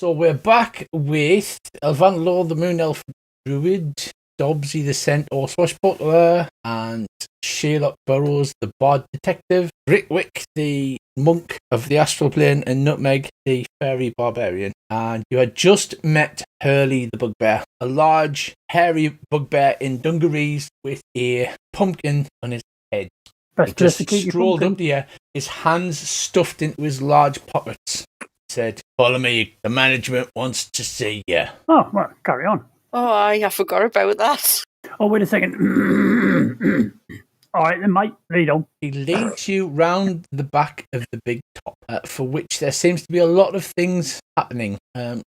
So we're back with Elvan Law, the Moon Elf Druid, Dobbsy the Centaur Swashbuckler, and Sherlock Burrows, the Bard Detective, Rickwick, the Monk of the Astral Plane, and Nutmeg, the Fairy Barbarian. And you had just met Hurley the Bugbear, a large, hairy bugbear in dungarees with a pumpkin on his head. He just strolled up there, his hands stuffed into his large pockets. Said, "Follow me, the management wants to see you." Oh, well, carry on. Oh, I forgot about that. Oh, wait a second. All right, then, mate, lead on. He leads you round the back of the big top, for which there seems to be a lot of things happening, and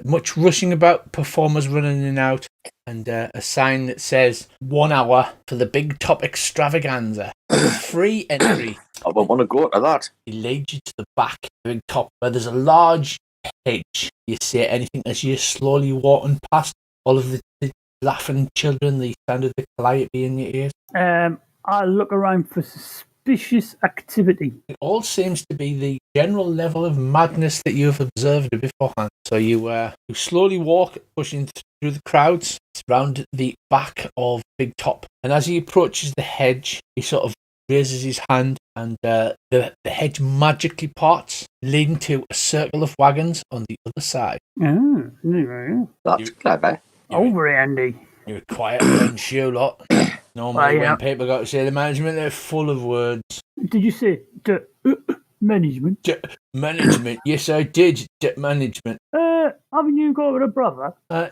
much rushing about, performers running in and out, and a sign that says 1 hour for the big top extravaganza. Free entry. I won't want to go to that. He leads you to the back of the big top where there's a large hedge. You see anything as you're slowly walking past all of the laughing children, the sound of the calliope in your ears. I look around for suspicious activity. It all seems to be the general level of madness that you have observed beforehand. So you slowly walk, pushing through the crowds. It's round the back of Big Top. And as he approaches the hedge, he sort of raises his hand, and the hedge magically parts, leading to a circle of wagons on the other side. That's clever. Over, Andy. You're quiet bunch, you lot. Normally, when people got to say the management, they're full of words. Did you say management? Management, yes, I did. Management. Haven't you got a brother? A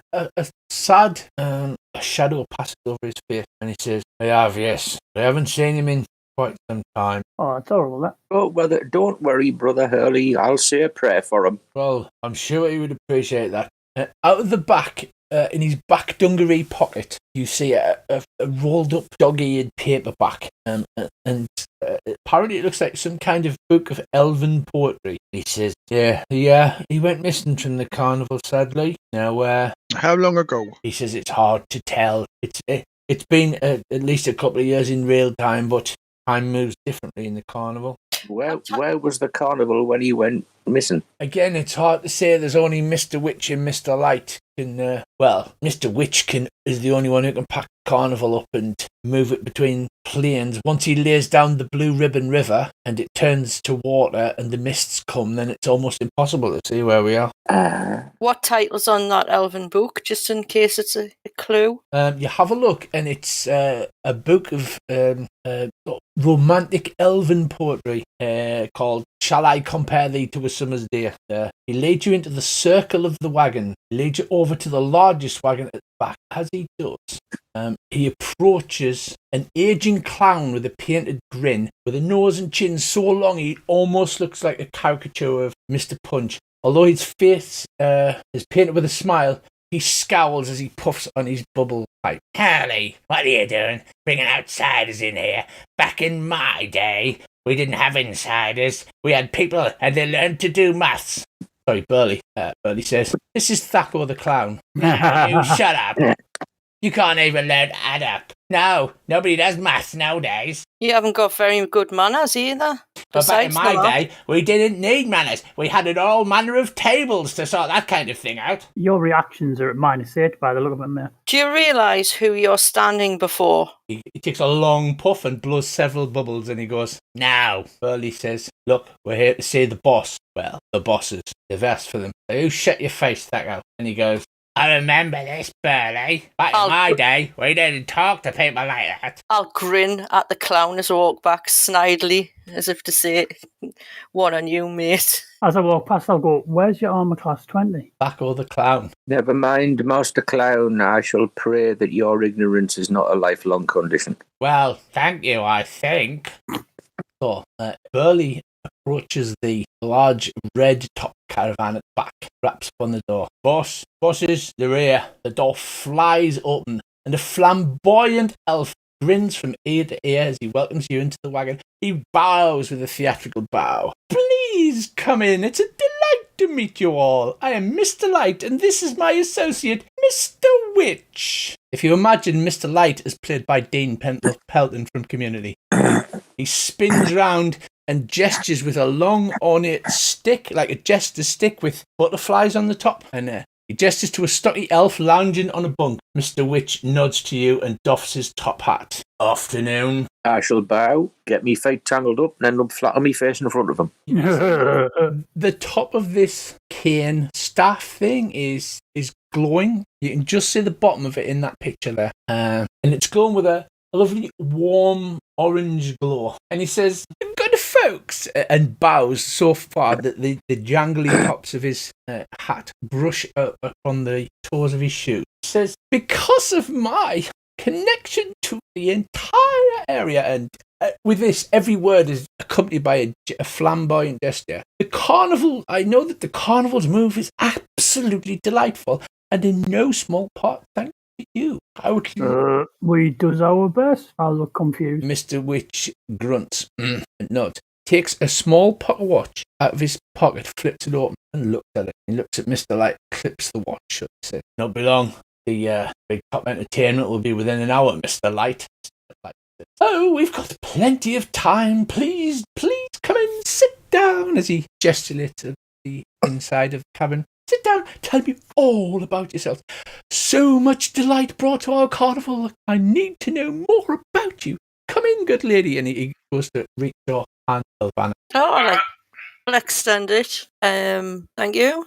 sad a shadow passes over his face, and he says, "I have, yes. I haven't seen him in quite some time." Oh, that's horrible, that. Oh, well, don't worry, Brother Hurley. I'll say a prayer for him. Well, I'm sure he would appreciate that. Out of the back, in his back dungaree pocket, you see a rolled up dog-eared paperback, and apparently it looks like some kind of book of elven poetry. He says, "Yeah, he went missing from the carnival, sadly. Now, how long ago?" He says it's hard to tell. It's been at least a couple of years in real time, but time moves differently in the carnival." Where was the carnival when he went missing? Again, it's hard to say. There's only Mr. Witch and Mr. Light. Mr. Witch is the only one who can pack the carnival up and move it between planes. Once he lays down the Blue Ribbon River and it turns to water and the mists come, then it's almost impossible to see where we are. What title's on that elven book, just in case it's a clue? You have a look, and it's a book of romantic elven poetry called "Shall I Compare Thee to a Summer's Day?" He leads you into the circle of the wagon. He leads you over to the largest wagon at the back. As he does, he approaches an aging clown with a painted grin, with a nose and chin so long he almost looks like a caricature of Mr. Punch. Although his face is painted with a smile, he scowls as he puffs on his bubble pipe. "Hurley, what are you doing? Bringing outsiders in here? Back in my day, we didn't have insiders. We had people and they learned to do maths." Sorry, Burley. Burley says, "This is Thacker the clown." You shut up. You can't even learn to add up. No, nobody does maths nowadays. You haven't got very good manners either. But back in my day, we didn't need manners. We had all manner of tables to sort that kind of thing out. Your reactions are at -8 by the look of them there. Do you realise who you're standing before? He takes a long puff and blows several bubbles, and he goes, "Now," Burley says, "look, we're here to see the boss." Well, the bosses. They've asked for them. So you shut your face, Thacker. And he goes, "I remember this, Burley. Back in my day, we didn't talk to people like that." I'll grin at the clown as I walk back snidely, as if to say, "One on you, mate." As I walk past, I'll go, "Where's your armour class 20? Thacker the clown. Never mind, Master Clown. I shall pray that your ignorance is not a lifelong condition. Well, thank you, I think. So, Burley approaches the large red-top caravan at the back, raps upon the door. Bosses, they're here." The door flies open, and a flamboyant elf grins from ear to ear as he welcomes you into the wagon. He bows with a theatrical bow. "Please come in. It's a delight to meet you all. I am Mr. Light, and this is my associate, Mr. Witch." If you imagine Mr. Light as played by Dean Pelton from Community. He spins round and gestures with a long ornate stick, like a jester stick with butterflies on the top. And he gestures to a stocky elf lounging on a bunk. Mr. Witch nods to you and doffs his top hat. Afternoon. I shall bow, get me feet tangled up, and end up flat on me face in front of him. The top of this cane staff thing is glowing. You can just see the bottom of it in that picture there. And it's glowing with a lovely warm orange glow. And he says, "Good folks," and bows so far that the jangly tops of his hat brush up on the toes of his shoes. He says, "Because of my connection to the entire area," and with this, every word is accompanied by a flamboyant gesture. I know that the Carnival's move is absolutely delightful, and in no small part thanks to you. How would you... We does our best. I look confused. Mr. Witch grunts and nods. Takes a small pocket watch out of his pocket, flips it open, and looks at it. He looks at Mr. Light, clips the watch shut, says, "Not be long. The big top entertainment will be within an hour, Mr. Light." "Oh, we've got plenty of time. Please come in, sit down," as he gesticulates at the inside of the cabin. "Sit down, tell me all about yourself. So much delight brought to our carnival. I need to know more about you. Come in, good lady." And he goes to reach your hand, Elvana. I'll extend it. Thank you.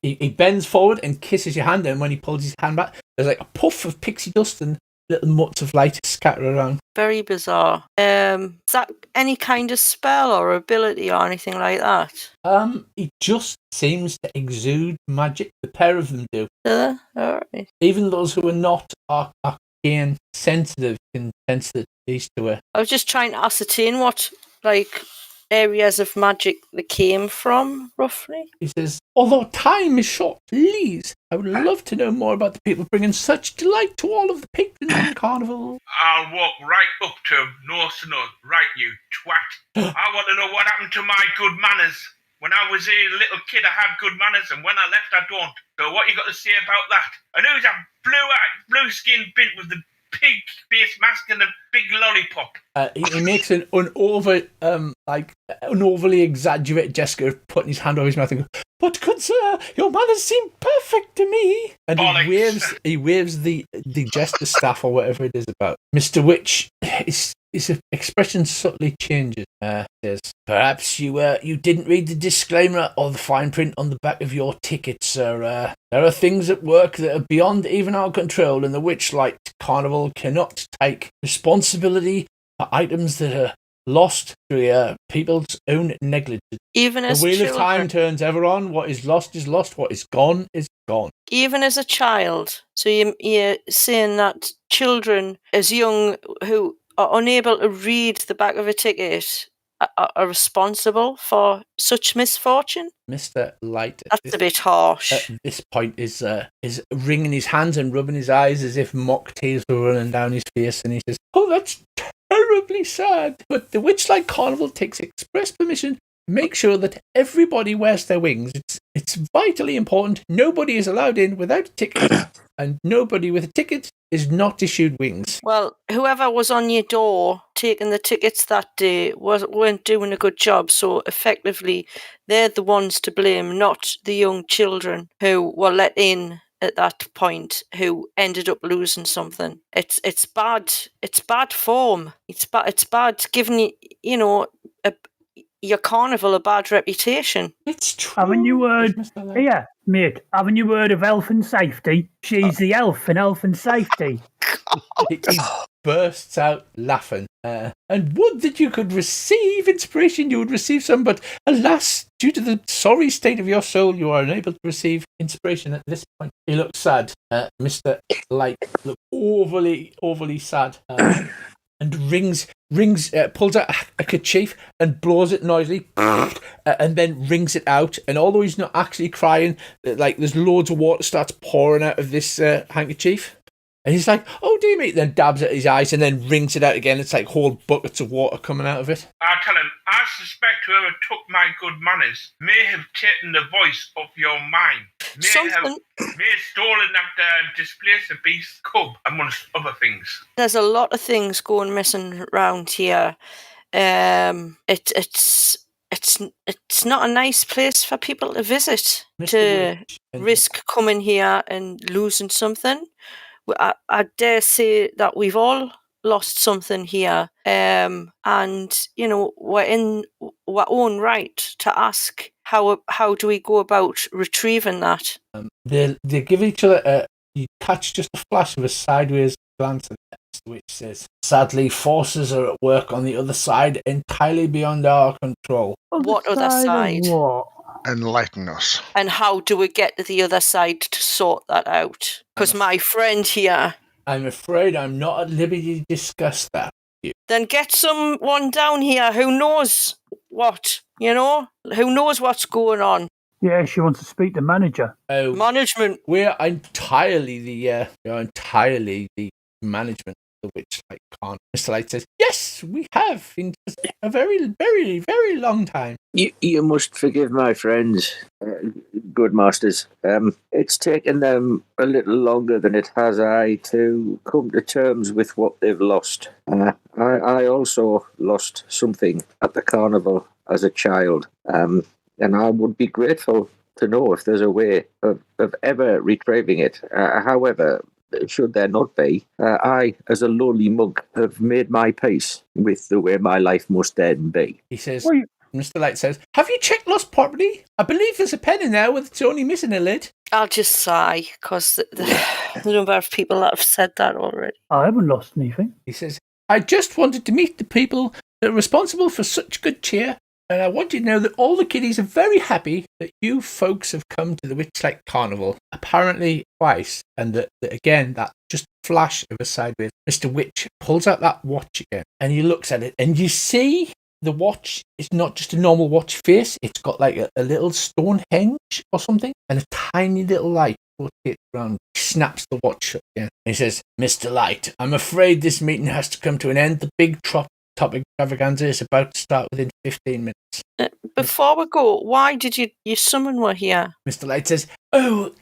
He bends forward and kisses your hand, and when he pulls his hand back, there's like a puff of pixie dust and little motes of light scattered around. Very bizarre. Is that any kind of spell or ability or anything like that? He just seems to exude magic. The pair of them do. Alright. Even those who are not arcane sensitive can sense that these two are. I was just trying to ascertain what, areas of magic they came from, roughly. He says, "Although time is short, please, I would love to know more about the people bringing such delight to all of the patrons in the carnival." "I'll walk right up to him, nose to nose. Right, you twat. I want to know what happened to my good manners. When I was a little kid, I had good manners, and when I left, I don't. So what you got to say about that? And who's that blue-skinned bint with the pig face mask and a big lollipop?" He makes an overly exaggerated gesture of putting his hand over his mouth and goes, "But good sir, your manners seem perfect to me." And he waves the jester staff or whatever it is about. Mr. Witch, his expression subtly changes. Says, "Perhaps you didn't read the disclaimer or the fine print on the back of your ticket, sir. There are things at work that are beyond even our control, and the Witchlight Carnival cannot take responsibility for items that are lost through people's own negligence. Even as the wheel children, of time turns ever on. What is lost is lost. What is gone is gone." Even as a child. So you're saying that children as young who are unable to read the back of a ticket are responsible for such misfortune? Mr. Light, that's a bit harsh. At this point, is wringing his hands and rubbing his eyes as if mock tears were running down his face, and he says, "Oh, that's terribly sad. But the Witchlight Carnival takes express permission to make sure that everybody wears their wings. It's vitally important. Nobody is allowed in without a ticket, and nobody with a ticket is not issued wings." Well, whoever was on your door taking the tickets that day weren't doing a good job, so effectively they're the ones to blame, not the young children who were let in at that point who ended up losing something. It's bad. It's bad form. It's bad giving your carnival a bad reputation. It's true. Haven't you heard? Yeah, mate. Haven't you heard of Elf and Safety? She's the elf in Elf and Safety. He bursts out laughing. "And would that you could receive inspiration, you would receive some, but alas, due to the sorry state of your soul, you are unable to receive inspiration at this point." He looks sad. Mr. Light looks overly sad. And pulls out a kerchief and blows it noisily, and then wrings it out. And although he's not actually crying, there's loads of water starts pouring out of this handkerchief. And he's like, "Oh dear me," then dabs at his eyes and then wrings it out again. It's like whole buckets of water coming out of it. I tell him, "I suspect whoever took my good manners may have taken the voice of your mind. May have stolen that displaced the beast cub, amongst other things." There's a lot of things going missing around here. it's not a nice place for people to visit, Mr. to Witch, risk coming here and losing something. I dare say that we've all lost something here, and we're in our own right to ask how do we go about retrieving that. They give each other you catch just a flash of a sideways glance at Mr. Witch says, "Sadly, forces are at work on the other side, entirely beyond our control." What other of side? What? Enlighten us. And how do we get to the other side to sort that out? Because my friend here... I'm afraid I'm not at liberty to discuss that with you. Then get someone down here who knows what, who knows what's going on. Yeah, she wants to speak to manager. Oh, Management. we're entirely the management of the Witchlight Con. Mr. Light says, "Yes, we have in a very, very, very long time." You must forgive my friends, good masters. It's taken them a little longer than it has I to come to terms with what they've lost. I also lost something at the carnival as a child, and I would be grateful to know if there's a way of ever retrieving it. However, should there not be, I, as a lowly monk, have made my peace with the way my life must then be. He says, Well, Mr. Light says, "Have you checked lost property? I believe there's a pen in there with it's only missing a lid." I'll just sigh, because the number of people that have said that already. I haven't lost anything. He says, "I just wanted to meet the people that are responsible for such good cheer, and I want you to know that all the kiddies are very happy that you folks have come to the Witchlight Carnival, apparently twice, and that again, that just flash of a sideways. Mr. Witch pulls out that watch again, and he looks at it, and you see the watch is not just a normal watch face, it's got like a little Stonehenge or something, and a tiny little light rotates around. He snaps the watch shut again. He says, "Mr. Light, I'm afraid this meeting has to come to an end. The big topic extravaganza is about to start within 15 minutes. Before we go, why did you summon her here? Mr. Light says, "Oh,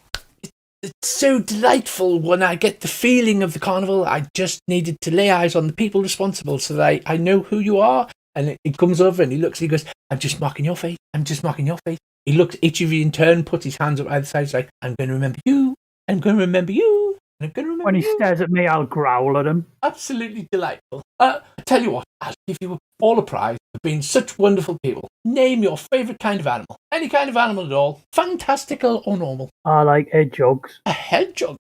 it's so delightful when I get the feeling of the carnival. I just needed to lay eyes on the people responsible so that I know who you are." And he comes over and he looks, he goes, "I'm just marking your face. I'm just marking your face." He looks at each of you in turn, puts his hands up either side. He's like, "I'm going to remember you. I'm going to remember you. I'm going to remember When he you." stares at me, I'll growl at him. Absolutely delightful. I tell you what, I'll give you all a prize for being such wonderful people. Name your favourite kind of animal. Any kind of animal at all. Fantastical or normal. I like hedgehogs. A hedgehog.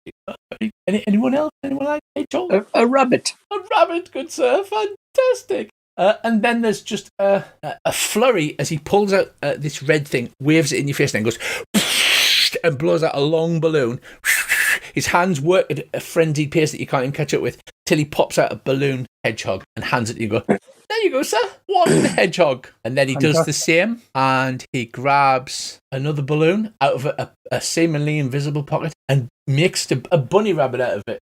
Anyone else? Anyone like hedgehog? A rabbit. A rabbit, good sir. Fantastic. And then there's just a flurry as he pulls out this red thing, waves it in your face, and then goes and blows out a long balloon. His hands work at a frenzied pace that you can't even catch up with, till he pops out a balloon hedgehog and hands it to you. Go, "There you go, sir. One hedgehog." And then he does the same, and he grabs another balloon out of a seemingly invisible pocket and makes a bunny rabbit out of it,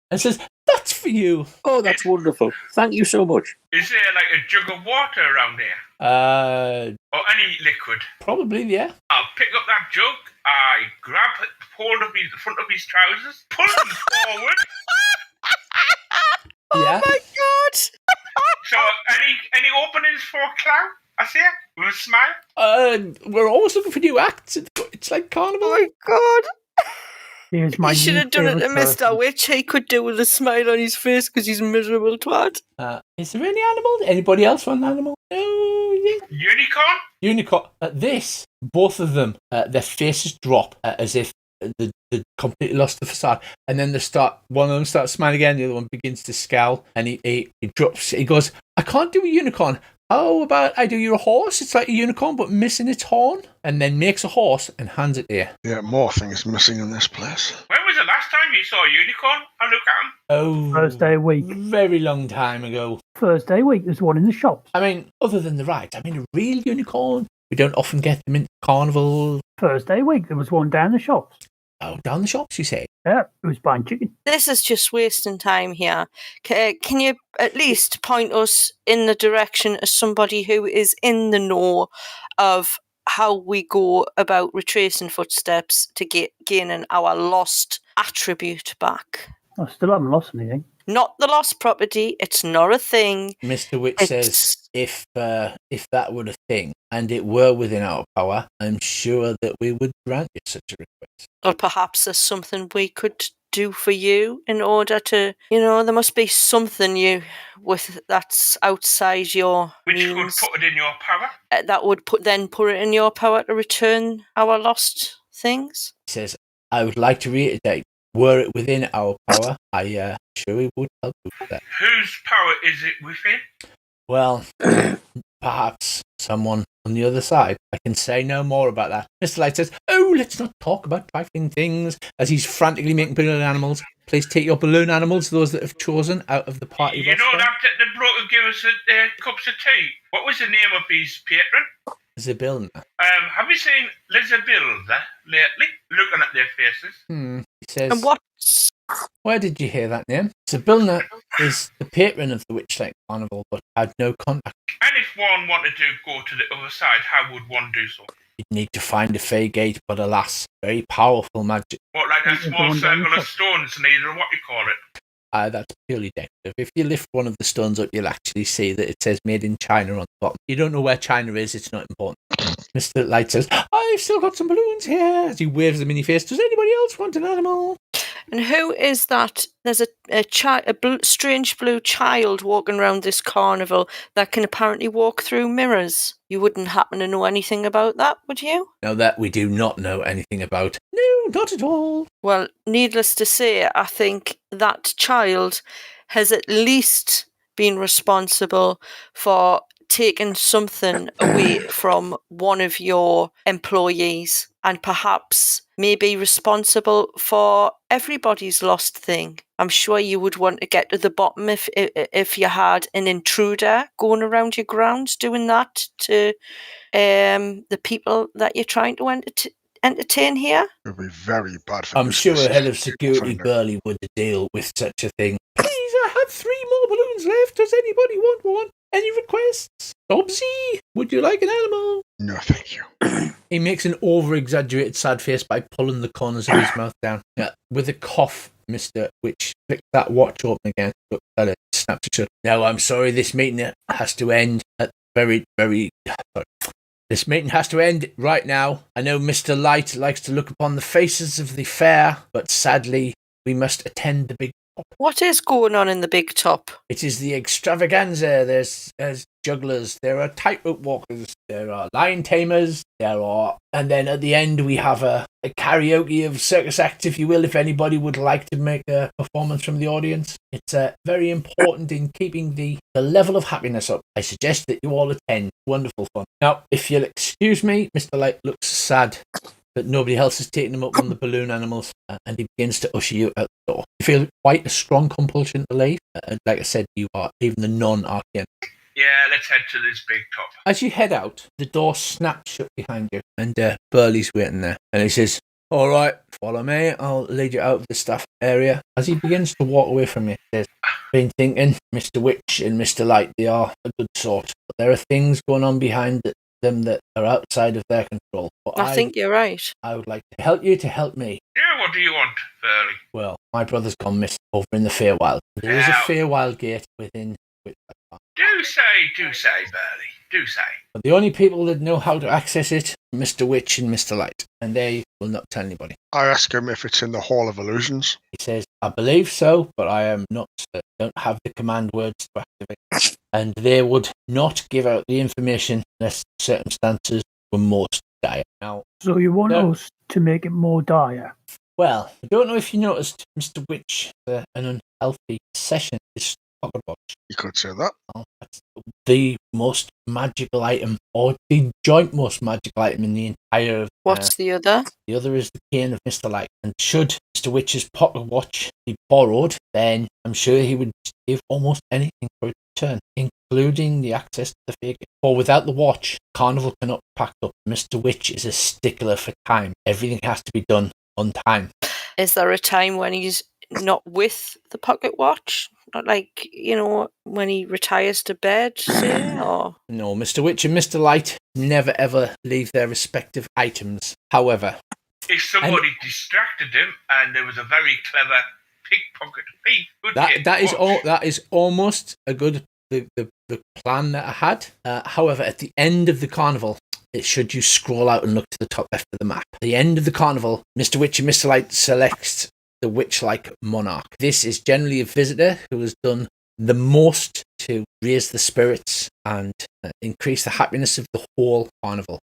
and says, "That's for you." Oh, that's wonderful. Thank you so much. Is there like a jug of water around here? Or any liquid? Probably, yeah. I'll pick up that jug, I grab hold of the front of his trousers, pull them forward. Yeah. Oh my god! So, any openings for a clown? I see it. With a smile. We're always looking for new acts. It's like Carnival. Oh my god! Here's my You should new have done it to favourite Mr. person. Witch. He could do with a smile on his face because he's a miserable twat. Is there any animal? Anybody else want an animal? No. Yeah. Unicorn? Unicorn. This, both of them, their faces drop as if they completely lost the facade, and then one of them starts smiling again, the other one begins to scowl, and he drops. He goes, "I can't do a unicorn. How about I do your horse? It's like a unicorn but missing its horn," and then makes a horse and hands it to you. Yeah, more things missing in this place. When was the last time you saw a unicorn? I'll look at him. Oh, Thursday week. very long time ago. Thursday week, there's one in the shops. I mean, other than the rides, I mean, a real unicorn, we don't often get them in Carnival. Thursday week, there was one down the shops. Oh, down the shops, you say? Yeah, it was buying chicken. This is just wasting time here. Can you at least point us in the direction as somebody who is in the know of how we go about retracing footsteps to gaining our lost attribute back? I still haven't lost anything. Not the lost property. It's not a thing. Mr. Witch says, if that were a thing and it were within our power, I'm sure that we would grant you such a request. Or perhaps there's something we could do for you in order to, there must be something that's outside your Which means. could put it in your power. That would put it in your power to return our lost things. He says, I would like to reiterate, were it within our power, I sure we would help you with that. Whose power is it within? Well, perhaps someone on the other side. I can say no more about that. Mr. Light says, oh, let's not talk about trifling things, as he's frantically making balloon animals. Please take your balloon animals, those that have chosen, out of the party You roster. know that the bloke who gave us cups of tea? What was the name of his patron? Zabilna. Have you seen Lizabilda lately? Looking at their faces. He says, And what? where did you hear that name? Zabilna is the patron of the Witchlight Carnival, but had no contact. And if one wanted to go to the other side, how would one do so? You'd need to find a fey gate, but alas, very powerful magic. What, like a You're small going down circle the of stones, neither what you call it? That's purely decorative. If you lift one of the stones up, you'll actually see that it says made in China on the bottom. You don't know where China is, it's not important. Mr. Light says, I've still got some balloons here, as he waves them in your face. Does anybody else want an animal? And who is that? There's a strange blue child walking around this carnival that can apparently walk through mirrors. You wouldn't happen to know anything about that, would you? Now that we do not know anything about. No, not at all. Well, needless to say, I think that child has at least been responsible for taking something away from one of your employees, and perhaps may be responsible for everybody's lost thing. I'm sure you would want to get to the bottom if you had an intruder going around your grounds doing that to the people that you're trying to entertain here. It would be very bad for I'm sure business. a head of security Find out. Burley would deal with such a thing. Please, I have 3 more balloons left. Does anybody want one? Any requests? Dobsy, would you like an animal? No, thank you. He makes an over-exaggerated sad face by pulling the corners of his mouth down. With a cough, Mr. Witch flicks that watch open again. Look at it, snaps it shut. No, I'm sorry, this meeting has to end at very, very... Sorry. This meeting has to end right now. I know Mr. Light likes to look upon the faces of the fair, but sadly, we must attend the big top. What is going on in the big top? It is the extravaganza. There's jugglers, there are tightrope walkers, there are lion tamers, and then at the end we have a karaoke of circus acts, if you will, if anybody would like to make a performance from the audience. It's very important in keeping the level of happiness up. I suggest that you all attend. Wonderful fun. Now, if you'll excuse me, Mr. Light looks sad that nobody else has taken him up on the balloon animals, and he begins to usher you out the door. You feel quite a strong compulsion to leave. Like I said, you are even the non-Archean. Yeah, let's head to this big top. As you head out, the door snaps shut behind you, and Burley's waiting there. And he says, all right, follow me. I'll lead you out of the staff area. As he begins to walk away from you, he says, been thinking, Mr. Witch and Mr. Light, they are a good sort. But there are things going on behind them that are outside of their control. But I think you're right. I would like to help you to help me. Yeah, what do you want, Burley? Well, my brother's gone missing over in the Feywild. There is a Feywild gate within Witchlight. Do say, Burley. Do say. But the only people that know how to access it are Mr. Witch and Mr. Light, and they will not tell anybody. I ask him if it's in the Hall of Illusions. He says, I believe so, but I am not don't have the command words to activate. And they would not give out the information unless circumstances were most dire. Now, So you want us to make it more dire? well, I don't know if you noticed, Mr. Witch, an unhealthy session is pocket watch. You could say that. Well, that's the most magical item, or the joint most magical item in the entire... What's the other? The other is the cane of Mr. Light. And should Mr. Witch's pocket watch be borrowed, then I'm sure he would give almost anything for its return, including the access to the fake. For without the watch, Carnival cannot be packed up. Mr. Witch is a stickler for time. Everything has to be done on time. Is there a time when he's not with the pocket watch? Not like, when he retires to bed, say, or... No, Mr. Witch and Mr. Light never ever leave their respective items. However... If somebody distracted him and there was a very clever pickpocket thief, that is almost a good... The the plan that I had. However, at the end of the carnival, should you scroll out and look to the top left of the map, at the end of the carnival, Mr. Witch and Mr. Light selects the Witchlight Monarch. This is generally a visitor who has done the most to raise the spirits and increase the happiness of the whole carnival.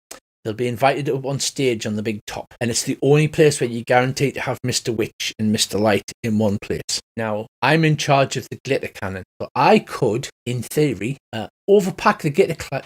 They'll be invited up on stage on the big top, and it's the only place where you're guaranteed to have Mr. Witch and Mr. Light in one place. Now, I'm in charge of the glitter cannon, so I could, in theory, overpack the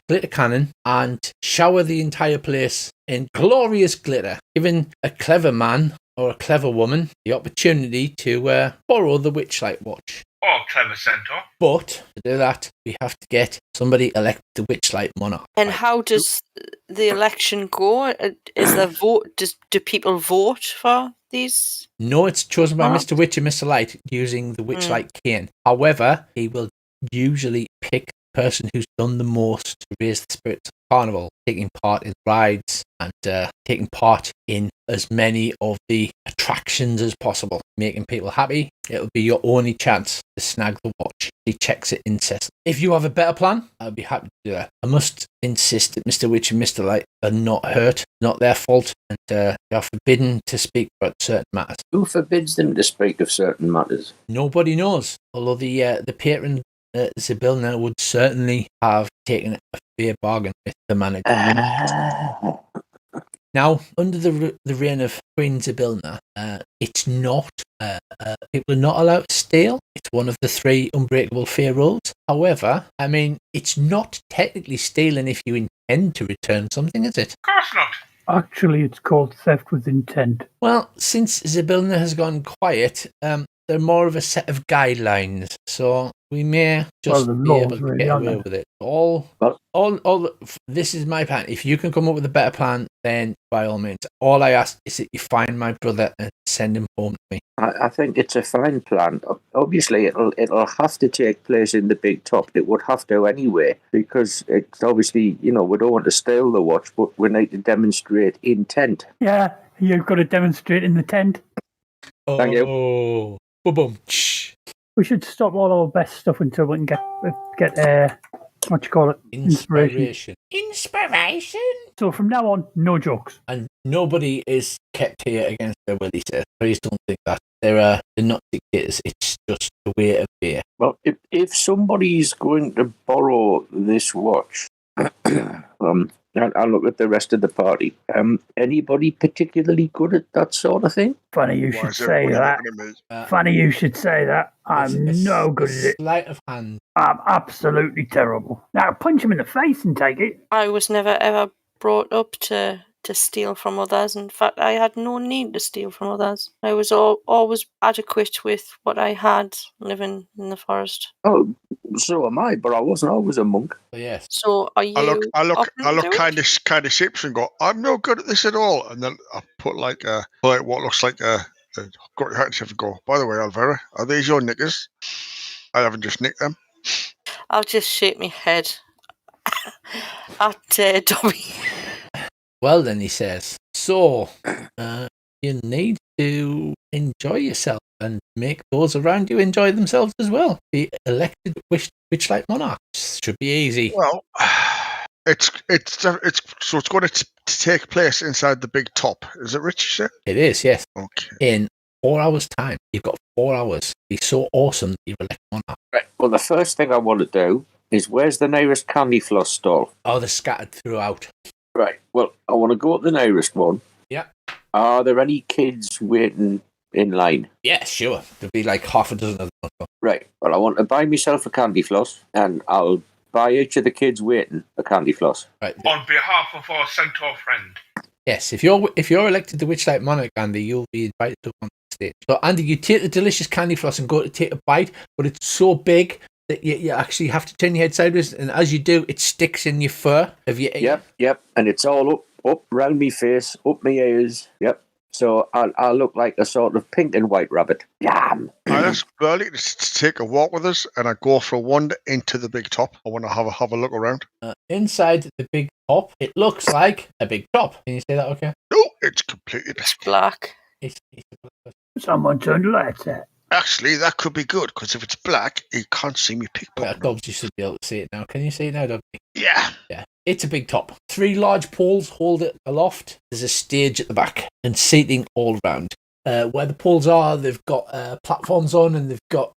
glitter cannon and shower the entire place in glorious glitter, giving a clever man or a clever woman the opportunity to borrow the Witchlight watch. Oh, clever centaur. But to do that, we have to get somebody elected the Witchlight Monarch. And how does the election go? Is there vote? Do people vote for these? No, it's chosen by Oh. Mr. Witch and Mr. Light using the Witchlight cane. However, he will usually pick the person who's done the most to raise the spirits of Carnival, taking part in rides and taking part in as many of the attractions as possible, making people happy. It'll be your only chance to snag the watch. He checks it incessantly. If you have a better plan, I'd be happy to do that. I must insist that Mr. Witch and Mr. Light are not hurt, not their fault, and they are forbidden to speak about certain matters. Who forbids them to speak of certain matters? Nobody knows, although the patron Zybilna would certainly have taken a fair bargain with the manager. Now, under the reign of Queen Zybilna, it's not people are not allowed to steal. It's one of the 3 unbreakable fair rules. However, I mean, it's not technically stealing if you intend to return something, is it? Of course not. Actually, it's called theft with intent. Well, since Zybilna has gone quiet, they're more of a set of guidelines, so we may just the be laws, able to really, get aren't away they? with it. All. This is my plan. If you can come up with a better plan, then by all means. All I ask is that you find my brother and send him home to me. I think it's a fine plan. Obviously, it'll have to take place in the big top. It would have to anyway, because it's obviously, we don't want to steal the watch, but we need to demonstrate intent. Yeah, you've got to demonstrate in the tent. Thank you. Oh, boom. We should stop all our best stuff until we can get what you call it? Inspiration. So from now on, no jokes. And nobody is kept here against their will, he says. Please don't think that. They're not dictators. It's just the way of beer. Well, if somebody's going to borrow this watch, I'll look at the rest of the party. Anybody particularly good at that sort of thing? Funny you Why should is say everybody that. looking at me? Funny you should say that. I'm no good at it. Sleight of hand. I'm absolutely terrible. Now punch him in the face and take it. I was never ever brought up to steal from others. In fact, I had no need to steal from others. I was always adequate with what I had living in the forest. Oh, so am I, but I wasn't always a monk. So yes. So are you? I look open to it? kind of sheepish and go, I'm no good at this at all. And then I put like what looks like a got your hands and go, by the way, Alvera, are these your knickers? I haven't just nicked them. I'll just shake my head at Dobby. Well then, he says, so you need to enjoy yourself and make those around you enjoy themselves as well. Be elected Witchlight Monarch. Should be easy. Well, it's so it's going to take place inside the big top. Is it, Rich? You said? It is, yes. Okay. In 4 hours' time. You've got 4 hours. Be so awesome that you're elected Monarch. Right. Well, the first thing I want to do is, where's the nearest candy floss stall? Oh, they're scattered throughout. Right. Well, I want to go to the nearest one. Yeah. Are there any kids waiting in line? Yeah, sure. There'll be like half a dozen of them. Right. Well, I want to buy myself a candy floss, and I'll buy each of the kids waiting a candy floss. Right. On behalf of our centaur friend. Yes, if you're elected the Witchlight Monarch, Andy, you'll be invited to on stage. So, Andy, you take the delicious candy floss and go to take a bite, but it's so big that you actually have to turn your head sideways, and as you do, it sticks in your fur. Yep. And it's all up round me face, up my ears. Yep. So I'll look like a sort of pink and white rabbit. Yum! I ask Burley to take a walk with us, and I go for a wander into the big top. I want to have a look around. Inside the big top, it looks like a big top. Can you say that okay? No, it's completely It's black. It's Someone turned the lights out. Actually, that could be good, because if it's black, he can't see me pickpocketing. Dobbs, you should be able to see it now. Can you see it now, Dobbs? Yeah. Yeah. It's a big top. 3 large poles hold it aloft. There's a stage at the back and seating all around. Where the poles are, they've got platforms on, and they've got,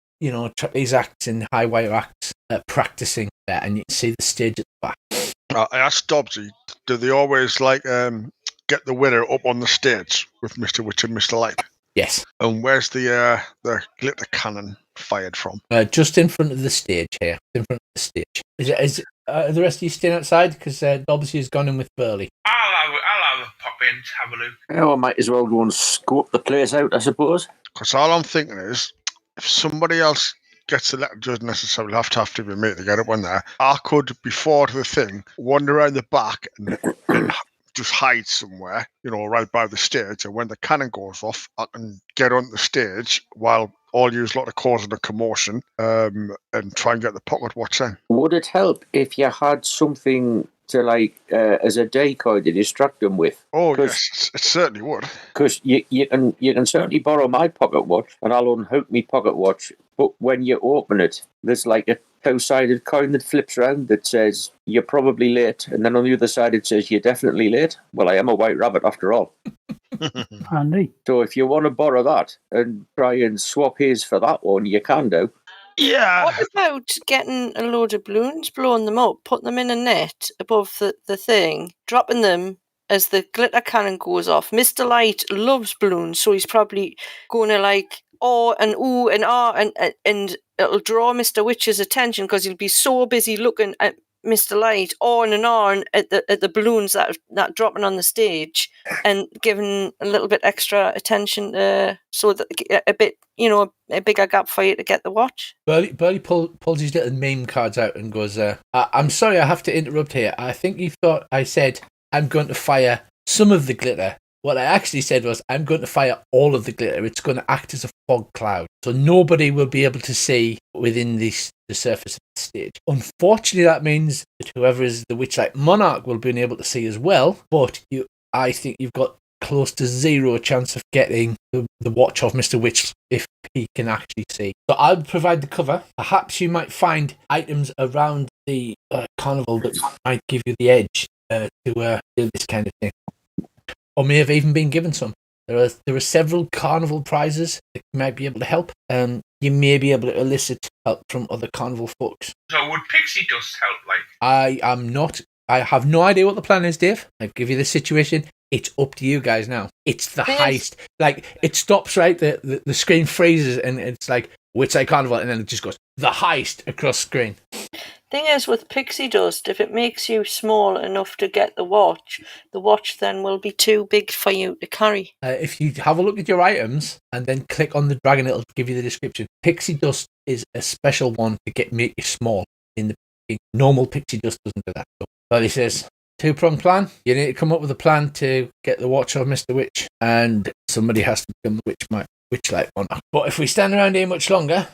trapeze acts and high wire acts practicing there, and you can see the stage at the back. I asked Dobbsy, do they always get the winner up on the stage with Mr. Witch and Mr. Light? Yes. And where's the glitter cannon fired from? Just in front of the stage here. In front of the stage. Are the rest of you staying outside? Because Dobbsy has gone in with Burley. I'll have a pop in to have a look. Oh, I might as well go and scope the place out, I suppose. Because all I'm thinking is, if somebody else gets the letter, doesn't necessarily have to be me to get it when there. I could, before the thing, wander around the back and just hide somewhere, right by the stage. And when the cannon goes off, I can get on the stage while all use a lot of causing a commotion and try and get the pocket watch in. Would it help if you had something to as a decoy to distract them with? Oh yes, it certainly would. Because you can certainly borrow my pocket watch, and I'll unhook my pocket watch. But when you open it, there's like a 2-sided coin that flips around that says you're probably late, and then on the other side it says you're definitely late. Well, I am a white rabbit after all. Handy. So if you want to borrow that and try and swap his for that one, you can do. Yeah. What about getting a load of balloons, blowing them up, putting them in a net above the thing, dropping them as the glitter cannon goes off? Mr. Light loves balloons, so he's probably going to oh and ooh and ah, and it'll draw Mr. Witch's attention because he'll be so busy looking at Mr. Light on and on at the balloons that dropping on the stage, and giving a little bit extra attention so that a bit, a bigger gap for you to get the watch. Burley pulls his little meme cards out and goes, I'm sorry I have to interrupt here. I think you thought I said I'm going to fire some of the glitter. What I actually said was I'm going to fire all of the glitter. It's going to act as a fog cloud. So nobody will be able to see within the surface of the stage. Unfortunately, that means that whoever is the Witchlight Monarch will be able to see as well. But I think you've got close to 0 chance of getting the watch of Mr. Witch if he can actually see. So I'll provide the cover. Perhaps you might find items around the carnival that might give you the edge to do this kind of thing. Or may have even been given some. There are several carnival prizes that might be able to help. You may be able to elicit help from other carnival folks. So would pixie dust help? I have no idea what the plan is, Dave. I'll give you the situation. It's up to you guys now. It's the heist. It stops right. The screen freezes and it's like Witchlight Carnival, and then it just goes the heist across screen. Thing is, with pixie dust, if it makes you small enough to get the watch then will be too big for you to carry. If you have a look at your items and then click on the dragon, it'll give you the description. Pixie dust is a special one to make you small. Normal pixie dust doesn't do that. But he says, 2-pronged plan. You need to come up with a plan to get the watch of Mr. Witch, and somebody has to become the Witchlight Monarch. But if we stand around here much longer,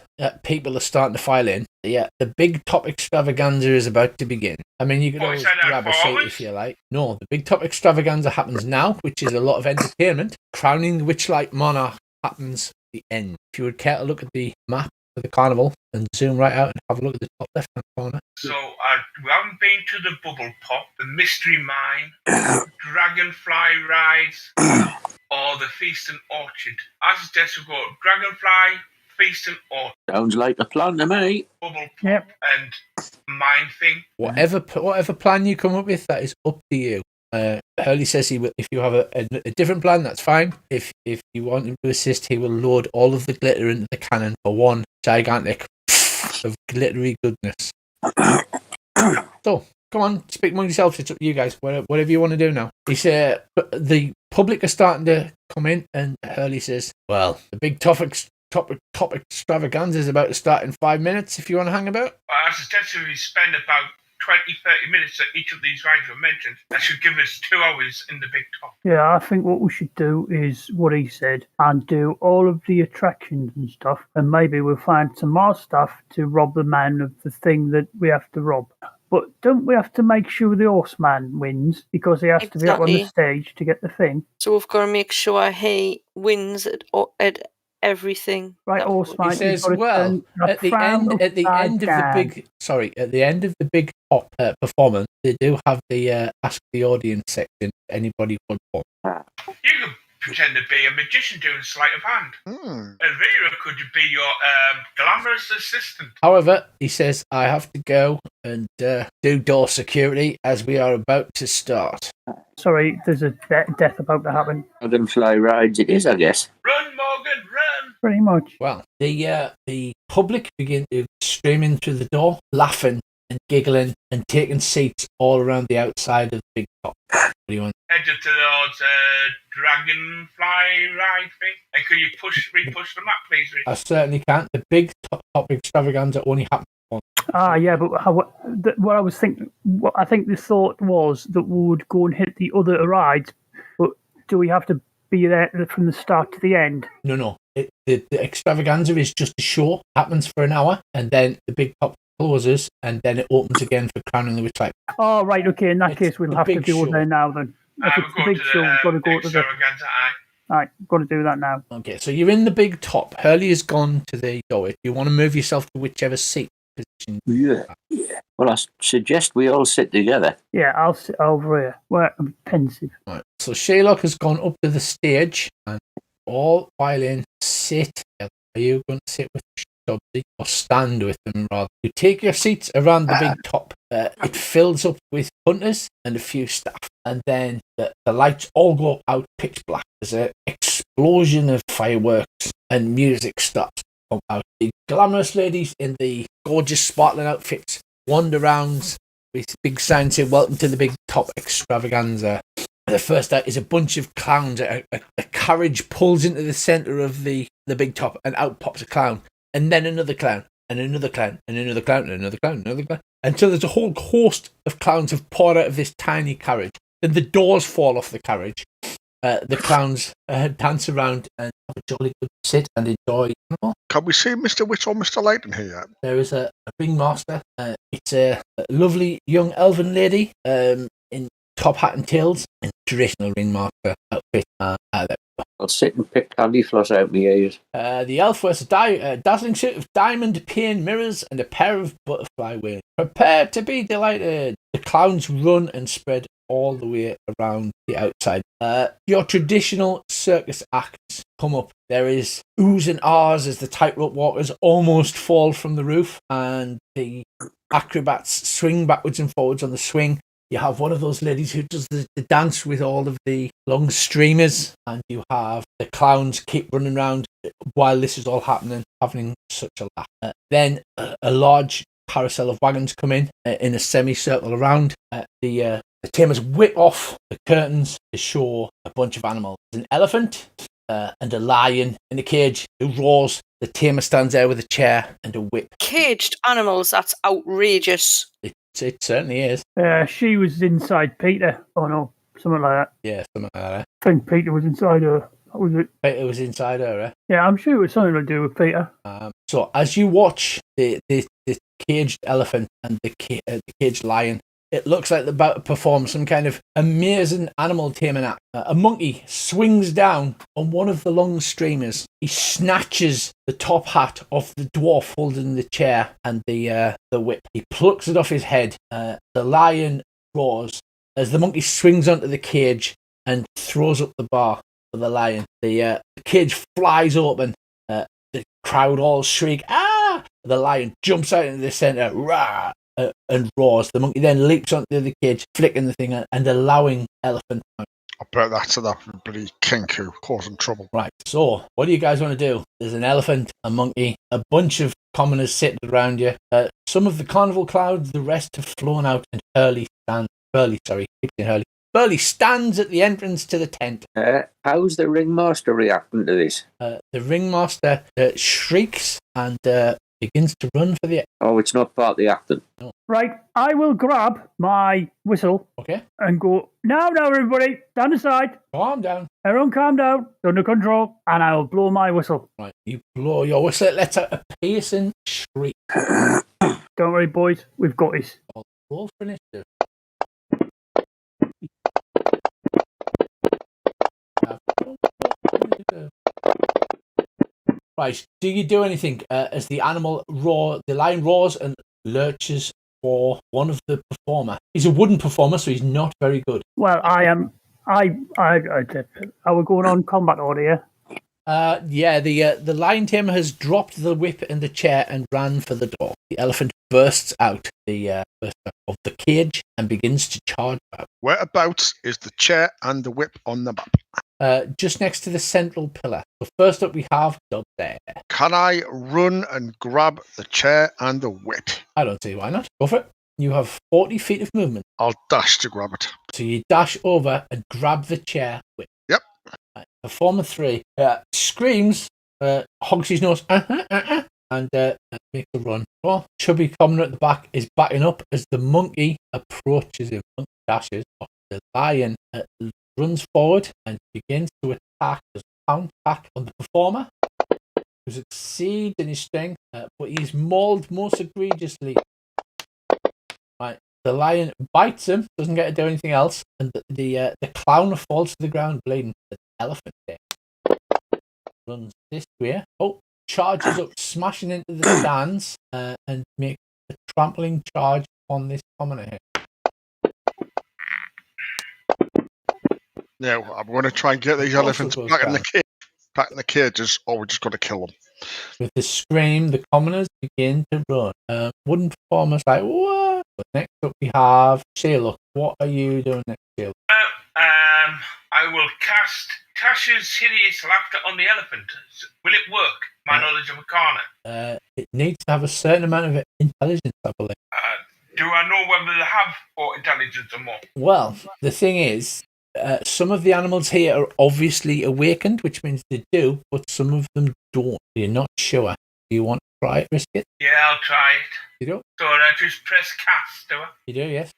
people are starting to file in. Yeah, the big top extravaganza is about to begin. I mean, you could always grab a seat if you like. No, the big top extravaganza happens now, which is a lot of entertainment. Crowning the Witchlight Monarch happens at the end. If you would care to look at the map of the carnival and zoom right out and have a look at the top left-hand corner. So we haven't been to the bubble pop, the mystery mine, dragonfly rides, or the feast and orchard. I suggest we go dragonfly, feast and orchard. Sounds like a plan to me. Bubble pop and mine thing. Whatever plan you come up with, that is up to you. Hurley says he will. If you have a different plan, that's fine. If you want him to assist, he will load all of the glitter into the cannon for one gigantic of glittery goodness. So, come on, speak among yourselves. It's up to you guys. Whatever you want to do now. He said the public are starting to come in, and Hurley says, "Well, the big top extravaganza is about to start in 5 minutes. If you want to hang about." I suggest we spend about 20-30 minutes at each of these rides we mentioned. That should give us 2 hours in the big top. Yeah, I think what we should do is what he said and do all of the attractions and stuff, and maybe we'll find some more stuff to rob the man of the thing that we have to rob. But don't we have to make sure the horseman wins because he has to be up on the stage to get the thing? So we've got to make sure he wins at everything. Right, that horse would- mate. He says, you've got to well, turn the at the frown end of the upside big, at the end of the big top performance, they do have the ask the audience section. Anybody would want. You could pretend to be a magician doing sleight of hand. Elvira could be your glamorous assistant. However, he says, I have to go and do door security as we are about to start. Sorry, there's a death about to happen. Dragonfly rides it is, I guess. Run, Morgan, run! Pretty much. Well, the public begin to stream in through the door, laughing and giggling and taking seats all around the outside of the big top. What do you want? Headed towards dragonfly ride thing. And could you re-push the map, please? Rick? I certainly can't. The big top extravaganza only happened once. Yeah, but what I was thinking, what I think the thought was that we would go and hit the other rides, but do we have to be there from the start to the end? No. The extravaganza is just a show, happens for an hour, and then the big top closes, and then it opens again for crowning the Witchlight. Oh, right, okay. In that It's case, we'll the have to big do it show. there now then. If We're it's the going big to show, we've got to the go to the. extravaganza. Right, got to do that now. Okay, so you're in the big top. Hurley has gone to the doorway. You want to move yourself to whichever seat position. Yeah. Well, I suggest we all sit together. Yeah, I'll sit over here. Where I'm pensive. Right. So Sherlock has gone up to the stage, and all violin sit together. Are you going to sit with Stubbsy or stand with them rather? You take your seats around the big top. It fills up with hunters and a few staff, and then the lights all go out pitch black. There's an explosion of fireworks and music starts to come out. The glamorous ladies in the gorgeous sparkling outfits wander around with big signs saying "Welcome to the big top extravaganza." The first out is a bunch of clowns. A carriage pulls into the centre of the big top, and out pops a clown, and then another clown, and another clown, and another clown, and another clown, and another clown, until there's a whole host of clowns have poured out of this tiny carriage. Then the doors fall off the carriage. The clowns dance around and have a jolly good sit and enjoy. Can we see Mr. Witch or Mr. Light in here yet? There is a ringmaster. It's a lovely young elven lady in top hat and tails in traditional ringmaster outfit. I'll sit and pick candy floss out my ears. The elf wears a dazzling suit of diamond pane mirrors and a pair of butterfly wings. Prepare to be delighted. The clowns run and spread all the way around the outside. Your traditional circus acts come up. There is oohs and ahs as the tightrope walkers almost fall from the roof, and the acrobats swing backwards and forwards on the swing. You have one of those ladies who does the dance with all of the long streamers, and you have the clowns keep running around while this is all happening, having such a laugh. Then a large carousel of wagons come in a semicircle around. The tamers whip off the curtains to show a bunch of animals. There's an elephant and a lion in a cage who roars. The tamer stands there with a chair and a whip. Caged animals, that's outrageous. It certainly is. She was inside Peter. Oh no, something like that. Yeah, something like that. I think Peter was inside her. That was it. It was inside her, eh? Yeah, I'm sure it was something to do with Peter. So as you watch the caged elephant and the caged lion, it looks like they're about to perform some kind of amazing animal taming act. A monkey swings down on one of the long streamers. He snatches the top hat off the dwarf holding the chair and the whip. He plucks it off his head. The lion roars as the monkey swings onto the cage and throws up the bar for the lion. The cage flies open. The crowd all shriek, "Ah!" The lion jumps out into the centre, rah, and roars. The monkey then leaps onto the cage, flicking the thing and allowing elephant out. I bet that's that bloody kink who causing trouble. Right, so what do you guys want to do? There's an elephant, a monkey, a bunch of commoners sitting around you. Some of the carnival clouds, the rest have flown out, and Hurley stands at the entrance to the tent. How's the ringmaster reacting to this? The ringmaster shrieks and begins to run for the... Oh, it's not part of the acting. No. Right, I will grab my whistle Okay. and go, now, everybody, stand aside. Calm down. Everyone calm down, under control, and I will blow my whistle. Right, you blow your whistle, it lets out a piercing shriek. Don't worry, boys, we've got this. Roll for initiative. Right. Do you do anything as the lion roars and lurches for one of the performer? He's a wooden performer, so he's not very good. Well, I am. Are we going on combat order here? Yeah, the lion tamer has dropped the whip and the chair and ran for the door. The elephant bursts out of the cage and begins to charge out. Whereabouts is the chair and the whip on the map? Just next to the central pillar. So first up we have Dub there. Can I run and grab the chair and the whip? I don't see why not. Go for it. You have 40 feet of movement. I'll dash to grab it. So you dash over and grab the chair whip. Yep. Right. Performer 3 screams, honks his nose, and makes a run. Well, chubby commoner at the back is backing up as the monkey approaches him. Monkey dashes off. The lion runs forward and begins to attack. There's a pound attack on the performer, who succeeds in his strength, but he's mauled most egregiously. Right, the lion bites him, doesn't get to do anything else, and the clown falls to the ground bleeding. The elephant there runs this way. Oh, charges up, smashing into the stands, and makes a trampling charge on this commoner here. Now, I'm going to try and get these elephants back in the cage. Back in the cages, or we're just going to kill them. With the scream, the commoners begin to run. Wooden performers like, what? But next up we have Sheila. What are you doing next, Sheila? I will cast Tasha's hideous laughter on the elephant. Will it work? My knowledge of Arcana. It needs to have a certain amount of intelligence, I believe. Do I know whether they have 4 intelligence or more? Well, the thing is, some of the animals here are obviously awakened, which means they do, but some of them don't. You're not sure. Do you want to try it, risk it? Yeah, I'll try it. You do? So I just press cast, do I? You do, yes.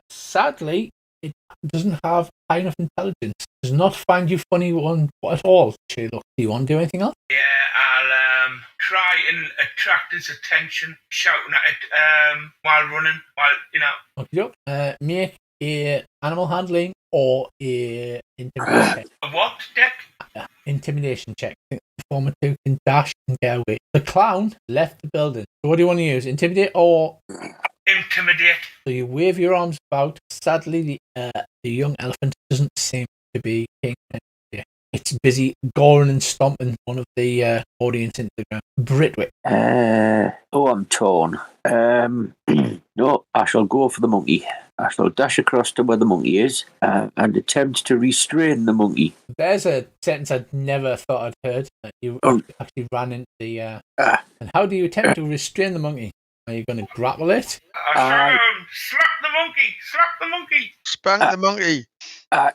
Sadly, it doesn't have high enough intelligence. Does not find you funny one at all, Sheila. Do you want to do anything else? Yeah, I'll try and attract his attention, shouting at it while running, Okay, make a animal handling or a intimidation check. A what, Dick? Intimidation check. I think the performer 2 can dash and get away. The clown left the building. So what do you want to use? Intimidate or... Intimidate. So you wave your arms about. Sadly, the young elephant doesn't seem to be paying attention. It's busy goring and stomping one of the audience into the ground. Britwick. I'm torn. No, I shall go for the monkey. I shall dash across to where the monkey is and attempt to restrain the monkey. There's a sentence I'd never thought I'd heard. You actually ran into the... And how do you attempt to restrain the monkey? Are you going to grapple it? Slap the monkey! Slap the monkey! Spank the monkey!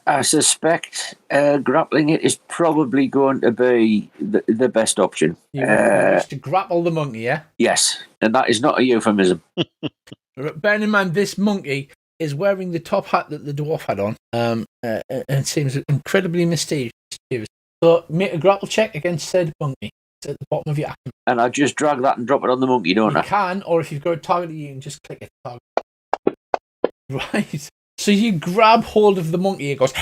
I suspect grappling it is probably going to be the best option. You wish to grapple the monkey, yeah? Yes, and that is not a euphemism. Bearing in mind, this monkey is wearing the top hat that the dwarf had on, and seems incredibly mysterious. So make a grapple check against said monkey. It's at the bottom of your action. And I just drag that and drop it on the monkey, don't I? You can, or if you've got a target, you can just click it. Target. Right. So you grab hold of the monkey. It goes.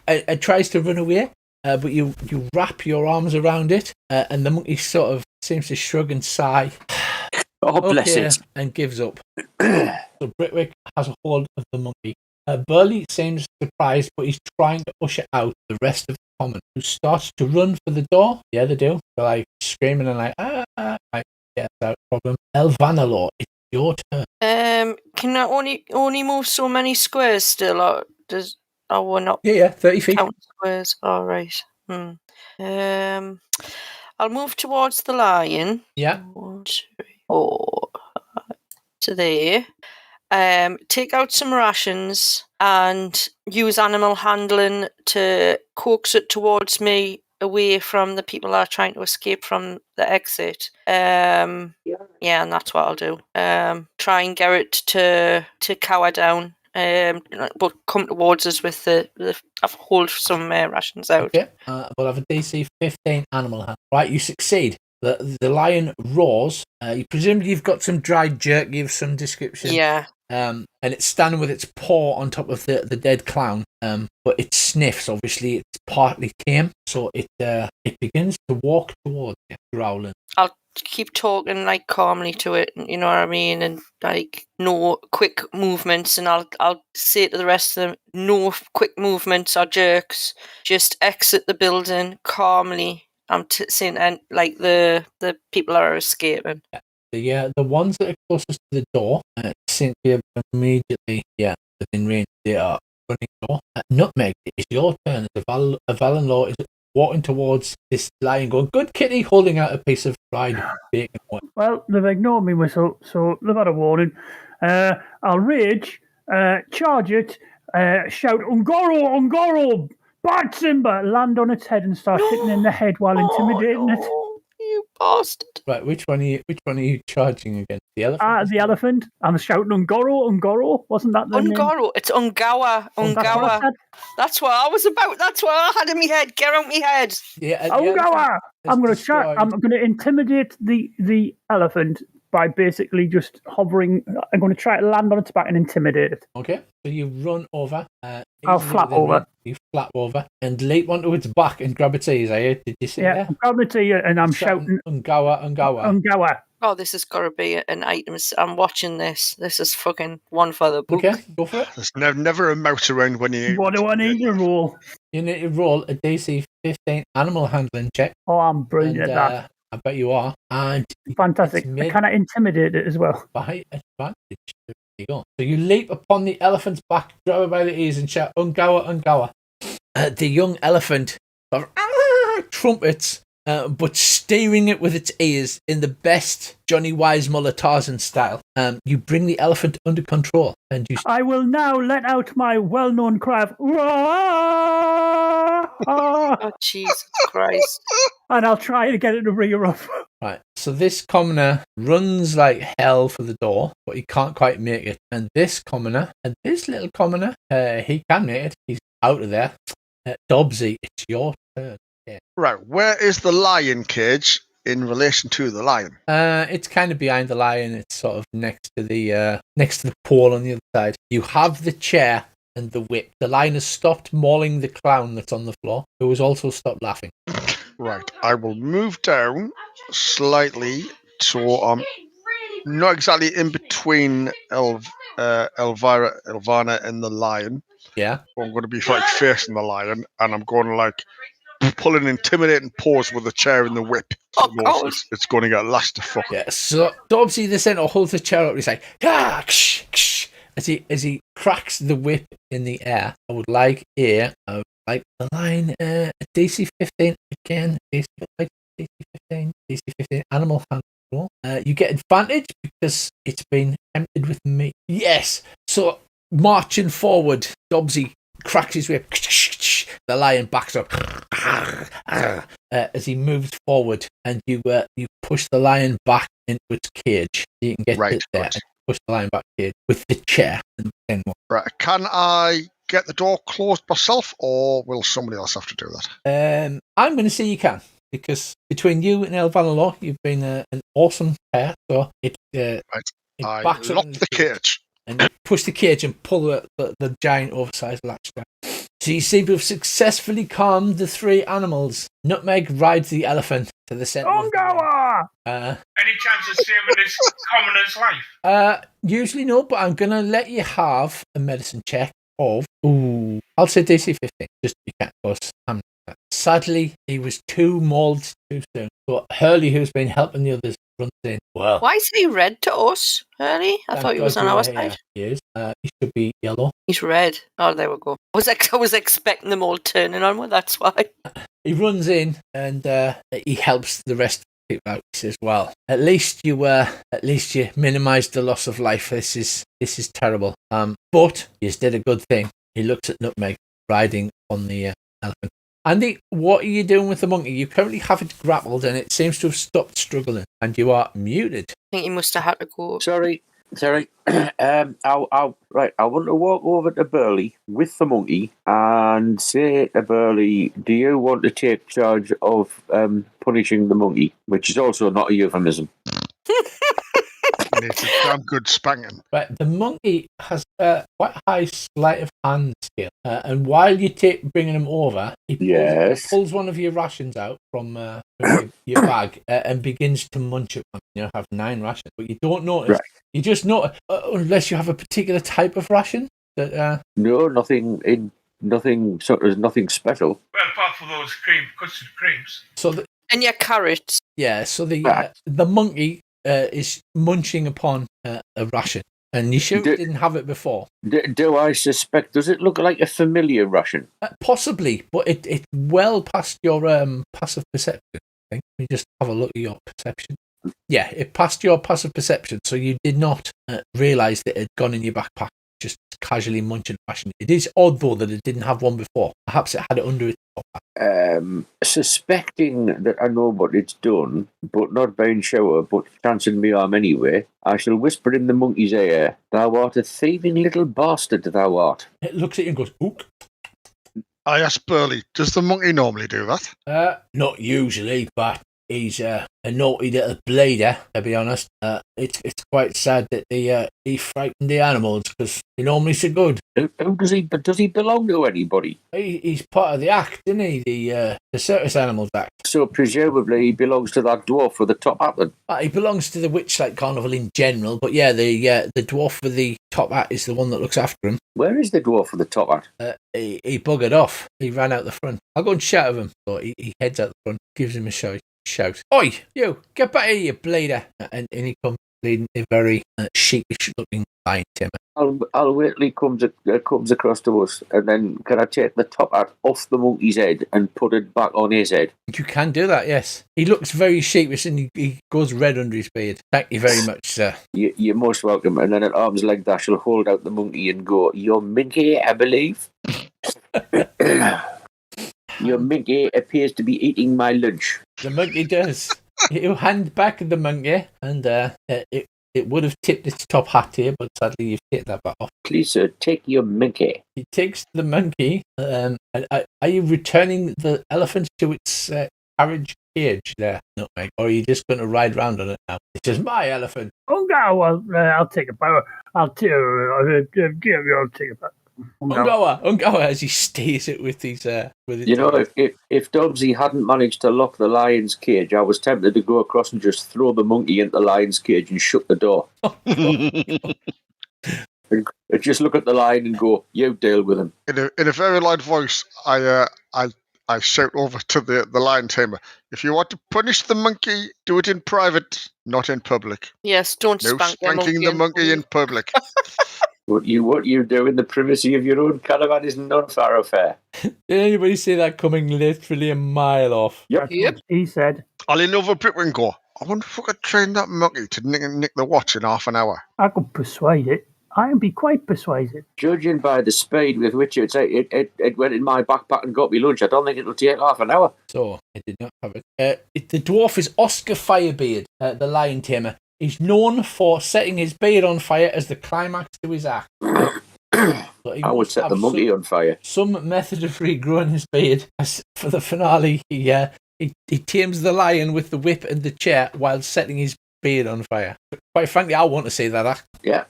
It tries to run away, but you wrap your arms around it, and the monkey sort of seems to shrug and sigh. Oh, bless it. And gives up. So Britwick has a hold of the monkey. Burley seems surprised, but he's trying to usher out the rest of the common, who starts to run for the door. Yeah, they do. They're like screaming and like, Right, yeah, that's a problem. Elvanalor, it's your turn. Can I only move so many squares still, or we're not? Yeah, 30 feet. Count squares. All right. I'll move towards the lion. Yeah. 1, 2, 3, 4. To there. Take out some rations and use animal handling to coax it towards me, away from the people that are trying to escape from the exit. And that's what I'll do. Try and get it to cower down. But come towards us with I've hold some rations out. Okay. We'll have a DC 15 animal hand. Right, you succeed. The lion roars. Presumably you've got some dried jerky of some description. Yeah. and it's standing with its paw on top of the dead clown. But it sniffs. Obviously, it's partly tame, so it begins to walk towards you, growling. I'll keep talking like calmly to it, you know what I mean, and like no quick movements. And I'll say to the rest of them, no quick movements or jerks. Just exit the building calmly. I'm saying, and like the people are escaping. The ones that are closest to the door seem to be immediately within range. They are running door. Nutmeg, it is your turn. Valenlaw is walking towards this lion, going, "Good kitty," holding out a piece of fried bacon. Well, they've ignored me whistle, so they've had a warning. I'll rage, charge it, shout, "Ungoro, Ungoro! Bad Simba!" Land on its head and start hitting in the head while intimidating it. You bastard! Right, which one are you charging against? The elephant? The elephant. I'm shouting, "Ungoro, Ungoro!" Wasn't that the name? Ungoro. It's Ungawa. That's what I Ungawa. said. That's what I was about. That's what I had in my head. Get out my head. Yeah, Ungawa! I'm going to intimidate the elephant by basically just hovering. I'm going to try to land on its back and intimidate it. Okay, so you run over. I'll flap over. You flap over and leap onto its back and grab its ears. Did you see that? I'm grabbing its ear and I'm shouting, "Ungawa, Ungawa." "Ungawa." Oh, this has got to be an item. I'm watching this. This is fucking one for the book. Okay, go for it. There's never a mouse around when you. What do I need to roll? You need to roll a DC 15 animal handling check. Oh, I'm brilliant And, at that. I bet you are. And Fantastic. Can I intimidate it as well? by advantage. There you go. So you leap upon the elephant's back, grab it by the ears, and shout, "Ungawa, Ungawa." The young elephant trumpets, but steering it with its ears in the best Johnny Weissmuller Tarzan style. You bring the elephant under control, and you. I will now let out my well-known cry of "Roar!" Oh, Jesus Christ. And I'll try to get it to rear up. Right, so this commoner runs like hell for the door, but he can't quite make it. And this little commoner, he can make it. He's out of there. Dobbsy, it's your turn. Yeah. Right, where is the lion cage in relation to the lion? It's kind of behind the lion. It's sort of next to the pole on the other side. You have the chair and the whip. The lion has stopped mauling the clown that's on the floor, who has also stopped laughing. Right, I will move down slightly so I'm not exactly in between Elvana and the lion. Yeah. I'm going to be like facing the lion, and I'm going to like pull an intimidating pose with the chair and the whip. So it's going to get lashed to fuck. Yeah. So Dobbsy the Centaur holds the chair up. He's like, "Ah, ksh, ksh," as he cracks the whip in the air. I would like the line DC 15 again. DC 15 animal handling roll. You get advantage because it's been tempted with me. Yes. So marching forward, Dobbsy cracks his whip. The lion backs up as he moves forward, and you push the lion back into its cage. You can get it there. And push the lion back cage with the chair. Right. Can I get the door closed myself, or will somebody else have to do that? I'm going to say you can, because between you and Elvanalaw, you've been an awesome pair. So it backs lock up the cage. and you push the cage and pull the giant oversized latch down. So you seem to have successfully calmed the three animals. Nutmeg rides the elephant to the center. Ungawa! Any chance of saving this commoner's life? Usually no, but I'm going to let you have a medicine check of, I'll say DC 15, just because sadly he was too mauled too soon. But Hurley, who's been helping the others, runs in. Well, why is he red to us, Hurley? I thought he was on our side. He is. He should be yellow. He's red. Oh, there we go. I was expecting them all turning on me. That's why. He runs in and he helps the rest of the people out. He says, "Well, at least you minimised the loss of life. This is terrible. But you did a good thing." He looks at Nutmeg riding on the elephant. "Andy, what are you doing with the monkey? You currently have it grappled and it seems to have stopped struggling, and you are muted." I think he must have had to go. Sorry. I want to walk over to Burley with the monkey and say to Burley, "Do you want to take charge of punishing the monkey?" Which is also not a euphemism. needs a damn good spanking. But the monkey has quite a high sleight of hand skill, and while you bringing him over, he pulls one of your rations out from your bag and begins to munch it. You have 9 rations, but you don't notice. Right. You just notice unless you have a particular type of ration. That no, nothing so there's nothing special. Well, apart from those custard creams. And your carrots. Yeah, so the monkey is munching upon a ration, and you sure didn't have it before. Do I suspect? Does it look like a familiar ration? Possibly, but it's well past your passive perception. I think. Let me just have a look at your perception. Yeah, it passed your passive perception, so you did not realise that it had gone in your backpack. Just casually munching ration. It is odd though that it didn't have one before. Perhaps it had it under its top. Suspecting that I know what it's done, but not being sure, but chancing me arm anyway, I shall whisper in the monkey's ear, "Thou art a thieving little bastard, thou art." It looks at you and goes, "Ook." I asked Burley, does the monkey normally do that? Not usually, but he's a naughty little bleeder, to be honest. It's quite sad that he frightened the animals because he normally so good. Does he belong to anybody? He's part of the act, isn't he? The Circus Animals Act. So presumably he belongs to that dwarf with the top hat then? He belongs to the Witchlight Carnival in general, but yeah, the dwarf with the top hat is the one that looks after him. Where is the dwarf with the top hat? He buggered off. He ran out the front. I'll go and shout at him. So he heads out the front, gives him a shout. "Oi, you! Get back here, you bleeder!" And he comes leading a very sheepish-looking lion tamer. I'll wait till he comes across to us, and then can I take the top hat off the monkey's head and put it back on his head? You can do that, yes. He looks very sheepish and he goes red under his beard. Thank you very much, sir. You're most welcome. And then at arm's length, I shall hold out the monkey and go, "Your monkey, I believe." Your monkey appears to be eating my lunch. The monkey does. You hand back the monkey, and it would have tipped its top hat here, but sadly you've taken that back off. Please, sir, take your monkey. He takes the monkey. Are you returning the elephant to its carriage cage there? No, Meg. Or are you just going to ride round on it now? It's just my elephant. Oh, no, I'll take it back. I'll take it back. Ungawa, as he steers it with his You know, if Dobbsy hadn't managed to lock the lion's cage, I was tempted to go across and just throw the monkey into the lion's cage and shut the door. And just look at the lion and go, "You deal with him." In a very loud voice, I shout over to the lion tamer, "If you want to punish the monkey, do it in private, not in public." Yes, don't spanking the monkey in public. What you do in the privacy of your own caravan is not far affair. Did anybody see that coming literally a mile off? Yep. He said. I'll lean over a bit and go, "I wonder if I could train that monkey to nick the watch in half an hour." I could persuade it. I can be quite persuasive. Judging by the speed with which it went in my backpack and got me lunch, I don't think it'll take half an hour. So, I did not have it. The dwarf is Oscar Firebeard, the lion tamer. He's known for setting his beard on fire as the climax to his act. I would set the monkey on fire. Some method of regrowing his beard. As for the finale, he tames the lion with the whip and the chair while setting his beard on fire. Quite frankly, I want to see that act. Yeah.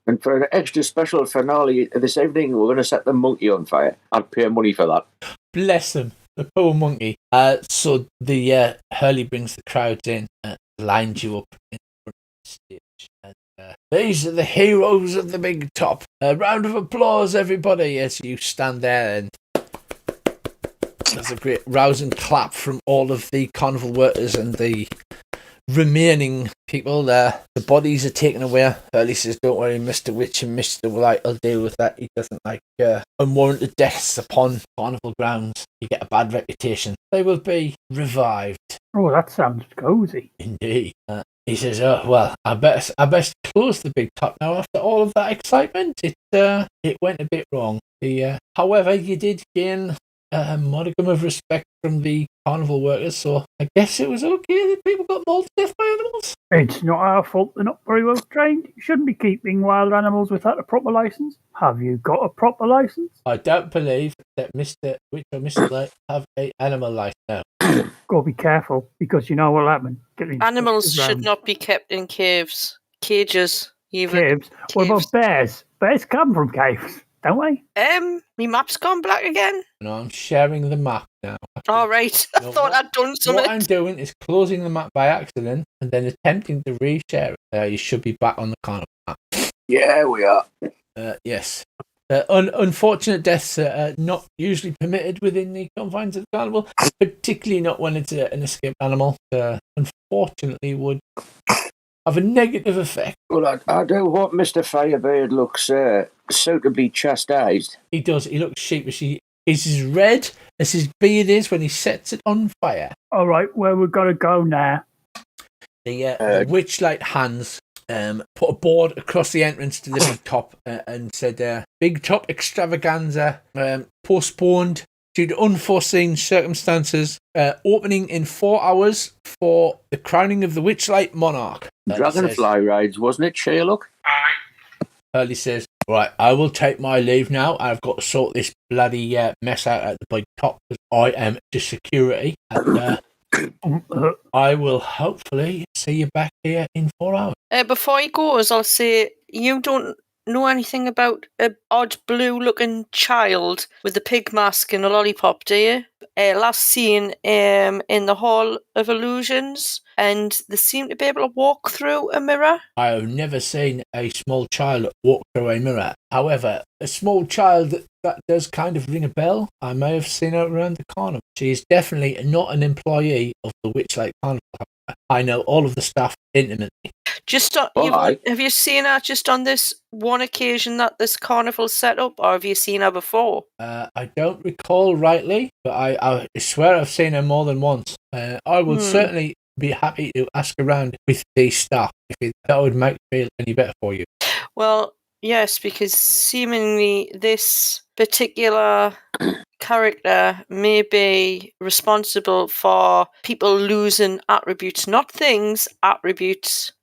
And for an extra special finale this evening, we're going to set the monkey on fire. I'd pay money for that. Bless him, the poor monkey. So the Hurley brings the crowds in, lines you up in front of the stage. And these are the heroes of the big top. A round of applause, everybody, as you stand there, and there's a great rousing clap from all of the carnival workers and the remaining people there. The bodies are taken away. Hurley says, "Don't worry, Mr. Witch and Mr. Light will deal with that." He doesn't like unwarranted deaths upon carnival grounds. You get a bad reputation. They will be revived. Oh, that sounds cozy. Indeed. He says, "Oh well, I best close the big top now. After all of that excitement, it went a bit wrong. However, you did gain a modicum of respect from the carnival workers, so I guess it was okay that people got mauled to death by animals." It's not our fault they're not very well trained. You shouldn't be keeping wild animals without a proper license. Have you got a proper license? I don't believe that Mr. Witch or Mr. Light have an animal license now. Go be careful, because you know what'll happen. Animals should not be kept in caves. cages. Even Caves. What about caves. bears? Bears come from caves, don't they? My map's gone black again. No, I'm sharing the map now. All right. I No, thought what- I'd done something. What I'm doing is closing the map by accident and then attempting to reshare it. You should be back on the Carnival map. Yeah, we are. Yes. Unfortunate deaths are not usually permitted within the confines of the Carnival, particularly not when it's an escaped animal. Unfortunately, would have a negative effect. Well, I do hope Mr. Firebird looks suitably chastised. He does. He looks sheepish. He's as red as his beard is when he sets it on fire. All right, where we've got to go now? The Witchlight hands put a board across the entrance to the Big Top and said, Big Top extravaganza postponed due to unforeseen circumstances, opening in 4 hours for the crowning of the Witchlight monarch. Dragonfly rides, wasn't it, Sherlock? Aye. Hurley says, right, I will take my leave now. I've got to sort this bloody mess out at the Big Top because I am the security. And I will hopefully see you back here in 4 hours. Before he goes, I'll say you don't know anything about an odd blue-looking child with a pig mask and a lollipop, do you? Last seen in the Hall of Illusions, and they seem to be able to walk through a mirror. I have never seen a small child walk through a mirror. However, a small child that does kind of ring a bell. I may have seen her around the Carnival. She is definitely not an employee of the Witchlight Carnival. I know all of the staff intimately. Just Aye. have you seen her just on this one occasion that this carnival set up, or have you seen her before? I don't recall rightly, but I swear I've seen her more than once. I would certainly be happy to ask around with the staff if that would make me feel any better for you. Well, yes, because seemingly this particular character may be responsible for people losing attributes, not things, attributes,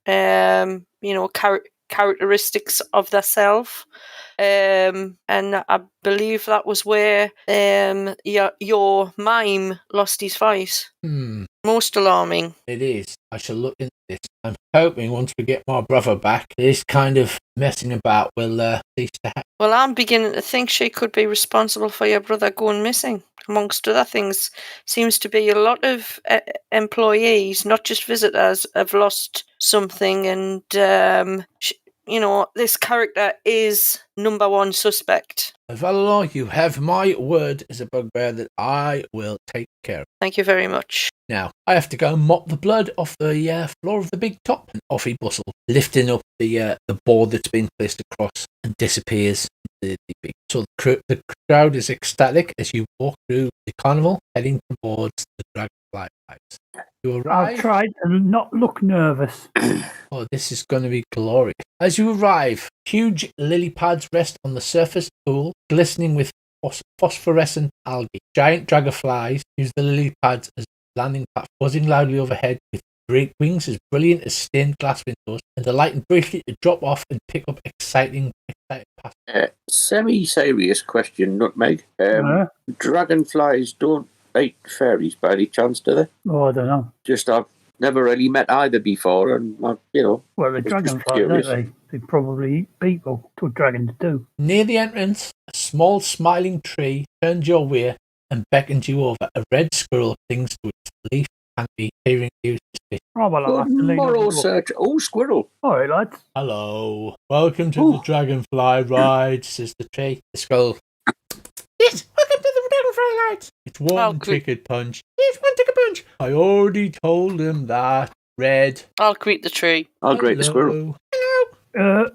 characteristics of their self. And I believe that was where your mime lost his voice. Most alarming. It is. I shall look into this. I'm hoping once we get my brother back, this kind of messing about will cease to happen. Well, I'm beginning to think she could be responsible for your brother going missing. Amongst other things, seems to be a lot of employees, not just visitors, have lost something, and this character is number one suspect. Valar, you have my word as a bugbear that I will take care of. Thank you very much. Now, I have to go and mop the blood off the floor of the Big Top. And off he bustle, lifting up the board that's been placed across and disappears into the big. So the crowd is ecstatic as you walk through the carnival, heading towards the Dragonfly rides. You arrive. I'll try to not look nervous. Oh, this is going to be glorious. As you arrive, huge lily pads rest on the surface pool, glistening with phosphorescent algae. Giant dragonflies use the lily pads as landing platform, buzzing loudly overhead with great wings as brilliant as stained glass windows, and alighting briefly to drop off and pick up exciting passengers. Semi-serious question, Nutmeg. Dragonflies don't eat fairies by any chance, do they? Oh, I don't know. Just I've never really met either before, and Well, the just dragonflies, curious. don't they? They probably eat people. That's what dragons do. Near the entrance, a small smiling tree turns your way and beckons you over. A red squirrel clings to its leaf and be hearing you suspicious. Oh, well, I'll have to lean Moral over. search. Oh, squirrel. All right, lads. Hello, welcome to the Dragonfly ride, says the tree. The squirrel. Yes, welcome to the Dragonfly ride. It's one ticket punch. Yes, one ticket punch. I already told him that. Red. I'll greet the tree. I'll greet the squirrel. Hello.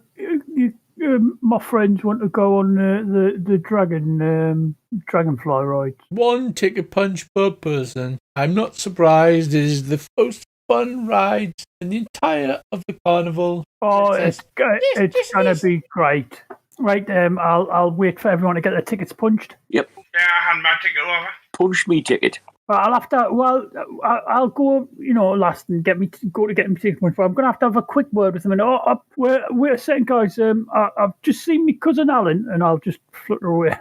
My friends want to go on the dragonfly ride. One ticket punch per person. I'm not surprised. It is the most fun ride in the entire of the carnival. Oh, Yes, it's gonna be great. Right, I'll wait for everyone to get their tickets punched. Yep. Yeah, I hand my ticket over. Punch me ticket. I'll have to. Well, I'll go. Last and get me tickets punched. But I'm gonna have to have a quick word with them. And wait a second, guys. I've just seen my cousin Alan, and I'll just flutter away.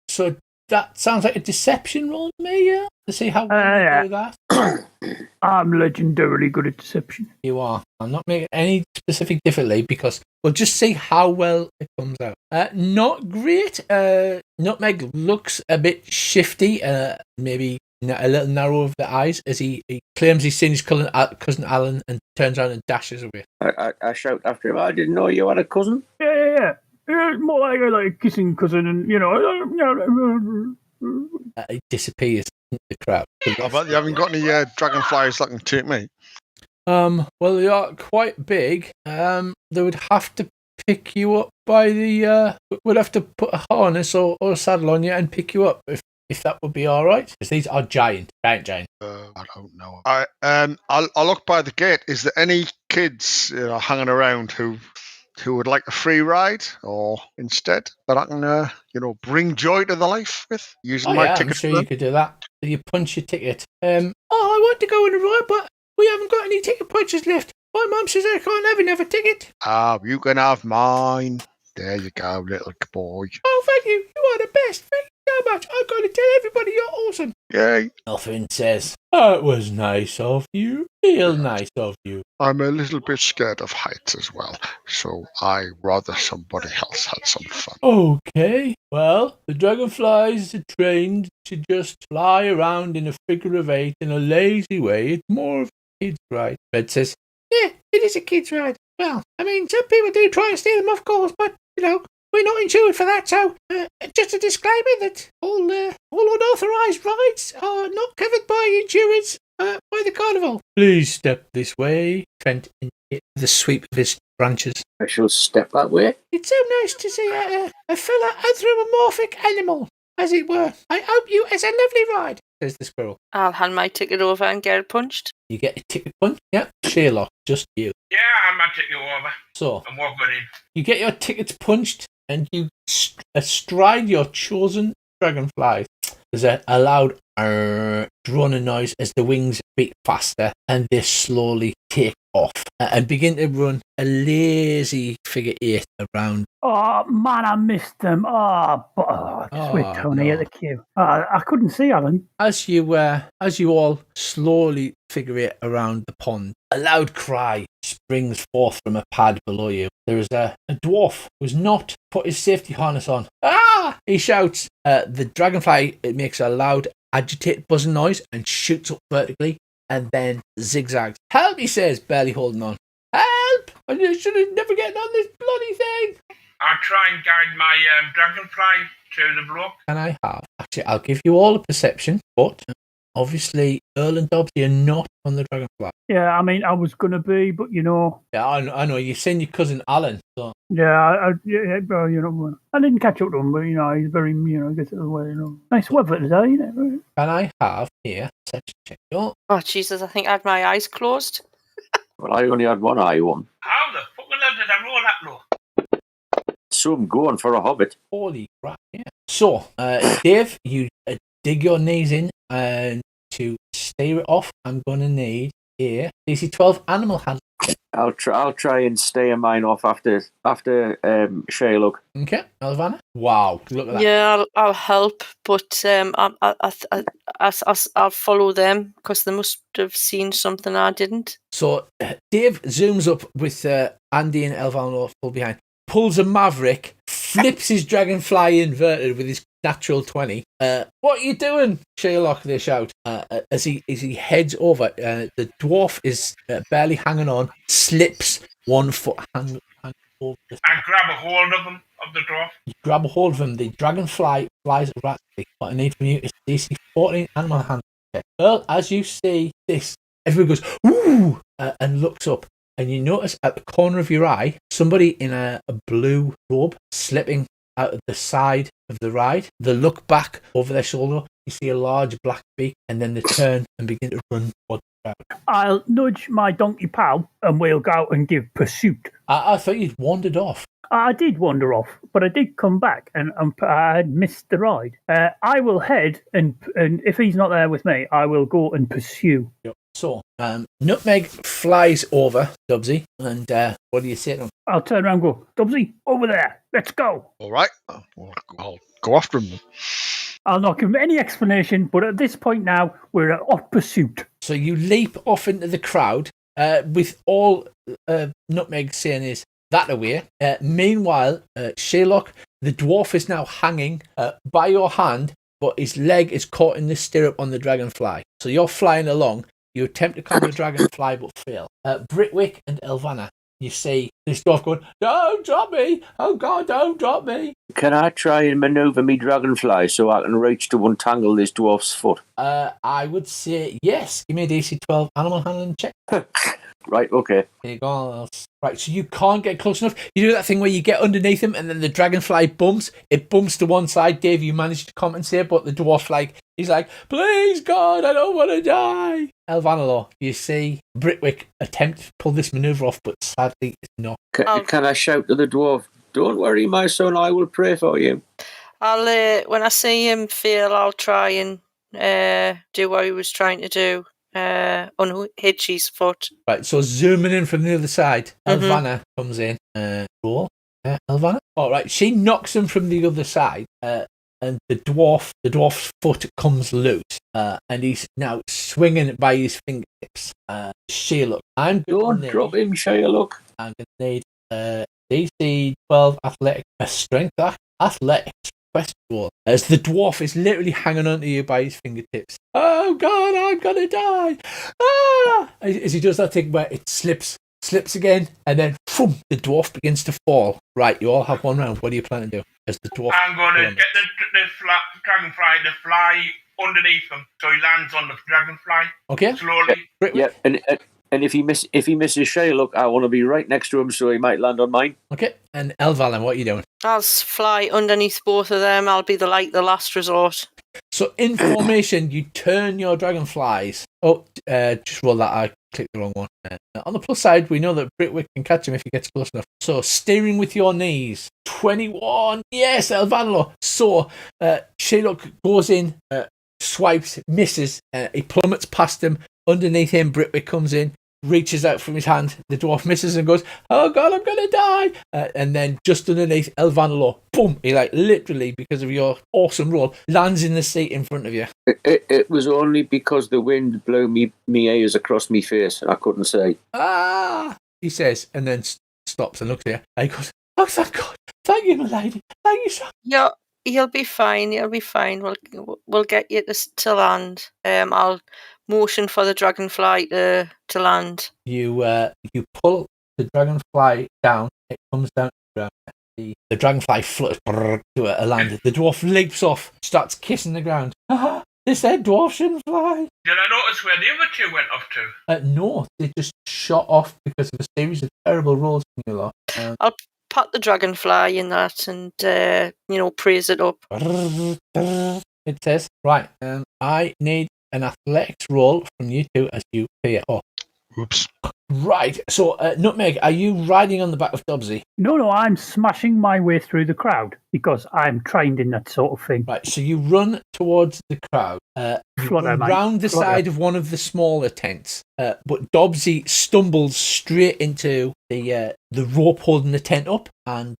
So that sounds like a deception roll to me, yeah? To see how well you do that. I'm legendarily good at deception. You are. I'm not making any specific differently because we'll just see how well it comes out. Not great. Nutmeg looks a bit shifty, maybe a little narrow of the eyes as he claims he's seen his cousin Alan and turns around and dashes away. I shout after him, I didn't know you had a cousin. Yeah. It's more like a kissing cousin, and He disappears into the crowd. I bet you haven't got any dragonflies that can take me. Well, they are quite big. They would have to pick you up by the. We'd have to put a harness or a saddle on you and pick you up if that would be all right. Because these are giant. I don't know. I'll look by the gate. Is there any kids hanging around who would like a free ride, or instead that I can bring joy to the life with using my ticket? I'm sure you could do that. You punch your ticket. I want to go on a ride, but we haven't got any ticket punches left. My mum says I can't have another ticket. You can have mine. There you go, little boy. Oh, thank you. You are the best. Thank you so much. I've got to tell everybody you're awesome. Yay. Nothing says, it was nice of you. Real nice of you. I'm a little bit scared of heights as well, so I rather somebody else had some fun. Okay. Well, the dragonflies are trained to just fly around in a figure of eight in a lazy way. It's more of a kid's ride. Red says, yeah, it is a kid's ride. Well, I mean, some people do try and steal them, of course, but, we're not insured for that, so just a disclaimer that all unauthorised rides are not covered by insurance by the Carnival. Please step this way, Trent indicated the sweep of his branches. I shall step that way. It's so nice to see a fellow anthropomorphic animal, as it were. I hope you has a lovely ride, says the squirrel. I'll hand my ticket over and get it punched. You get your ticket punched? Yeah. Sherlock, just you. Yeah, I'm going to take you over. So, I'm walking in. you get your tickets punched and you astride your chosen dragonflies. There's a loud droning noise as the wings beat faster and they slowly take off and begin to run a lazy figure eight around. Oh, man, I missed them. Sweet Tony at the queue. I couldn't see Alan. As you all slowly figure eight around the pond, a loud cry springs forth from a pad below you. There is a dwarf who has not put his safety harness on. Ah! He shouts. The dragonfly, it makes a loud, agitated buzzing noise and shoots up vertically and then zigzags. Help, he says, barely holding on. Help! I should have never gotten on this bloody thing. I'll try and guide my dragonfly to the block. Can I have? Actually, I'll give you all a perception, but obviously Earl and Dobbs are not on the dragonfly. Yeah, I mean, I was going to be, but Yeah, I know. You send your cousin Alan, so. Yeah, I didn't catch up to him, but, he's very, gets it away, Nice weather today, isn't it? Can I have here, perception check? Oh, Jesus, I think I had my eyes closed. Well, I only had one eye one. How the fucking hell did I roll that low? So I'm going for a hobbit. Holy crap, yeah. So, Dave, you dig your knees in and to stay it off, I'm going to need a DC 12 animal handling. I'll try and stay mine off after Sherlock. Okay, Elvana. Wow, look at that. Yeah, I'll help, but I'll follow them because they must have seen something I didn't. So Dave zooms up with Andy and Elvana full behind, pulls a maverick, flips his dragonfly inverted with his natural 20. What are you doing, Sherlock? They shout as he heads over. The dwarf is barely hanging on, slips 1 foot hang over. I grab a hold of him, of the dwarf. You grab a hold of him. The dragonfly flies rapidly. What I need from you is DC 14 animal handling. Earl, as you see this, everyone goes ooh and looks up. And you notice at the corner of your eye, somebody in a blue robe slipping out of the side of the ride. They look back over their shoulder. You see a large black beak, and then they turn and begin to run towards the crowd. I'll nudge my donkey pal, and we'll go out and give pursuit. I thought you'd wandered off. I did wander off, but I did come back, and I had missed the ride. I will head, and if he's not there with me, I will go and pursue. Yep. So, Nutmeg flies over Dubsy, and what do you say to him? I'll turn around and go, Dubsy, over there, let's go. All right, I'll go after him. I'll not give him any explanation, but at this point now, we're off pursuit. So you leap off into the crowd, with all Nutmeg saying is that away. Meanwhile, Sherlock, the dwarf, is now hanging by your hand, but his leg is caught in the stirrup on the dragonfly. So you're flying along. You attempt to calm the dragonfly, but fail. Britwick and Elvanna, you see this dwarf going, "Don't drop me! Oh God, don't drop me!" Can I try and manoeuvre me dragonfly so I can reach to untangle this dwarf's foot? I would say yes. Give me a DC 12 animal handling check. Right, okay. Here you go. Right, so you can't get close enough. You do that thing where you get underneath him and then the dragonfly bumps. It bumps to one side. Dave, you managed to compensate, but the dwarf, he's like, "Please, God, I don't want to die." Elvanna, you see Britwick attempt to pull this manoeuvre off, but sadly it's not. Can I shout to the dwarf, "Don't worry, my son, I will pray for you"? I'll when I see him fail, I'll try and do what he was trying to do. Unhitch his foot. Right, so zooming in from the other side, Elvanna comes in. Roll, Elvanna. All right, she knocks him from the other side, and the dwarf's foot comes loose, and he's now swinging it by his fingertips. Sherlock, Don't drop him, Sherlock. I'm going to need DC 12 strength athletics. Quest roll, as the dwarf is literally hanging onto you by his fingertips. Oh God, I'm gonna die! Ah! As he does that thing where it slips again, and then boom, the dwarf begins to fall. Right, you all have 1 round. What do you plan to do? As the dwarf, I'm going to get the dragonfly to fly underneath him, so he lands on the dragonfly. Okay. Slowly. Yeah, and if he misses Sherlock, I want to be right next to him, so he might land on mine. Okay. And Elvalin, what are you doing? I'll fly underneath both of them. I'll be the last resort. So in formation, you turn your dragonflies. Oh, just roll that. I clicked the wrong one. On the plus side, we know that Britwick can catch him if he gets close enough. So steering with your knees. 21. Yes, Elvanlo. So Sherlock goes in, swipes, misses. He plummets past him. Underneath him, Britwick comes in, reaches out from his hand. The dwarf misses and goes, "Oh God, I'm going to die." And then just underneath Elvanlo, boom, he literally, because of your awesome roll, lands in the seat in front of you. It was only because the wind blew me ears across me face. I couldn't say. "Ah," he says, and then stops and looks at you. And he goes, "Oh, thank God. Thank you, my lady. Thank you so much." Yeah, you'll be fine. You'll be fine. We'll get you to land. I'll motion for the dragonfly to land. You pull the dragonfly down. It comes down to the ground. The dragonfly flutters to a land. The dwarf leaps off, starts kissing the ground. "Ah, they said dwarf shouldn't fly." Did I notice where the other two went off to? No, they just shot off because of a series of terrible rolls from you lot. I'll pat the dragonfly in that and praise it up. It says, right, I need an athletics roll from you two as you peer off. Oops. Right, so Nutmeg, are you riding on the back of Dobbsy? No, I'm smashing my way through the crowd because I'm trained in that sort of thing. Right, so you run towards the crowd. You Flutter, run mate. round the Flutter. side of one of the smaller tents, but Dobbsy stumbles straight into the rope holding the tent up and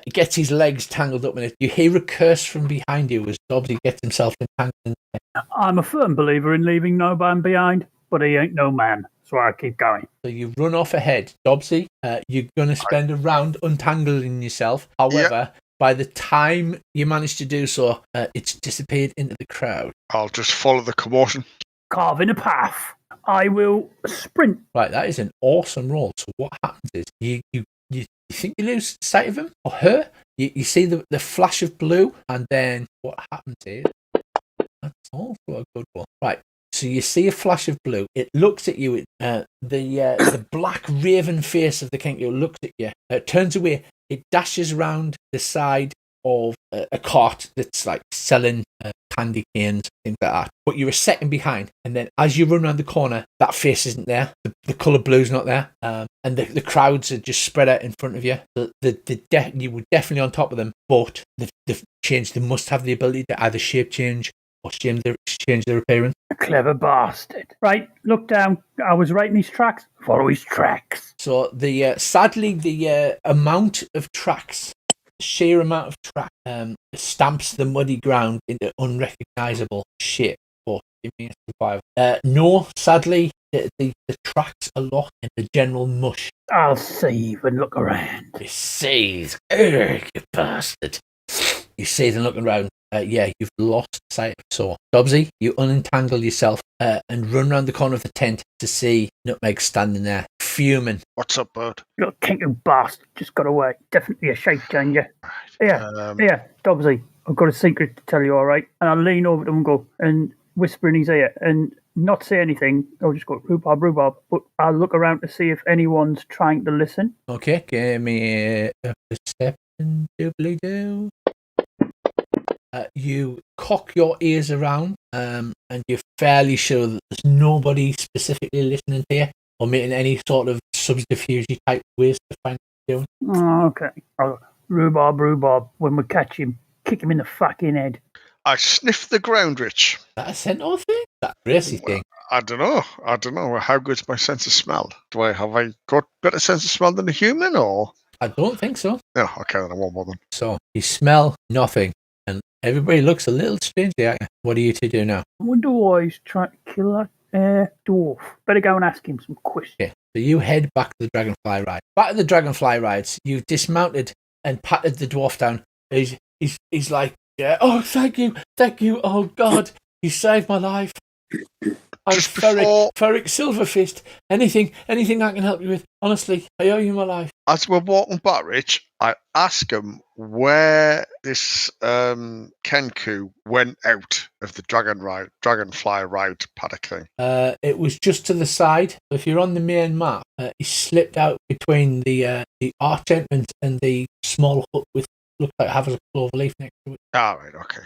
gets his legs tangled up in it. You hear a curse from behind you as Dobbsy gets himself entangled in the tent. I'm a firm believer in leaving no man behind, but he ain't no man, so I keep going. So you run off ahead. Dobbsy, you're going to spend a round untangling yourself. However, by the time you manage to do so, it's disappeared into the crowd. I'll just follow the commotion. Carving a path. I will sprint. Right, that is an awesome roll. So what happens is you think you lose sight of him or her. You see the flash of blue, and then what happens is that's also a good one. Right. So you see a flash of blue. It looks at you. The black raven face of the Kenku looks at you. It turns away. It dashes around the side of a cart that's selling candy canes, things like that. But you're a second behind. And then as you run around the corner, that face isn't there. The colour blue's not there. And the crowds are just spread out in front of you. You were definitely on top of them. But they've changed. They must have the ability to either shape change or change their appearance. A clever bastard. Right, look down. I was right in his tracks. Follow his tracks. So sadly the amount of tracks, sheer amount of track, stamps the muddy ground into unrecognisable shape. But Give me a survival. No, sadly, the tracks are lost in the general mush. I'll save and look around. You sees. You bastard. You sees and looking around. You've lost sight of Saw. Dobbsy, you unentangle yourself and run round the corner of the tent to see Nutmeg standing there, fuming. What's up, bud? You kinky bastard just got away. Definitely a shape changer. Here, Dobbsy, I've got a secret to tell you, all right? And I'll lean over to him and go and whisper in his ear and not say anything. I'll just go, rhubarb, but I'll look around to see if anyone's trying to listen. Okay, give me a perception, doobly-doo. You cock your ears around and you're fairly sure that there's nobody specifically listening to you or making any sort of subterfuge type ways to find what you're doing. Oh, okay. Rhubarb, when we catch him, kick him in the fucking head. I sniff the ground, Rich. Is that a centaur thing? That racy thing? I don't know. How good's my sense of smell? Have I got better sense of smell than a human, or? I don't think so. No, okay, then I won't bother. So, you smell nothing. And everybody looks a little strangely at you. What are you to do now? I wonder why he's trying to kill that dwarf. Better go and ask him some questions. Okay, so you head back to the Dragonfly ride. Back to the Dragonfly rides, you've dismounted and patted the dwarf down. He's like, yeah, oh, thank you, oh God, you saved my life. I'm Ferric Silverfist. Anything I can help you with. Honestly, I owe you my life. As we're walking back, Rich, I ask him where this Kenku went out of the Dragonfly ride paddock thing. It was just to the side. If you're on the main map, he slipped out between the arch entrance and the small hut with looked like having a clover leaf next to it. All right, okay.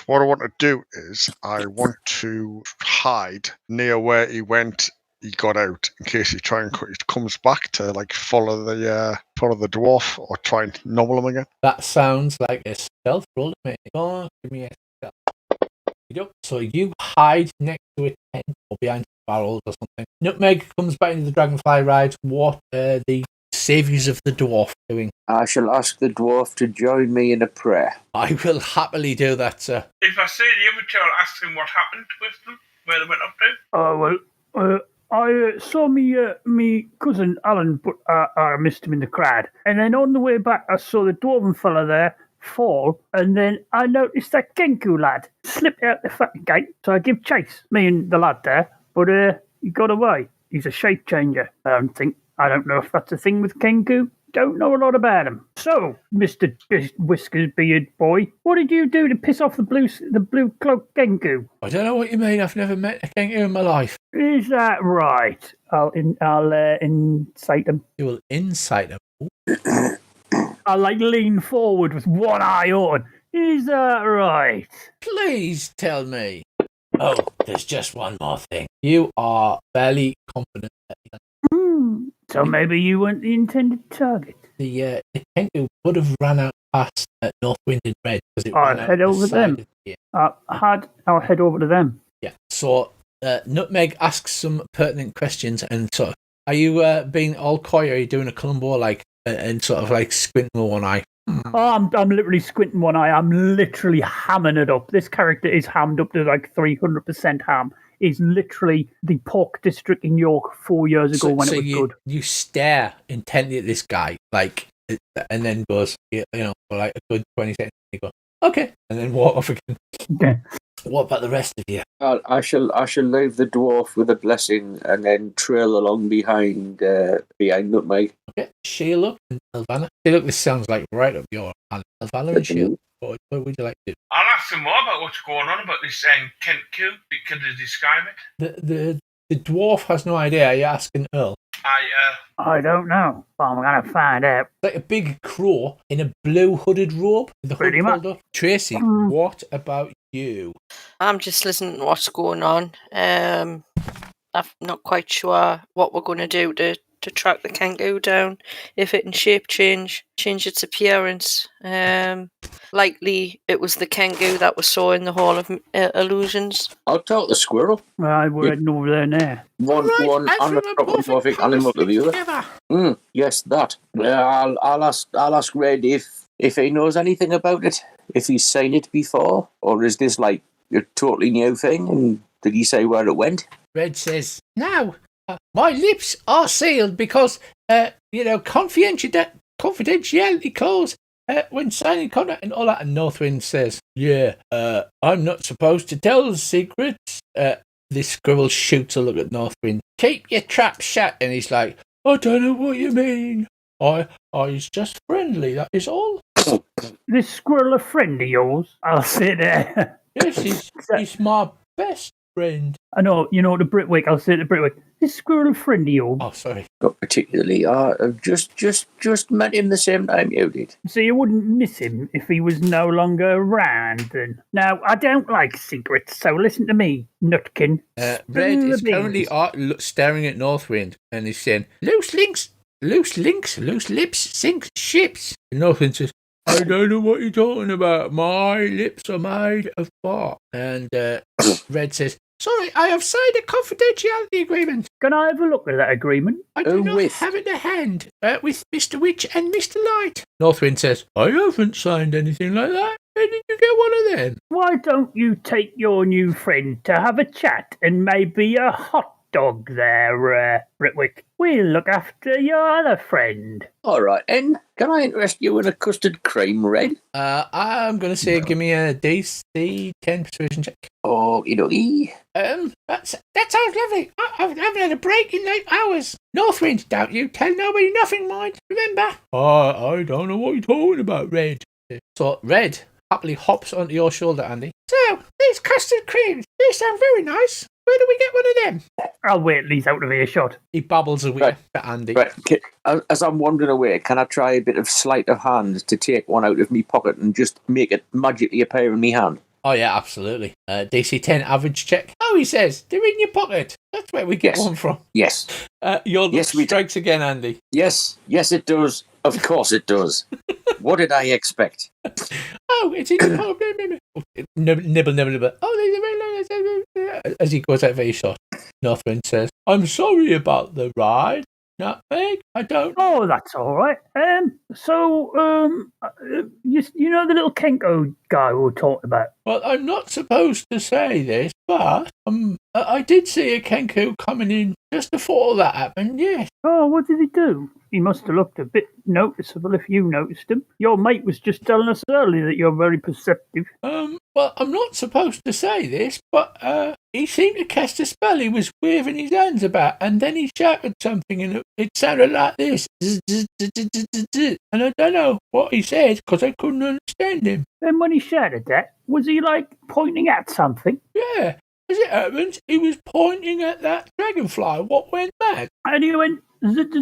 What I want to do is I want to hide near where he got out in case he comes back to like follow the dwarf or try and nobble him again. That sounds like a stealth roll to me. Oh, give me a stealth. So you hide next to a tent or behind barrels or something. Nutmeg comes back into the Dragonfly ride. What are the saviours of the dwarf doing? I shall ask the dwarf to join me in a prayer. I will happily do that, sir. If I say the other two, I'll ask them what happened with them, where they went up to. Oh, well, I saw me cousin Alan, but I missed him in the crowd. And then on the way back, I saw the dwarven fella there fall, and then I noticed that Kenku lad slipped out the fucking gate. So I give chase, me and the lad there, but he got away. He's a shape changer. I don't know if that's a thing with Kenku. Don't know a lot about him. So, Mr. Whiskers Beard Boy, what did you do to piss off the blue cloak Kenku? I don't know what you mean. I've never met a Kenku in my life. Is that right? I'll incite him. You will incite him. I'll lean forward with one eye on. Is that right? Please tell me. Oh, there's just one more thing. You are fairly confident that so maybe you weren't the intended target. The Kenku would have ran out past Northwind and Red because it I'll head over to them. I'll head over to them. Yeah. So Nutmeg asks some pertinent questions and sort of, are you being all coy or are you doing a Columbo and sort of like squinting with one eye? Oh, I'm literally squinting one eye. I'm literally hamming it up. This character is hammed up to like 300% ham. Is literally the pork district in York 4 years ago when it was good. You stare intently at this guy, and then goes, for like a good 20 seconds. And you go, okay, and then walk off again. Okay. What about the rest of you? I shall leave the dwarf with a blessing and then trail along behind Nutmeg. Okay, Sheila and Elvana. Look, this sounds like right up your alley. Elvana and Sheila. What would you like to do? I'll ask them more about what's going on about this Kenku. Can they describe it? The dwarf has no idea. Are you asking Earl? I don't know, but I'm going to find out. Like a big crow in a blue hooded robe. With the hood pulled up. Tracy, what about you? I'm just listening to what's going on. I'm not quite sure what we're going to do to track the Kenku down. If it can shape change its appearance. Likely it was the Kenku that we saw in the Hall of Illusions. I'll talk the squirrel. We're heading over there now. One anthropomorphic animal to the other. Yes, that. I'll ask Red if he knows anything about it. If he's seen it before, or is this like a totally new thing? And Did he say where it went? Red says, "No, my lips are sealed because, confidentiality clause when signing contract and all that." And Northwind says, "Yeah, I'm not supposed to tell secrets." This squirrel shoots a look at Northwind. "Keep your trap shut." And he's like, "I don't know what you mean. He's just friendly, that is all." This squirrel a friend of yours? I'll sit there. Yes, he's my best friend. I know, the Britwick. I'll say to Britwick, this squirrel a friend of yours? Oh, sorry. Not particularly. I've just met him the same time you did. So you wouldn't miss him if he was no longer around then? Now, I don't like secrets, so listen to me, Nutkin. Red Spill is the currently beans. staring at Northwind and he's saying, loose lips sink ships. And Northwind says, "I don't know what you're talking about. My lips are made of bark." And Red says, "Sorry, I have signed a confidentiality agreement. Can I have a look at that agreement? I do not with? have it to hand with Mr. Witch and Mr. Light." Northwind says, "I haven't signed anything like that. Where did you get one of them?" Why don't you take your new friend to have a chat and maybe a hot dog there, Britwick? We'll look after your other friend. All right, and can I interest you in a custard cream, Red? I'm going to say give me a DC 10 persuasion check. Okie dokie. That sounds lovely. I haven't had a break in 8 hours. Northwind, don't you tell nobody nothing, mind. Remember? I don't know what you're talking about, Red. So Red happily hops onto your shoulder, Andy. "So, these custard creams, they sound very nice. Where do we get one of them?" I'll wait till he's out of earshot. He babbles away Right. to Andy. Right, as I'm wandering away, can I try a bit of sleight of hand to take one out of me pocket and just make it magically appear in me hand? Oh, yeah, absolutely. DC 10 average check. Oh, he says, they're in your pocket. That's where we get Yes. one from. Yes. Your luck Yes, we do. strikes again, Andy. Yes, it does. Of course it does. What did I expect? Oh, it's in your pocket. Nibble. Oh, there's a very as he goes out of earshot. Northwind says, "I'm sorry about the ride. Nutmeg, I don't..." Oh, that's all right. You know the little Kenko guy we were talking about? Well, I'm not supposed to say this, but I did see a Kenku coming in just before that happened, yes. Oh, what did he do? He must have looked a bit noticeable if you noticed him. Your mate was just telling us earlier that you're very perceptive. Well, I'm not supposed to say this, but he seemed to cast a spell. He was waving his hands about, and then he shouted something, and it sounded like this. And I don't know what he said, because I couldn't understand him. Then when he shouted that, was he like pointing at something? Yeah, as it happens, he was pointing at that dragonfly, what went mad. And he went, does it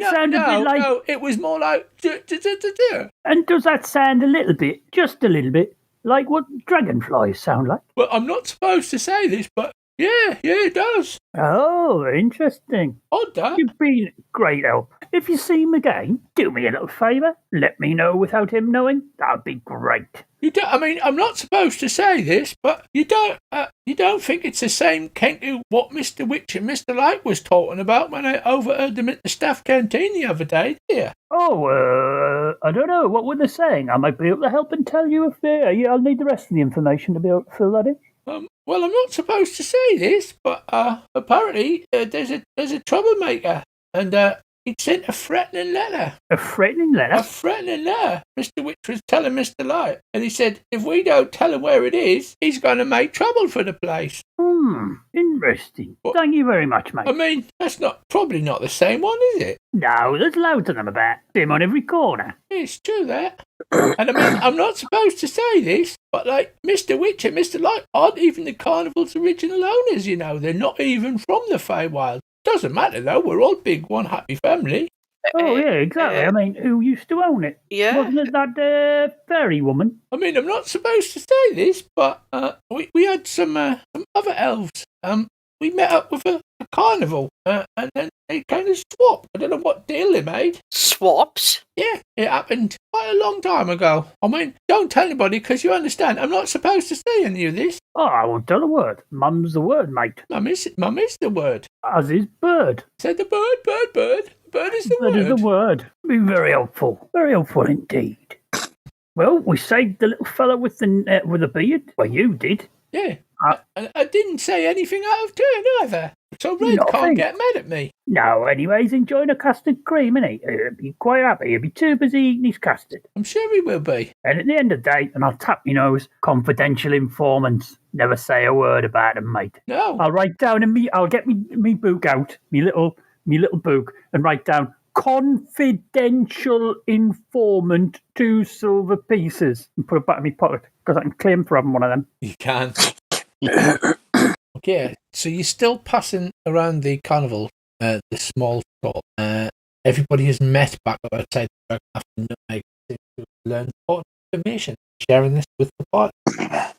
sound a bit like... No, it was more like... And does that sound a little bit, just a little bit, like what dragonflies sound like? Well, I'm not supposed to say this, but yeah, it does. Oh, interesting. Odd that. You've been great help. If you see him again, do me a little favour. Let me know without him knowing. That'd be great. You don't. I mean, I'm not supposed to say this, but you don't think it's the same Kenku what Mr. Witch and Mr. Light was talking about when I overheard them at the staff canteen the other day, do you? Oh, I don't know. What were they saying? I might be able to help and tell you if they... I'll need the rest of the information to be able to fill that in. Well, I'm not supposed to say this, but apparently there's a troublemaker, and he sent a threatening letter. A threatening letter? A threatening letter. Mr. Witch was telling Mr. Light, and he said if we don't tell him where it is, he's going to make trouble for the place. Interesting. What? Thank you very much, mate. I mean, that's probably not the same one, is it? No, there's loads of them about. See them on every corner. It's true that. And I mean, I'm not supposed to say this, but like Mr. Witch and Mr. Light aren't even the Carnival's original owners, you know. They're not even from the Feywild. Doesn't matter though, we're all big one happy family. Oh, yeah, exactly. I mean, who used to own it? Yeah. Wasn't it that fairy woman? I mean, I'm not supposed to say this, but we had some other elves. We met up with a carnival, and then they kind of swapped. I don't know what deal they made. Swapped? Yeah, it happened quite a long time ago. I mean, don't tell anybody, because you understand, I'm not supposed to say any of this. Oh, I won't tell a word. Mum's the word, mate. Mum is the word. As is bird. Said the bird. Bird is the Bird word. is the word. Been very helpful. Very helpful indeed. Well, we saved the little fella with the beard. Well, you did. Yeah, I didn't say anything out of turn either. So Red can't Nothing. get mad at me. No, anyway, he's enjoying a custard cream, isn't he? He'll be quite happy. He'll be too busy eating his custard. I'm sure he will be. And at the end of the day, and I'll tap my nose, confidential informants. Never say a word about them, mate. No. I'll write down I'll get me book out, me little book, and write down confidential informant 2 silver pieces and put it back in my pocket because I can claim for having one of them. You can. Okay, so you're still passing around the carnival, the small stall. Everybody has met back outside the dragon after Nutmeg to learn important information, sharing this with the party.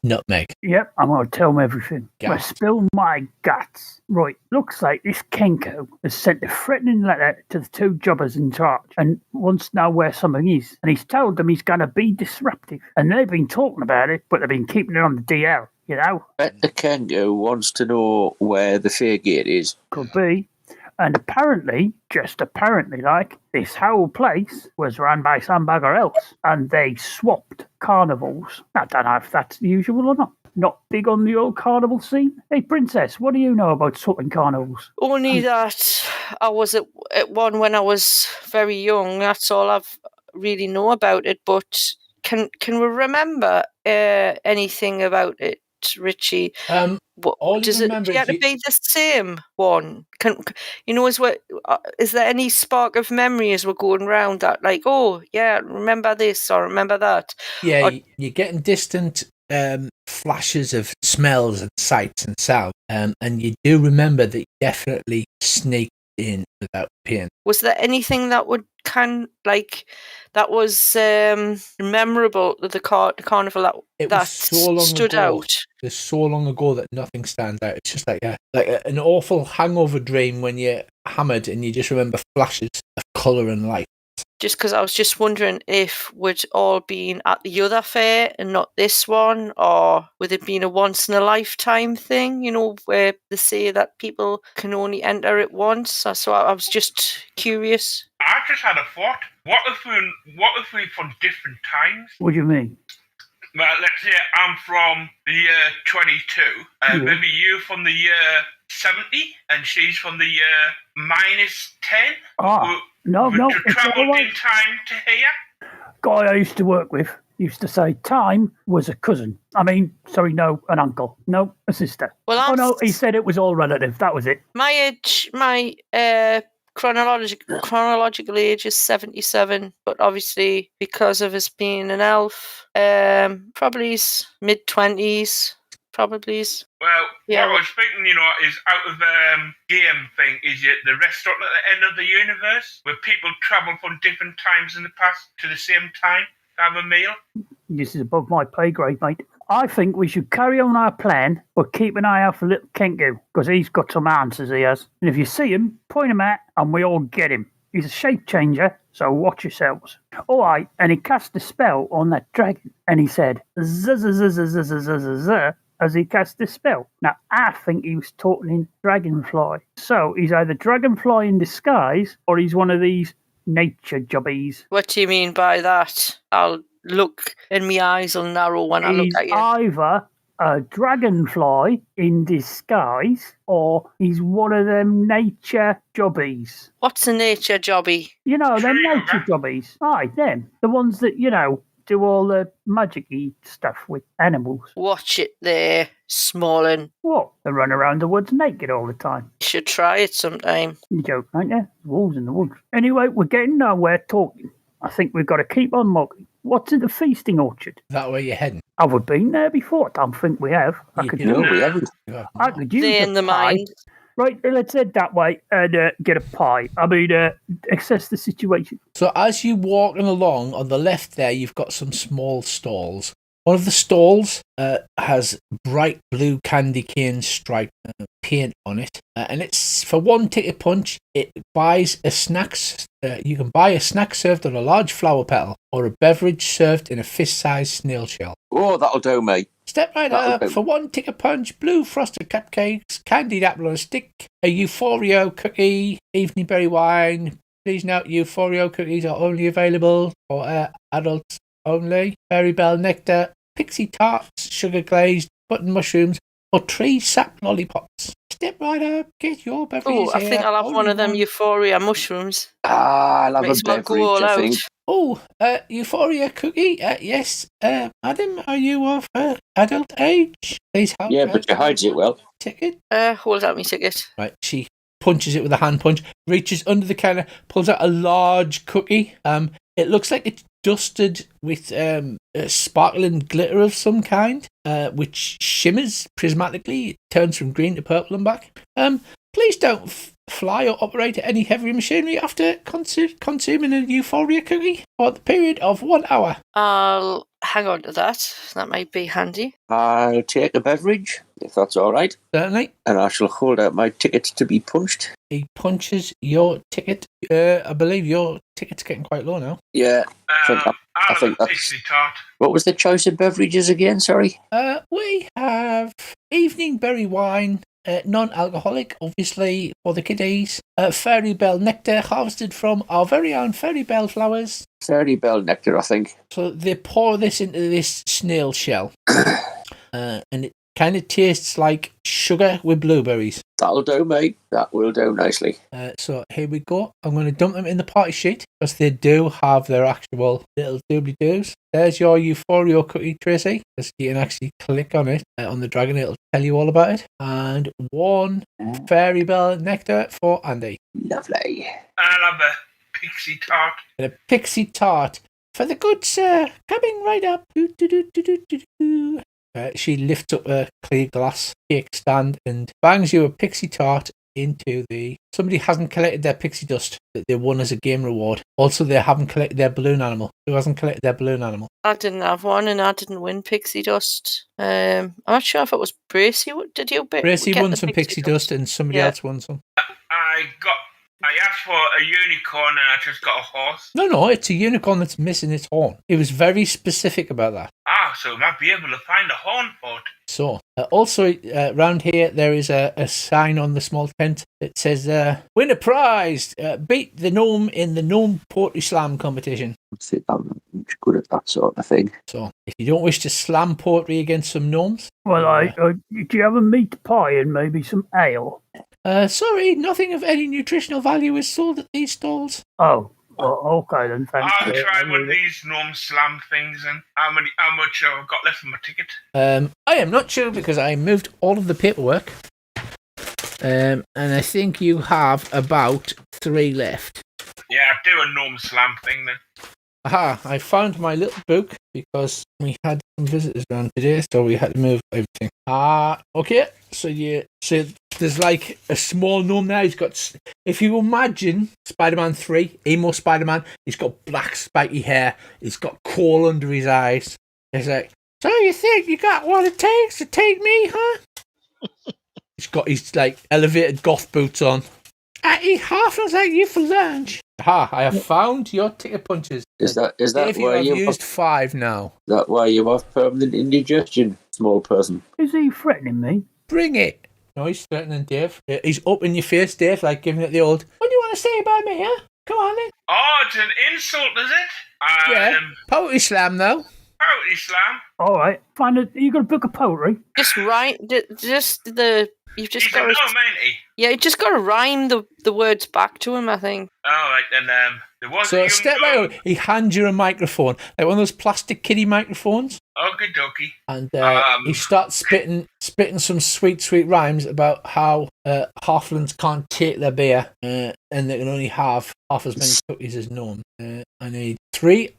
Nutmeg. Yep, I'm going to tell them everything. Got I it. spill my guts. Right, looks like this Kenko has sent a threatening letter to the 2 jobbers in charge and wants to know where something is. And he's told them he's going to be disruptive. And they've been talking about it, but they've been keeping it on the DL, you know? Bet the Kango wants to know where the fair gate is. Could be. And apparently, just apparently, like, this whole place was run by some bugger else. And they swapped carnivals. I don't know if that's usual or not. Not big on the old carnival scene. Hey, Princess, what do you know about swapping carnivals? Only that I was at one when I was very young. That's all I've really know about it. But can we remember anything about it, Richie? All you Does it remember get is to be the same one? Is there any spark of memory as we're going round that, like, oh yeah, remember this or remember that? yeah, or- you're getting distant flashes of smells and sights and sounds, and you do remember that you definitely sneaked in without pain. Was there anything that would that was memorable at the carnival It that was so long stood ago. out? It's so long ago that nothing stands out. It's just like an awful hangover dream when you're hammered and you just remember flashes of colour and light. Just because I was just wondering if we'd all been at the other fair and not this one, or would it been a once in a lifetime thing, where they say that people can only enter it once. So I was just curious. I just had a thought. What if we from different times? What do you mean? Well, let's say I'm from the year 22, Yeah. maybe you from the year 70, and she's from the year -10. Ah, no, Would you it's travel all right. in time to here? Guy I used to work with used to say time was a cousin. An uncle. No, a sister. Well, Oh no, he said it was all relative. That was it. my age, my chronological age is 77, but obviously because of us being an elf, probably his mid-20s, probably. Well, Yeah. what I was thinking, is out of game thing, is it the restaurant at the end of the universe, where people travel from different times in the past to the same time to have a meal? This is above my pay grade, mate. I think we should carry on our plan, but keep an eye out for little Kenku, because he's got some answers he has. And if you see him, point him out, and we all get him. He's a shape changer, so watch yourselves. All right, and he cast a spell on that dragon, and he said, "Zzz," as he cast the spell. Now, I think he was talking in dragonfly. So he's either dragonfly in disguise, or he's one of these nature jobbies. What do you mean by that? I'll look, and my eyes will narrow when I look He's at you. either a dragonfly in disguise, or he's one of them nature jobbies. What's a nature jobby? You know, them Tree nature jobbies. Aye, them. The ones that, do all the magic-y stuff with animals. Watch it there, Smallin. What? They run around the woods naked all the time. You should try it sometime. You joke, aren't you? Wolves in the woods. Anyway, we're getting nowhere talking. I think we've got to keep on mugging. What's in the feasting orchard? That way you're heading. Have we been there before? I don't think we have. I You could did. No, use we haven't. I could use There a in the pie. mind. Right, let's head that way and get a pie. Assess the situation. So as you're walking along, on the left there, you've got some small stalls. One of the stalls has bright blue candy cane stripe paint on it, and it's for 1 ticket punch. It buys a snacks. You can buy a snack served on a large flower petal, or a beverage served in a fist-sized snail shell. Oh, that'll do, mate. Step right That'll up do. for 1 ticket punch. Blue frosted cupcakes, candied apple on a stick, a Euphoria cookie, evening berry wine. Please note, Euphoria cookies are only available for adults only. Berry bell nectar, pixie tarts, sugar glazed, button mushrooms, or 3 sap lollipops. Step right up, get your beverages Oh, I think here. I'll have one Only of them one. Euphoria mushrooms. I'll have Might a as well go beverage, all I out. think. Oh, Euphoria cookie? Yes. Madam, are you of adult age? Please help. Yeah, but she hides it well. Ticket? Hold out my ticket. Right, she punches it with a hand punch, reaches under the counter, pulls out a large cookie. It looks like it's dusted with a sparkling glitter of some kind, which shimmers prismatically. It turns from green to purple and back. Please don't fly or operate any heavy machinery after consuming a Euphoria cookie for the period of 1 hour. I'll hang on to that. That might be handy. I'll take a beverage, if that's all right. Certainly. And I shall hold out my ticket to be punched. He punches your ticket. I believe your ticket's getting quite low now. Yeah. I'll have think a that's- pixie tart. What was the choice of beverages again? Sorry. We have evening berry wine, non-alcoholic, obviously, for the kiddies. Fairy bell nectar, harvested from our very own fairy bell flowers. Fairy bell nectar, I think. So they pour this into this snail shell. And it kind of tastes like sugar with blueberries. That'll do, mate. That will do nicely. So here we go. I'm going to dump them in the party sheet because they do have their actual little doobly-doos. There's your Euphoria cookie, Tracy. Because you can actually click on it on the dragon. It'll tell you all about it. And 1 fairy bell nectar for Andy. Lovely. I'll have a pixie tart. And a pixie tart for the good sir. Coming right up. Do-do-do-do-do-do-do. She lifts up a clear glass cake stand and bangs you a pixie tart into the... Somebody hasn't collected their pixie dust that they won as a game reward. Also, they haven't collected their balloon animal. Who hasn't collected their balloon animal? I didn't have one, and I didn't win pixie dust. I'm not sure if it was Bracy. Did you? Bracy get won the some pixie dust and somebody else won some. I asked for a unicorn and I just got a horse. No, it's a unicorn that's missing its horn. It was very specific about that. So I might be able to find a horn for it. So, also around here, there is a sign on the small tent that says, win a prize, beat the gnome in the gnome poetry slam competition. I'm good at that sort of thing. So, if you don't wish to slam poetry against some gnomes... Well, do you have a meat pie and maybe some ale? Sorry, nothing of any nutritional value is sold at these stalls. Oh, well, okay then, thanks. I'll try one of these gnome slam things and how much I've got left for my ticket. I am not sure because I moved all of the paperwork. And I think you have about 3 left. Yeah, do a gnome slam thing then. Aha, I found my little book because we had some visitors around today, so we had to move everything. Okay, so there's like a small gnome there. He's got, if you imagine Spider-Man 3, emo Spider-Man, he's got black spiky hair, he's got coal under his eyes. He's like, so you think you got what it takes to take me, huh? He's got his like elevated goth boots on. I eat halflings like you for lunch. Ha! I have found your ticket punches. Is that Dave, why you have you used 5 now? Is that why you have permanent indigestion, small person? Is he threatening me? Bring it. No, he's threatening Dave. He's up in your face, Dave, like giving it the old. What do you want to say about me, huh? Come on then. Oh, it's an insult, is it? Yeah. Poetry slam though. Poetry slam. All right, you got a book of poetry? Just right. You've just He's got a gnome, ain't he? Yeah, you just got to rhyme the words back to him, I think. All right, then. There was a So young step gnome. out. He hands you a microphone, like one of those plastic kiddie microphones, Okie dokie. and he starts spitting some sweet rhymes about how halflings can't take their beer, and they can only have half as many cookies as gnomes. I need three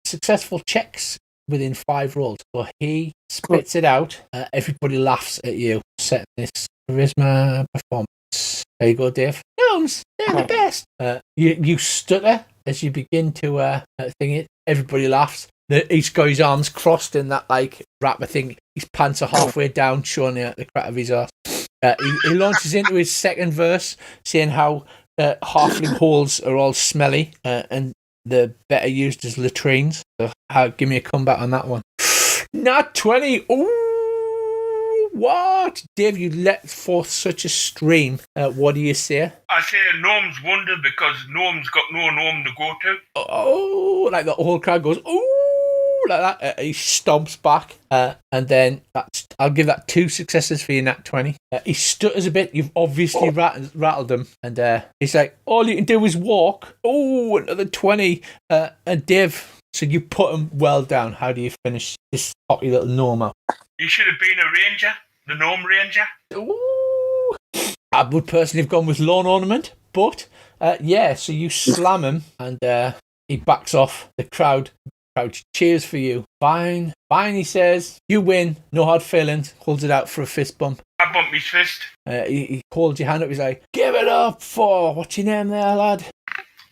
successful checks within 5 rolls. So he spits it out. Everybody laughs at you. Setting this charisma performance. There you go, Dave. Gnomes, they're the best. You stutter as you begin to thing it. Everybody laughs. He's got his arms crossed in that like rapper thing. His pants are halfway down, showing the crack of his ass. He launches into his second verse, saying how halfling holes are all smelly and they're better used as latrines. So give me a comeback on that one. Not 20. Ooh, what? Dave, you let forth such a stream. What do you say? I say gnomes wonder because gnomes got no gnome to go to. Oh, like the whole crowd goes, ooh, like that. He stomps back, and then I'll give that 2 successes for your nat 20. He stutters a bit. You've obviously rattled him, and he's like, all you can do is walk. Oh, another 20. And Dave, so you put him well down. How do you finish this cocky little gnome out? You should have been a ranger, the gnome ranger. Ooh. I would personally have gone with lawn ornament, but so you slam him, and he backs off. The crowd cheers for you. Fine, he says. You win. No hard feelings. Holds it out for a fist bump. I bumped my fist. He holds your hand up. He's like, give it up for, what's your name there, lad?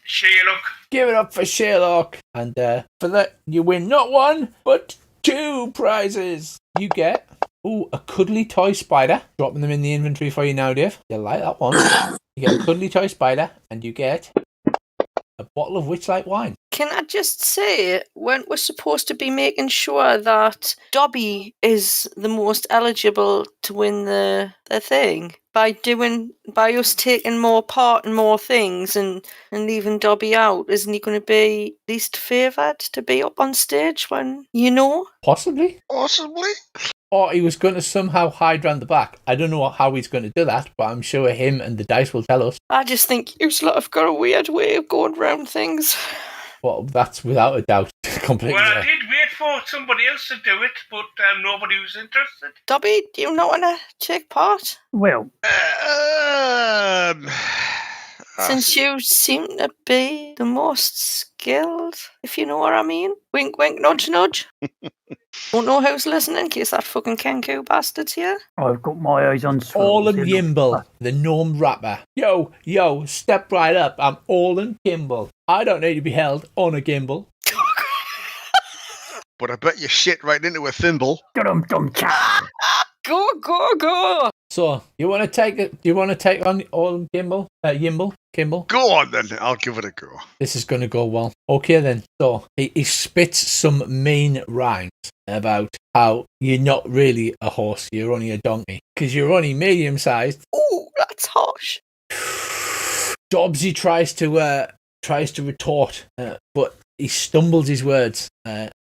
Sherlock. Give it up for Sherlock. And for that, you win not 1, but 2 prizes. You get, a cuddly toy spider. Dropping them in the inventory for you now, Dave. You'll like that one. You get a cuddly toy spider, and you get a bottle of Witchlight wine. Can I just say, weren't we supposed to be making sure that Dobby is the most eligible to win the thing? By us taking more part in more things and leaving Dobby out, isn't he going to be least favoured to be up on stage when, Possibly. Possibly. Or he was going to somehow hide round the back. I don't know how he's going to do that, but I'm sure him and the dice will tell us. I just think you lot have got a weird way of going round things. Well, that's without a doubt completely. Well, I did wait for somebody else to do it, but nobody was interested. Dobby, do you not want to take part? Well, Since you seem to be the most skilled, if you know what I mean. Wink, wink, nudge, nudge. Don't know who's listening in case that fucking Kenku bastard's here. I've got my eyes on Olin swirls. Yimble, the gnome rapper. Yo, step right up. I'm Olin Kimble. I don't need to be held on a gimbal. But I bet you shit right into a thimble. Dum-dum-cha. Go. So, you want to take it? You want to take on Olin Kimble? Kimble? Go on then, I'll give it a go. This is going to go well. Okay then. So, he spits some mean rhymes about how you're not really a horse, you're only a donkey. Because you're only medium-sized. Ooh, that's harsh. Dobbsy tries to retort, but he stumbles his words.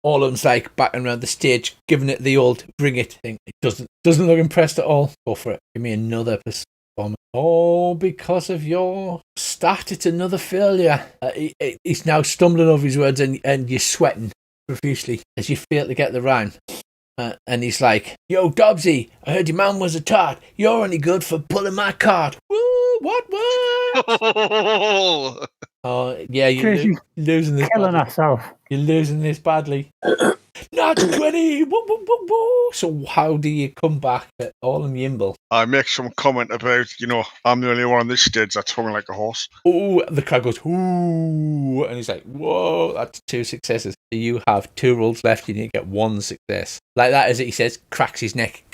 All of them's like backing around the stage, giving it the old bring it thing. It doesn't look impressed at all. Go for it. Give me another performance. Oh, because of your stat, it's another failure. He's now stumbling over his words, and you're sweating profusely as you fail to get the rhyme. And he's like, yo, Dobbsy, I heard your man was a tart. You're only good for pulling my cart. Woo, what? Oh, yeah, you're losing this Killing badly. herself. You're losing this badly. Not 20! Woo, woo, woo, woo. So how do you come back at Olin Yimble? I make some comment about, I'm the only one on this stage that's hung like a horse. Oh, the crowd goes, ooh, and he's like, whoa, that's 2 successes. So you have 2 rolls left, you need to get 1 success. Like that, as he says, cracks his neck.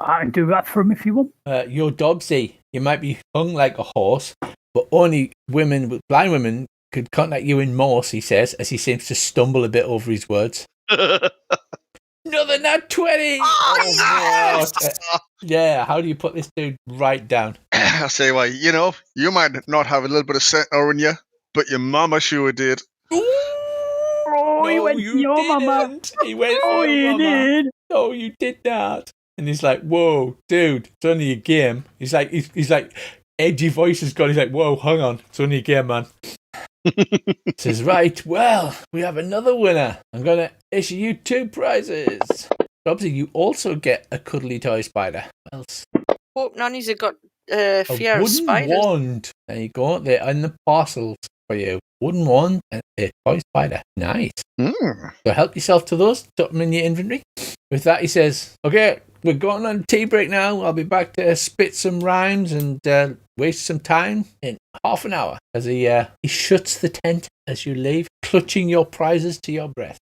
I can do that for him if you want. You're Dobbsy. You might be hung like a horse, but only blind women could contact you in Morse, he says, as he seems to stumble a bit over his words. Another nat 20! Oh, yes! Yeah, how do you put this dude right down? I say, well, you might not have a little bit of center in you, but your mama sure did. Oh, he No, went you for your didn't. mama. He went Oh, for your you mama. did. No, you did not. And he's like, whoa, dude, it's only a game. He's like, edgy voice has gone. He's like, whoa, hang on, it's only a game, man. Says, right, well, we have another winner. I'm going to issue you 2 prizes. Obviously, you also get a cuddly toy spider. What else? Hope Nanny's have got A fear of wooden spiders. wand. There you go. They're in the parcels for you. Wooden wand and a toy spider. Nice. So help yourself to those. Put them in your inventory. With that, he says, okay, we're going on a tea break now. I'll be back to spit some rhymes and waste some time in half an hour. As he shuts the tent as you leave, clutching your prizes to your breast.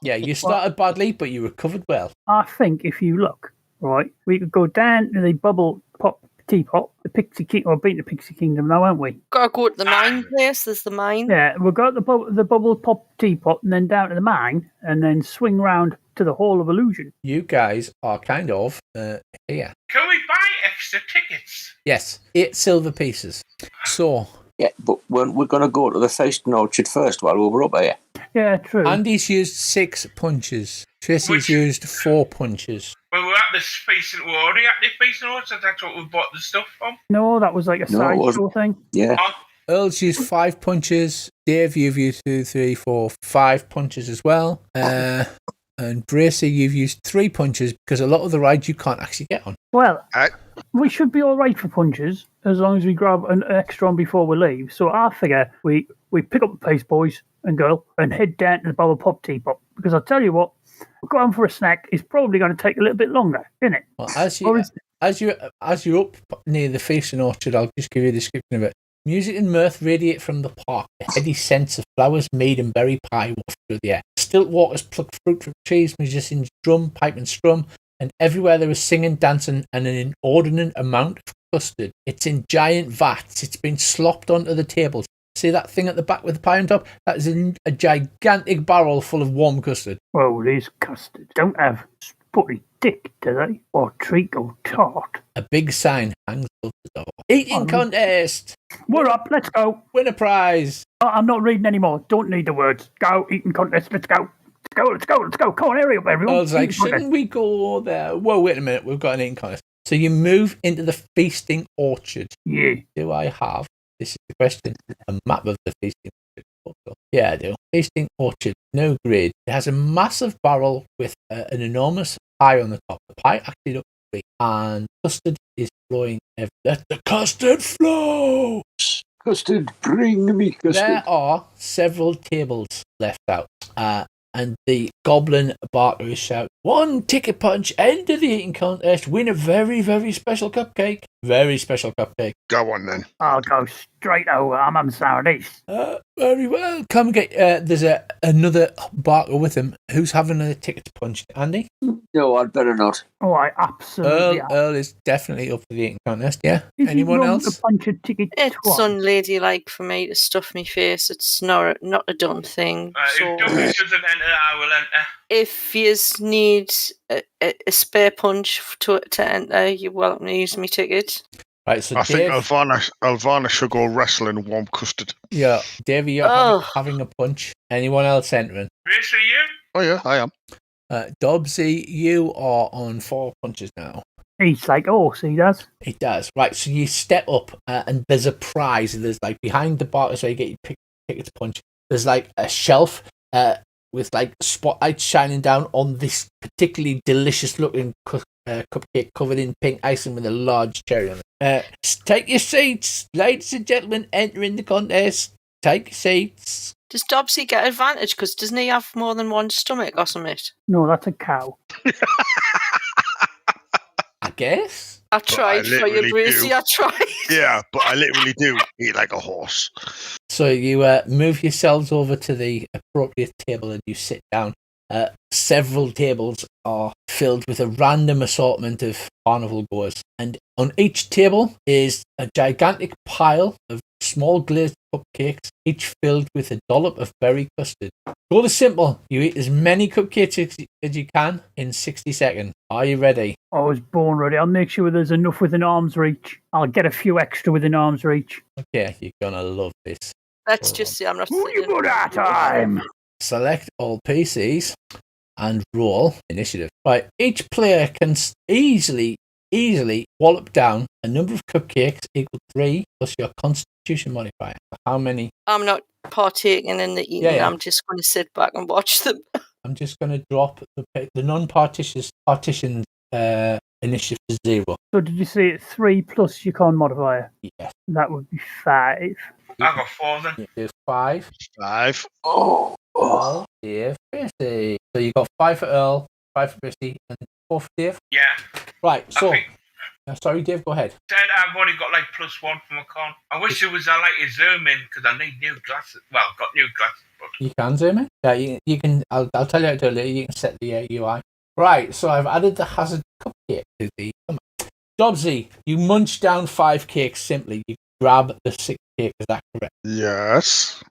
Yeah, you started badly, but you recovered well. I think if you look, right, we could go down to the bubble pop teapot, the Pixie King, or beat the Pixie Kingdom now, haven't we? Gotta go to the mine place. There's the mine. Yeah, we'll go to the bubble pop teapot and then down to the mine and then swing round to the Hall of Illusion. You guys are kind of here. Can we buy extra tickets? Yes, 8 silver pieces. So, Yeah, but we're going to go to the Feasting Orchard first while we were up here. Yeah, true. Andy's used 6 punches. Tracy's Which- used 4 punches. When we were at the Facing War, are you at the Facing War? So that's what we bought the stuff from. No, that was like a No, it sideshow thing. Yeah. Oh, Earl's used 5 punches. Dave, you've used 2, 3, 4, 5 punches as well. And Bracy, you've used 3 punches because a lot of the rides you can't actually get on. Well, Right. we should be all right for punches as long as we grab an extra one before we leave. So I figure we pick up the pace, boys and girl, and head down to the Bubble Pop Teapot. Because I'll tell you what, going for a snack is probably going to take a little bit longer, isn't it? Well, Or as you're up near the Feasting Orchard, I'll just give you a description of it. Music and mirth radiate from the park. A heady scent of flowers, mead, and berry pie waft through the air. Stilt walkers pluck fruit from trees, musicians drum, pipe, and strum, and everywhere there is singing, dancing, and an inordinate amount of custard. It's in giant vats. It's been slopped onto the tables. See that thing at the back with the pie on top? That is a gigantic barrel full of warm custard. well, these custards don't have spotty dick, do they? Or treat or tart. A big sign hangs above the door. Eating contest! We're up, let's go. Win a prize! I'm not reading anymore. Don't need the words. Go, eating contest, let's go. Let's go. Come on, hurry up, everyone. I was like, Eating contest. shouldn't we go there? Whoa, wait a minute, we've got an eating contest. So you move into the Feasting Orchard. Yeah. Do I have, this is the question, a map of the Feasting Orchard? Yeah, I do. Feasting Orchard, no grid. It has a massive barrel with an enormous pie on the top. The pie actually looks big, and custard is flowing everywhere. Let the custard flow! Custard, bring me custard. There are several tables left out. And the goblin barker is shouting, 1 ticket punch, enter the eating contest, win a very, very special cupcake. Very special cupcake. Go on then. I'll go straight over. I'm on Saturdays. Very well. Come get, there's another barker with him. Who's having a ticket to punch? Andy? No, I'd better not. Oh, I absolutely am. Earl is definitely up for the eating contest, yeah? Is he Anyone wrong else? to punch a ticket It's twice? unladylike for me to stuff my face. It's not a done thing. So if Douglas doesn't enter, I will enter. if you need a spare punch to enter, you're welcome to use my ticket. Right, so I think Dave, Alvana should go wrestle in warm custard. yeah, Davey, you're Oh. having a punch. Anyone else entering? Race, are you? Oh yeah, I am. Dobbsy, you are on 4 punches now. He's like, oh, see, does. It does. Right, so you step up and there's a prize. There's like behind the bar, so you get your ticket to punch. There's like a shelf with like spotlights shining down on this particularly delicious looking cupcake covered in pink icing with a large cherry on it. Take your seats, ladies and gentlemen, entering the contest. Take your seats. Does Dobbsy get advantage? Because doesn't he have more than one stomach or something? No, that's a cow. I guess. I tried for you, literally Brucey. do. I tried. Yeah, but I literally do eat like a horse. So you move yourselves over to the appropriate table and you sit down. Several tables are filled with a random assortment of carnival goers. And on each table is a gigantic pile of small glazed cupcakes, each filled with a dollop of berry custard. Go the simple. You eat as many cupcakes as you can in 60 seconds. Are you ready? I was born ready. I'll make sure there's enough within arm's reach. I'll get a few extra within arm's reach. Okay, you're gonna love this. Let's just see. I'm not. You put that time. Select all PCs and roll initiative. Right, each player can easily wallop down a number of cupcakes equal 3 plus your constitution modifier. How many? I'm not partaking in the eating. Yeah. I'm just going to sit back and watch them. I'm just going to drop the non-partitioned initiative to 0. So did you say it's 3 plus your con modifier? Yes. That would be 5. I got 4 then. There's 5. 5. Oh. Earl, Dave, Chrissy. So you got 5 for Earl, 5 for Chrissy, and 4 for Dave. Yeah. Right. So, I think sorry, Dave. Go ahead. said I've only got like +1 from a con. I wish there was a like a zoom in because I need new glasses. Well, I've got new glasses, but You can zoom in. Yeah, you can. I'll tell you how to do it later. You can set the UI. Right. So I've added the hazard cupcake to the. Dobbsy, you munch down 5 cakes simply. You grab the 6th cake. Is that correct? Yes.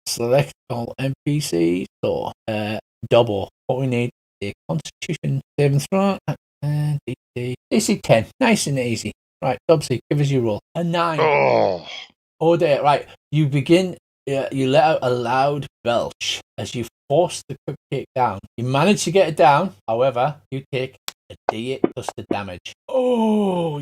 Select all NPCs. So, double. What we need is the Constitution saving throw and DC 10. Nice and easy. Right, Dobbsy, give us your roll. A 9. Oh. Oh dear. Right, you begin you let out a loud belch as you force the cupcake down. You manage to get it down, however, you take a D8 plus the damage. Oh,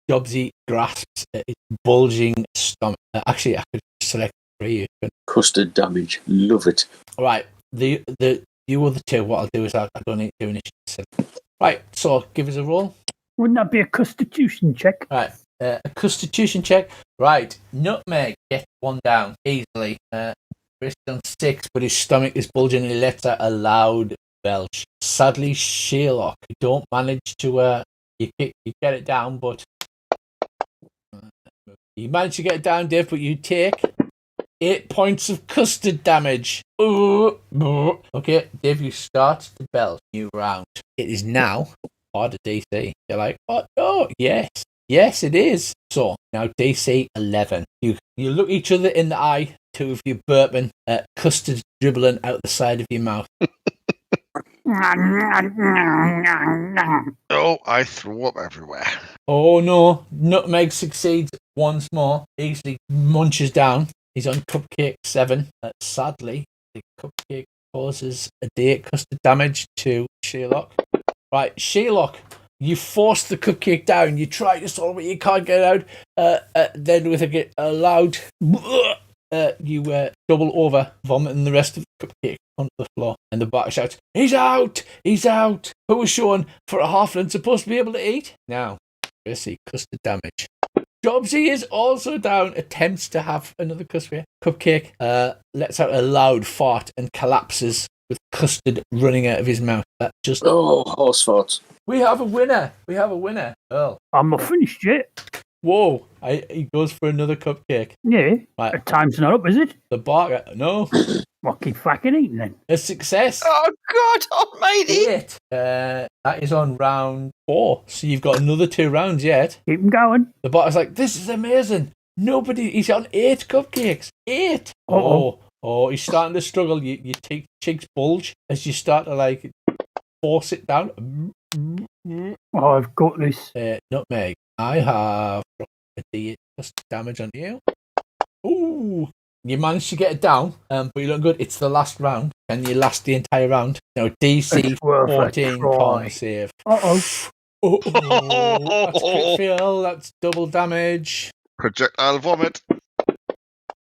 Dobbsy grasps at his bulging stomach. Actually, I could select for you. Custard damage. Love it. Right, you other two, what I'll do is I don't need to do initiative. Right, so give us a roll. Wouldn't that be a constitution check? Right, a constitution check. Right, Nutmeg gets one down easily. Chris done 6, but his stomach is bulging and he lets out a loud belch. Sadly, Sherlock, you don't manage to, you get it down, but you manage to get it down, Dave, but you take 8 points of custard damage. Okay, Dave, you start to belch. New round. It is now part of DC. You're like, oh no, yes, it is. So now DC 11. You look each other in the eye. Two of you burping, custard dribbling out the side of your mouth. Oh, I threw up everywhere. Oh no, Nutmeg succeeds once more. Easily munches down. He's on cupcake 7. Sadly, the cupcake causes a D8 custard damage to Sherlock. Right, Sherlock, you force the cupcake down. You try to solve it, you can't get it out. Then with a loud, you double over, vomiting the rest of the cupcake onto the floor. And the bar shouts, "He's out! He's out! Who was shown for a halfling supposed to be able to eat?" Now, let's see, custard damage. Jobsy is also down, attempts to have another cupcake, lets out a loud fart and collapses with custard running out of his mouth. That just... Oh, horse farts. We have a winner. Earl. I'm not finished yet. Whoa. He goes for another cupcake. Yeah. Right. Time's not up, is it? The bar... No. Well, keep fucking eating then. A success. Oh, God almighty. 8. That is on round 4. So you've got another 2 rounds yet. Keep them going. The bar's like, this is amazing. He's on 8 cupcakes. 8. Uh-oh. Oh, he's starting to struggle. Your cheeks bulge as you start to force it down. Oh, I've got this. Nutmeg. I have a D8 plus damage on you. Ooh. You managed to get it down, but you look good. It's the last round. Can you last the entire round? No, DC 14 con save. Uh-oh. That's critical. That's double damage. Projectile vomit.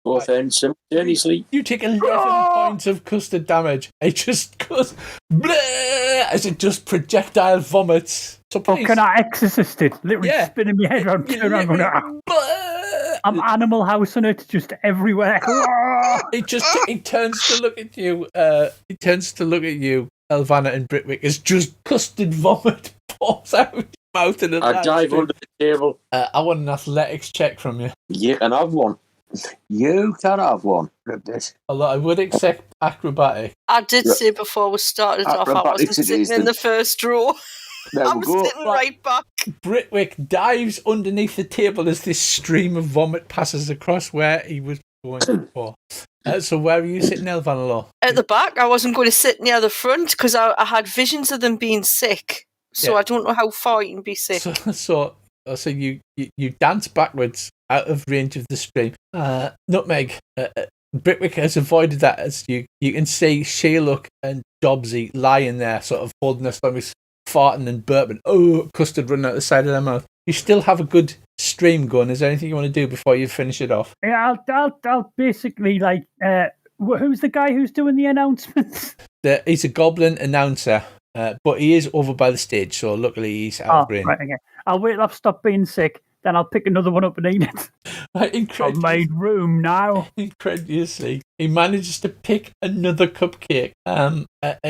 Both ends simultaneously. You take 11 points of custard damage. It just goes bleh, as it just projectile vomits. So please. Can I exorcist it? Literally spinning my head around. I'm Animal House on it, just everywhere. He turns to look at you. Elvanna and Britwick, as just custard vomit pours out of your mouth. I dive under the table. I want an athletics check from you. You can have one. You can have one. Although I would accept acrobatic. I did say before we started off, I wasn't sitting in the first row. I'm sitting right back. Britwick dives underneath the table as this stream of vomit passes across where he was going before. So where are you sitting, Elvanna? At the back. I wasn't going to sit near the front because I had visions of them being sick. So I don't know how far you can be sick. So you dance backwards out of range of the stream. Nutmeg, Britwick has avoided that, as you can see Sherlock and Dobbsy lying there, sort of holding their stomachs, farting and burping. Oh, custard running out the side of their mouth. You still have a good stream going. Is there anything you want to do before you finish it off? Yeah, I'll basically who's the guy who's doing the announcements? He's a goblin announcer. But he is over by the stage, so luckily he's out of range. Right, okay. I'll wait till I've stopped being sick, then I'll pick another one up and eat it. I've made room now. Incredulously, he manages to pick another cupcake, and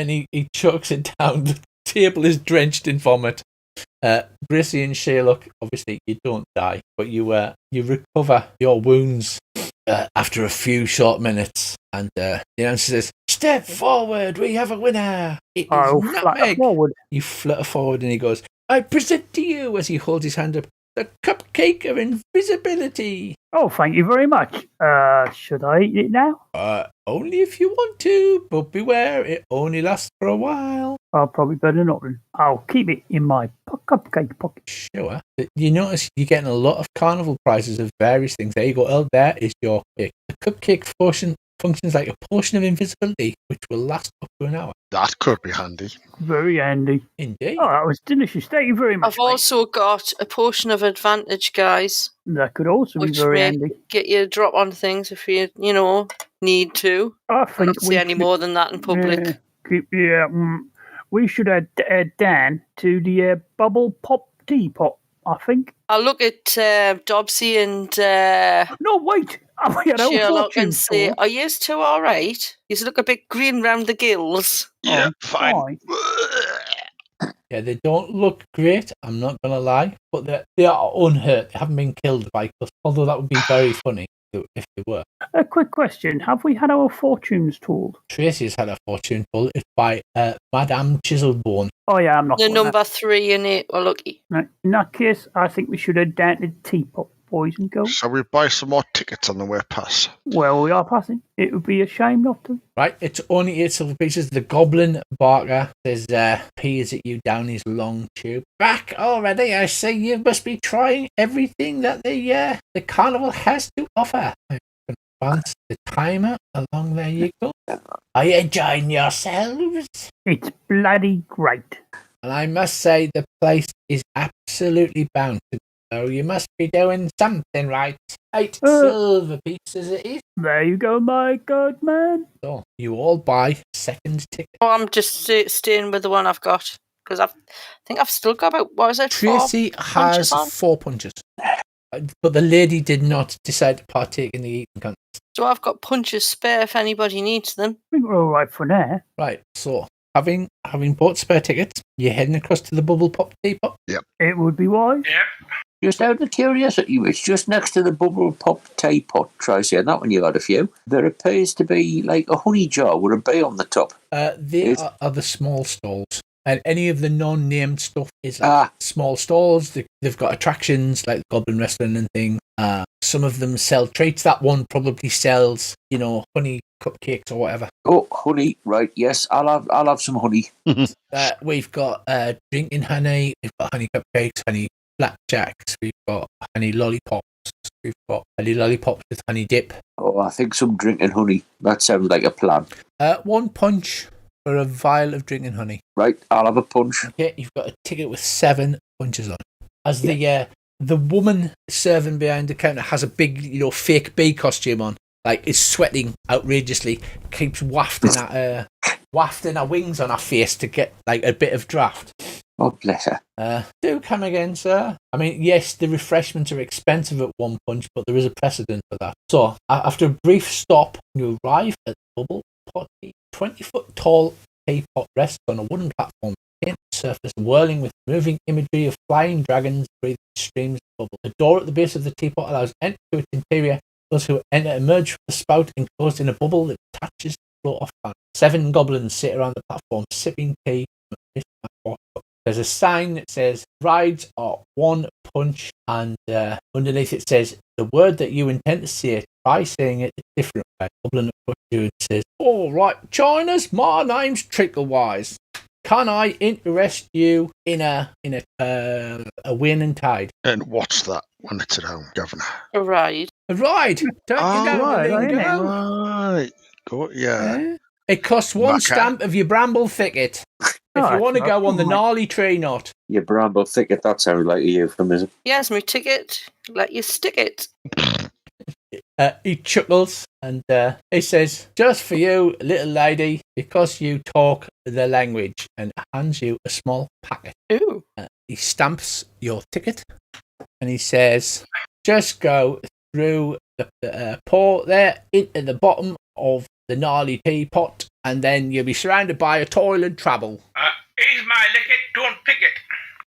he chucks it down. The table is drenched in vomit. Brissy and Sherlock, obviously you don't die, but you recover your wounds after a few short minutes. And the announcer says, "Step forward, we have a winner. It is Nutmeg." Forward. You flutter forward and he goes, "I present to you," as he holds his hand up, "the cupcake of invisibility." Oh, thank you very much. Should I eat it now? Only if you want to, but beware, it only lasts for a while. I'll probably better not then. I'll keep it in my cupcake pocket. Sure. You notice you're getting a lot of carnival prizes of various things. There you go, Earl. There is your pick. The The cupcake functions like a potion of invisibility, which will last up to an hour. That could be handy. Very handy. Indeed. Oh, that was delicious. Thank you very much. I've also got a potion of advantage, guys, mate. That could also be which very may handy. get you a drop on things if you need to. I I'm think not say any more than that in public. We should add Dan to the bubble pop teapot, I think. I'll look at Dobsy and No, wait. We had our Sherlock fortune and say, told. "Are you two all right? You look a bit green round the gills." Yeah, Oh, fine. Yeah, they don't look great, I'm not going to lie, but they are unhurt. They haven't been killed by us, although that would be very funny if they were. A quick question. Have we had our fortunes told? Tracy's had a fortune told. It's by Madame Chiselbone. Oh, yeah, I'm not. The putting that. number 3 in it. Well, lucky. No, in that case, I think we should head down to the teapot, boys and girls. Shall we buy some more tickets on the way past? Well, we are passing. It would be a shame not to. Right, it's only 8 silver pieces. The goblin barker says, peers at you down his long tube. Back already? I see you must be trying everything that the carnival has to offer. I can advance the timer along. There you go. Are you enjoying yourselves? It's bloody great. And I must say the place is absolutely bound to. So you must be doing something right. 8 silver pieces it is. There you go, my god, man. So you all buy second ticket. Oh, I'm just staying with the one I've got because I think I've still got about, what was it? Tracy has 4 punches. But the lady did not decide to partake in the eating contest. So I've got punches spare if anybody needs them. I think we're all right for now. Right, so having bought spare tickets, you're heading across to the Bubble Pop Teapot. It would be wise. Yep. Just out of curiosity, it's just next to the bubble pop teapot, Tracy, and that one you got a few. There appears to be like a honey jar with a bee on the top. They are the small stalls. And any of the non-named stuff is small stalls. They've got attractions like the Goblin Restaurant and things. Some of them sell treats. That one probably sells, honey cupcakes or whatever. Oh, honey, right? Yes, I'll have some honey. We've got drinking honey. We've got honey cupcakes, honey blackjacks. We've got honey lollipops. We've got honey lollipops with honey dip. Oh, I think some drinking honey. That sounds like a plan. 1 punch for a vial of drinking honey. Right, I'll have a punch. Okay, you've got a ticket with 7 punches on. As the woman serving behind the counter has a big, fake bee costume on, like is sweating outrageously, keeps wafting her wings on her face to get like a bit of draft. Oh, bless her. Do come again, sir. I mean, yes, the refreshments are expensive at 1 punch, but there is a precedent for that. So, after a brief stop, you arrive at Bubble Potty. 20-foot tall teapot rests on a wooden platform, painted surface whirling with moving imagery of flying dragons breathing streams of bubble. The door at the base of the teapot allows entry to its interior. Those who enter emerge from the spout enclosed in a bubble that touches the floor off pan. 7 goblins sit around the platform, sipping tea from a cup. There's a sign that says rides are 1 punch, and underneath it says the word that you intend to say it. Try saying it a different way. Goblin approaches you and says, "All right, Chiners, my name's Tricklewise. Can I interest you in a wind and tide?" And what's that when it's at home, Governor? A ride. A ride? Don't you know right, the lingo? Right. Go, yeah. It costs 1 Okay. stamp of your bramble thicket. If you want to that's go on the right. gnarly tree knot. Your bramble thicket, that sounds like a euphemism. Yes, my ticket. Let you stick it. He chuckles and he says, "Just for you, little lady, because you talk the language," and hands you a small packet. Ooh. He stamps your ticket and he says, "Just go through the port there into the bottom of the gnarly teapot, and then you'll be surrounded by a toil and trouble." Here's my licket, don't pick it.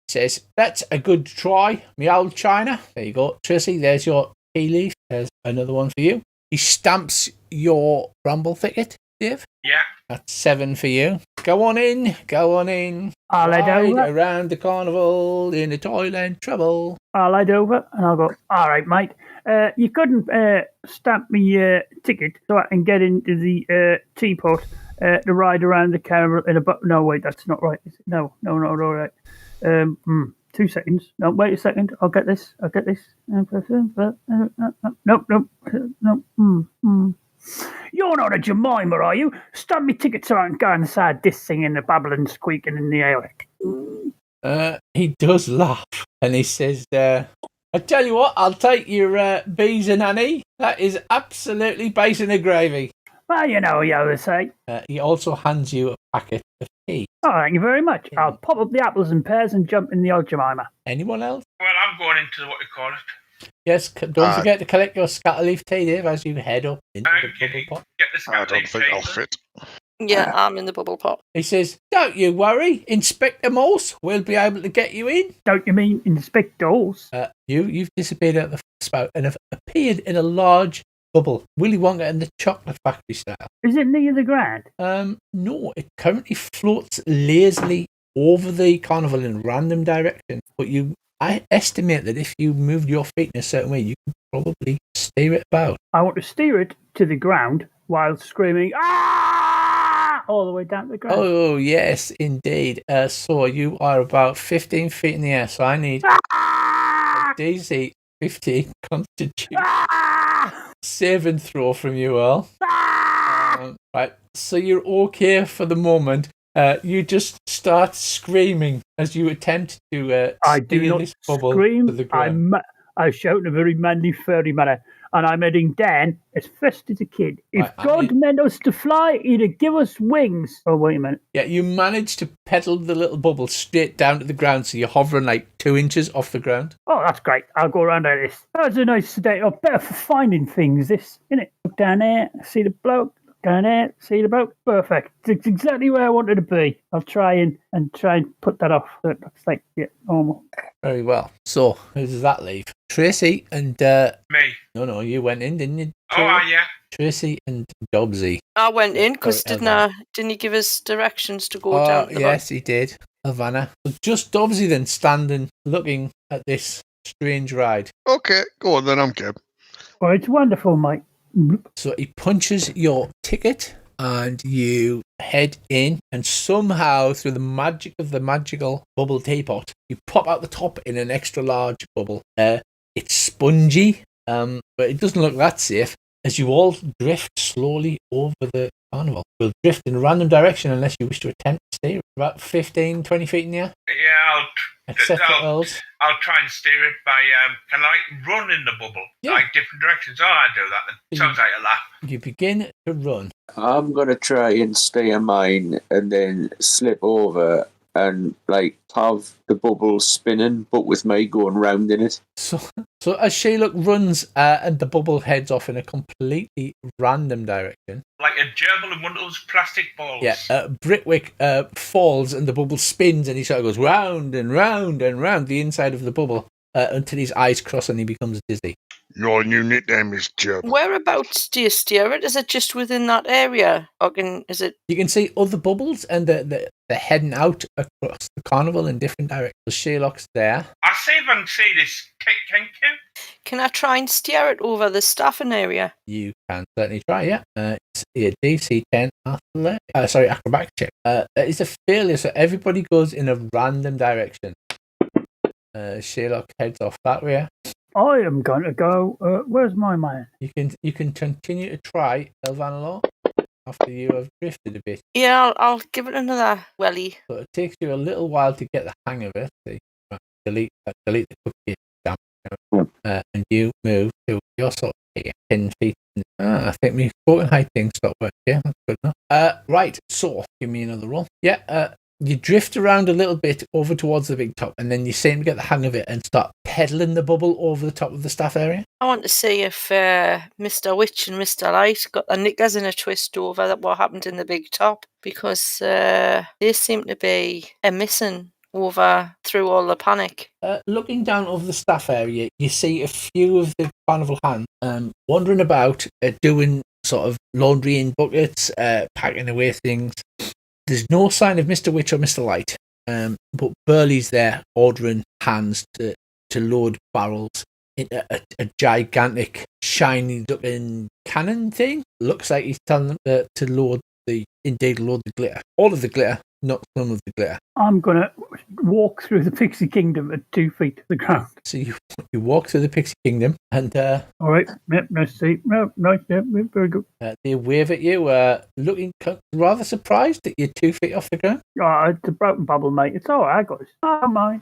He says, "That's a good try, me old China." There you go, Tracy, there's your tea leaf. There's another one for you. He stamps your bramble thicket, Dave. Yeah. That's 7 for you. Go on in. I'll head Ride over. around the carnival in a toil and trouble. I'll head over and I'll go, all right, mate. You couldn't stamp me ticket so I can get into the teapot to ride around the carnival in a... No, wait, that's not right. No, not right. 2 seconds. No, wait a second. I'll get this. Nope. You're not a Jemima, are you? Stab me tickets around and go inside this singing, the babbling, squeaking in the air. He does laugh and he says, I tell you what, I'll take your bees and honey. That is absolutely bacon and gravy. Well, you know what you always say. He also hands you a packet of tea. Oh, thank you very much. I'll pop up the apples and pears and jump in the old Jemima. Anyone else? Well, I'm going into what you call it. Yes, don't forget to collect your scatterleaf tea, Dave, as you head up into the bubble pot. Get the I don't think I'll fit. Yeah, I'm in the bubble pot. He says, don't you worry, Inspector Morse, we'll be able to get you in. Don't you mean inspectors? You've disappeared out the spout and have appeared in a large bubble. Willy Wonka and the Chocolate Factory style. Is it near the ground? No, it currently floats lazily over the carnival in a random direction, but I estimate that if you moved your feet in a certain way, you could probably steer it about. I want to steer it to the ground while screaming, "Ah!" all the way down to the ground. Oh, yes, indeed. So you are about 15 feet in the air, so I need a DC 15 Constitution save and throw from you, Earl. Right, so you're okay for the moment. You just start screaming as you attempt to I do steer not this bubble scream. to the ground. I shout in a very manly, furry manner, and I'm heading down as fast as a kid. If Right, God meant us to fly, he'd give us wings. Oh, wait a minute. Yeah, you manage to pedal the little bubble straight down to the ground, so you're hovering like 2 inches off the ground. Oh, that's great. I'll go around like this. That's a nice day. Oh, better for finding things, this, innit? Look down there, see the bloke. Down there, see the boat? Perfect. It's exactly where I wanted to be. I'll try and put that off. So it looks like normal. Very well. So, who does that leave? Tracy and... Me. No, you went in, didn't you? Oh, yeah. Tracy and Dobbsy. I went in because Sorry, didn't he give us directions to go down to the yes, he did. Havana. So just Dobbsy then standing, looking at this strange ride. Okay, go on then, I'm good. Oh, it's wonderful, mate. So he punches your ticket and you head in, and somehow through the magic of the magical bubble teapot, you pop out the top in an extra large bubble. It's spongy, but it doesn't look that safe as you all drift slowly over the carnival. You'll drift in a random direction unless you wish to attempt to steer it. About 15, 20 feet in the air. Yeah, Except for Earls. I'll try and steer it by, can I run in the bubble? Yeah. Like different directions? Oh, I do that then. Sounds like a laugh. You begin to run. I'm going to try and steer mine and then slip over and have the bubble spinning, but with me going round in it. So as Sherlock runs and the bubble heads off in a completely random direction. Like a gerbil in one of those plastic balls. Yeah, Britwick falls and the bubble spins and he sort of goes round and round and round the inside of the bubble until his eyes cross and he becomes dizzy. Your new nickname is Gerbil. Whereabouts do you steer it? Is it just within that area? Or is it... You can see other bubbles and they're heading out across the carnival in different directions. Sherlock's there. I'll see if I can see this. Can you? Can I try and steer it over the staffing area? You can certainly try, yeah. It's a DC 10 acrobatic check. It's a failure, so everybody goes in a random direction. Sherlock heads off that way. I am going to go. Where's my man? You can continue to try Elvanalor after you have drifted a bit. Yeah, I'll give it another welly. So it takes you a little while to get the hang of it. So you delete the cookie and you move to your sort of 10 feet. I think my floating height thing stopped working. Yeah, that's good enough. Right, so give me another roll. Yeah, you drift around a little bit over towards the big top, and then you seem to get the hang of it and start pedaling the bubble over the top of the staff area. I want to see if Mr. Witch and Mr. Light got their knickers in a twist over what happened in the big top, because they seem to be missing over through all the panic. Looking down over the staff area, you see a few of the carnival hands wandering about, doing sort of laundry in buckets, packing away things. There's no sign of Mr. Witch or Mr. Light, but Burley's there ordering hands to load barrels into a gigantic, shiny-looking cannon thing. Looks like he's telling them to load the glitter. All of the glitter, not some of the glitter. I'm going to walk through the Pixie Kingdom at 2 feet to the ground. So you walk through the Pixie Kingdom, and All right. Yep, nice to see. No, nice. Yep, very good. they wave at you, looking rather surprised that you're 2 feet off the ground. Oh, it's a broken bubble, mate. It's all right. I got it. Oh, mine.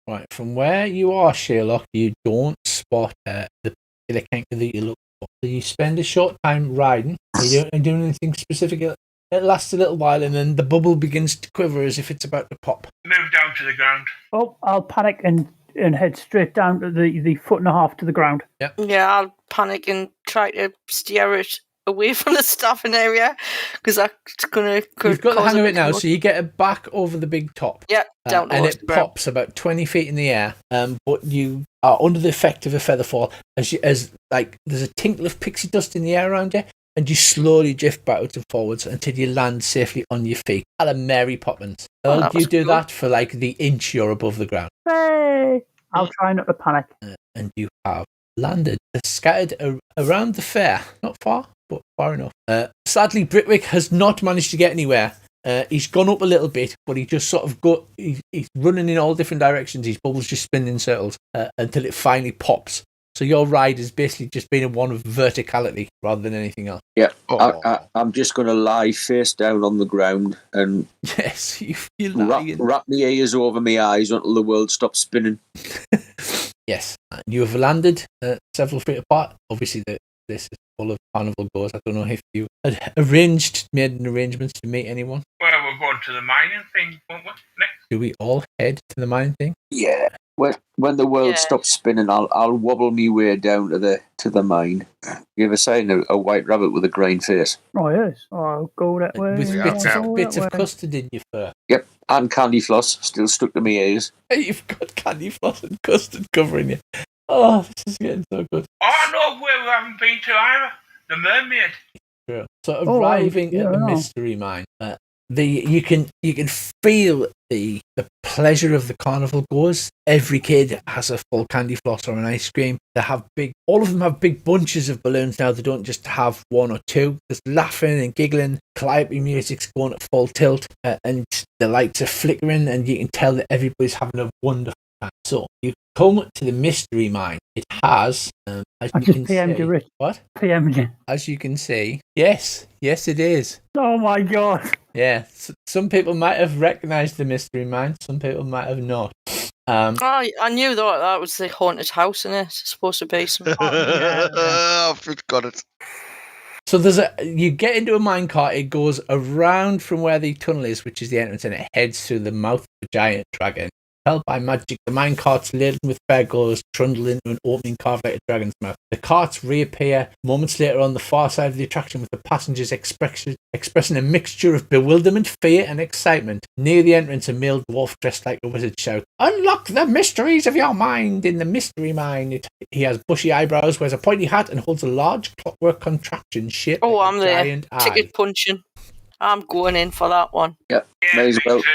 Right, from where you are, Sherlock, you don't spot the particular character that you look for. So you spend a short time riding. You don't do anything specific. It lasts a little while, and then the bubble begins to quiver as if it's about to pop. Move down to the ground. Oh, I'll panic and head straight down to the 1.5 feet to the ground. Yeah, I'll panic and try to steer it away from the staffing area because that's going to. You've got the hang of it now, so you get it back over the big top. Yeah, down and it ground. pops about 20 feet in the air. But you are under the effect of a feather fall as there's a tinkle of pixie dust in the air around you, and you slowly drift backwards and forwards until you land safely on your feet. A la Mary Poppins. You do that for like the inch you're above the ground. Hey! I'll try not to panic. And you have landed, scattered around the fair. Not far, but far enough. Sadly, Britwick has not managed to get anywhere. He's gone up a little bit, but he just sort of he's running in all different directions. His bubble's just spinning in circles until it finally pops. So your ride has basically just been one of verticality rather than anything else. Yeah, I'm just going to lie face down on the ground and yes, you lie wrap my ears over my eyes until the world stops spinning. Yes, you have landed several feet apart. Obviously, this is full of carnival goers. I don't know if you had made an arrangement to meet anyone. Well, we're going to the mining thing, won't we? Next. Do we all head to the mining thing? Yeah. When the world stops spinning, I'll wobble me way down to the mine. You ever seen a white rabbit with a green face? Oh, yes. I'll go that way. With bits of custard in your fur. Yep, and candy floss still stuck to my ears. You've got candy floss and custard covering you. Oh, this is getting so good. Oh, no, we haven't been to either. The mermaid. True. So arriving at the mystery mine, you can feel the pleasure of the carnival goers. Every kid has a full candy floss or an ice cream. All of them have big bunches of balloons now. They don't just have one or two. There's laughing and giggling. Calliope music's going at full tilt, and the lights are flickering, and you can tell that everybody's having a wonderful time. So you come to the mystery mine. It has, as I you just can PM'd see, you, Rich. what? PM'd you. As you can see, yes, it is. Oh my god. Yeah, some people might have recognised the mystery mine. Some people might have not. I knew that was the haunted house, and it's supposed to be some. I've got it. So you get into a minecart. It goes around from where the tunnel is, which is the entrance, and it heads through the mouth of a giant dragon. Held by magic, the minecart's laden with fair goers trundle into an opening carved out of dragon's mouth. The carts reappear moments later on the far side of the attraction, with the passengers expressing a mixture of bewilderment, fear, and excitement. Near the entrance, a male dwarf dressed like a wizard shouts, "Unlock the mysteries of your mind in the mystery mine." He has bushy eyebrows, wears a pointy hat, and holds a large clockwork contraption shaped like I'm a there. giant eye. Ticket punching. I'm going in for that one. Yep, Yeah, may as me well. too.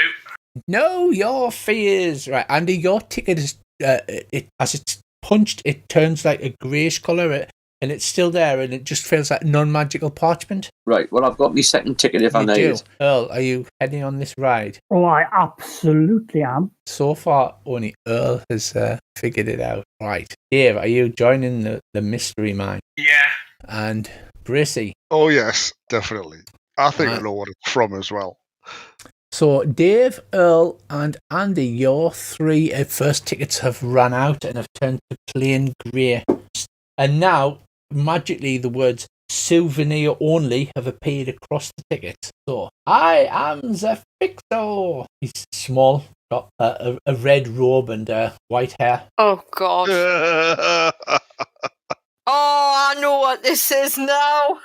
Know your fears. Right, Andy, your ticket is, as it's punched, it turns like a greyish colour, and it's still there, and it just feels like non-magical parchment. Right, well, I've got my second ticket if I You need do. it. Earl, are you heading on this ride? Oh, I absolutely am. So far, only Earl has figured it out. Right. Dave, are you joining the mystery mine? Yeah. And Brissy? Oh, yes, definitely. I think I Right. know what it's from as well. So Dave, Earl, and Andy, your three first tickets have run out and have turned to plain grey. And now, magically, the words "souvenir only" have appeared across the tickets. So, I am the Fixo. He's small, got a red robe and white hair. Oh God! Oh, Oh, I know what this is now.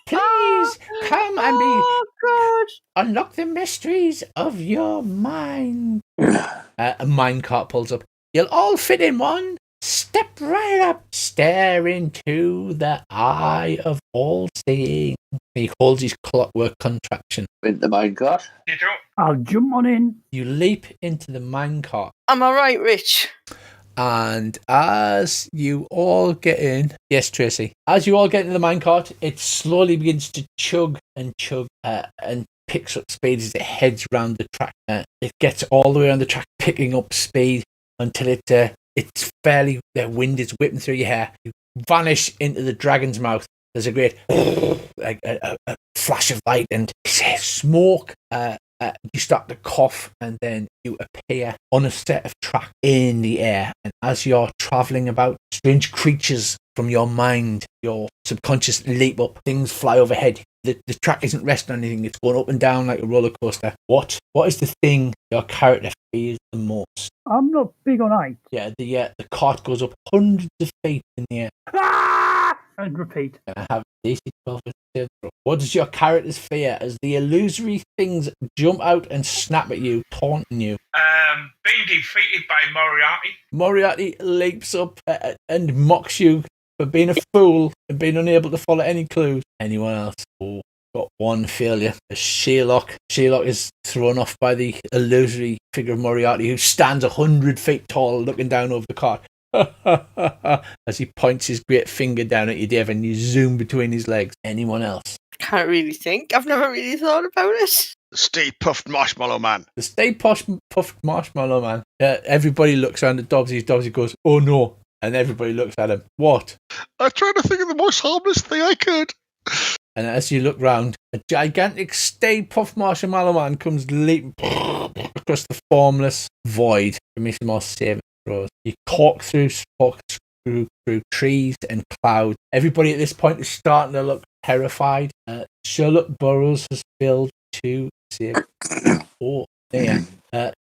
Please come and be. Oh God! Unlock the mysteries of your mind. A minecart pulls up. You'll all fit in one. Step right up. Stare into the eye of all seeing. He holds his clockwork contraption. In the minecart. You don't. I'll jump on in. You leap into the minecart. Am I right, Rich? And as you all get in, yes, Tracy, as you all get into the minecart, it slowly begins to chug and chug, and picks up speed as it heads round the track. It gets all the way around the track, picking up speed until it's fairly, the wind is whipping through your hair. You vanish into the dragon's mouth. There's a great like a flash of light and smoke. You start to cough, and then you appear on a set of track in the air. And as you're traveling about, strange creatures from your mind, your subconscious leap up. Things fly overhead. The track isn't resting on anything. It's going up and down like a roller coaster. What is the thing your character fears the most? I'm not big on heights. Yeah, the cart goes up hundreds of feet in the air. Ah! And repeat. And I have DC 12 with save throw. What does your character's fear as the illusory things jump out and snap at you, taunting you? Being defeated by Moriarty. Moriarty leaps up and mocks you for being a fool and being unable to follow any clues. Anyone else? Oh, got one failure. Sherlock. Sherlock is thrown off by the illusory figure of Moriarty, who stands 100 feet tall looking down over the cart. As he points his great finger down at you, Dave, and you zoom between his legs. Anyone else? Can't really think. I've never really thought about it. Stay puffed marshmallow man. The Stay Puffed Marshmallow Man. Everybody looks around at Dobbsy. Dobbsy goes, "Oh no." And everybody looks at him. What? I'm trying to think of the most harmless thing I could. And as you look round, a gigantic Stay Puft Marshmallow Man comes leaping across the formless void. Give me some more saving throws. You talk through trees and clouds. Everybody at this point is starting to look terrified. Sherlock Burroughs has failed to save. Oh, there.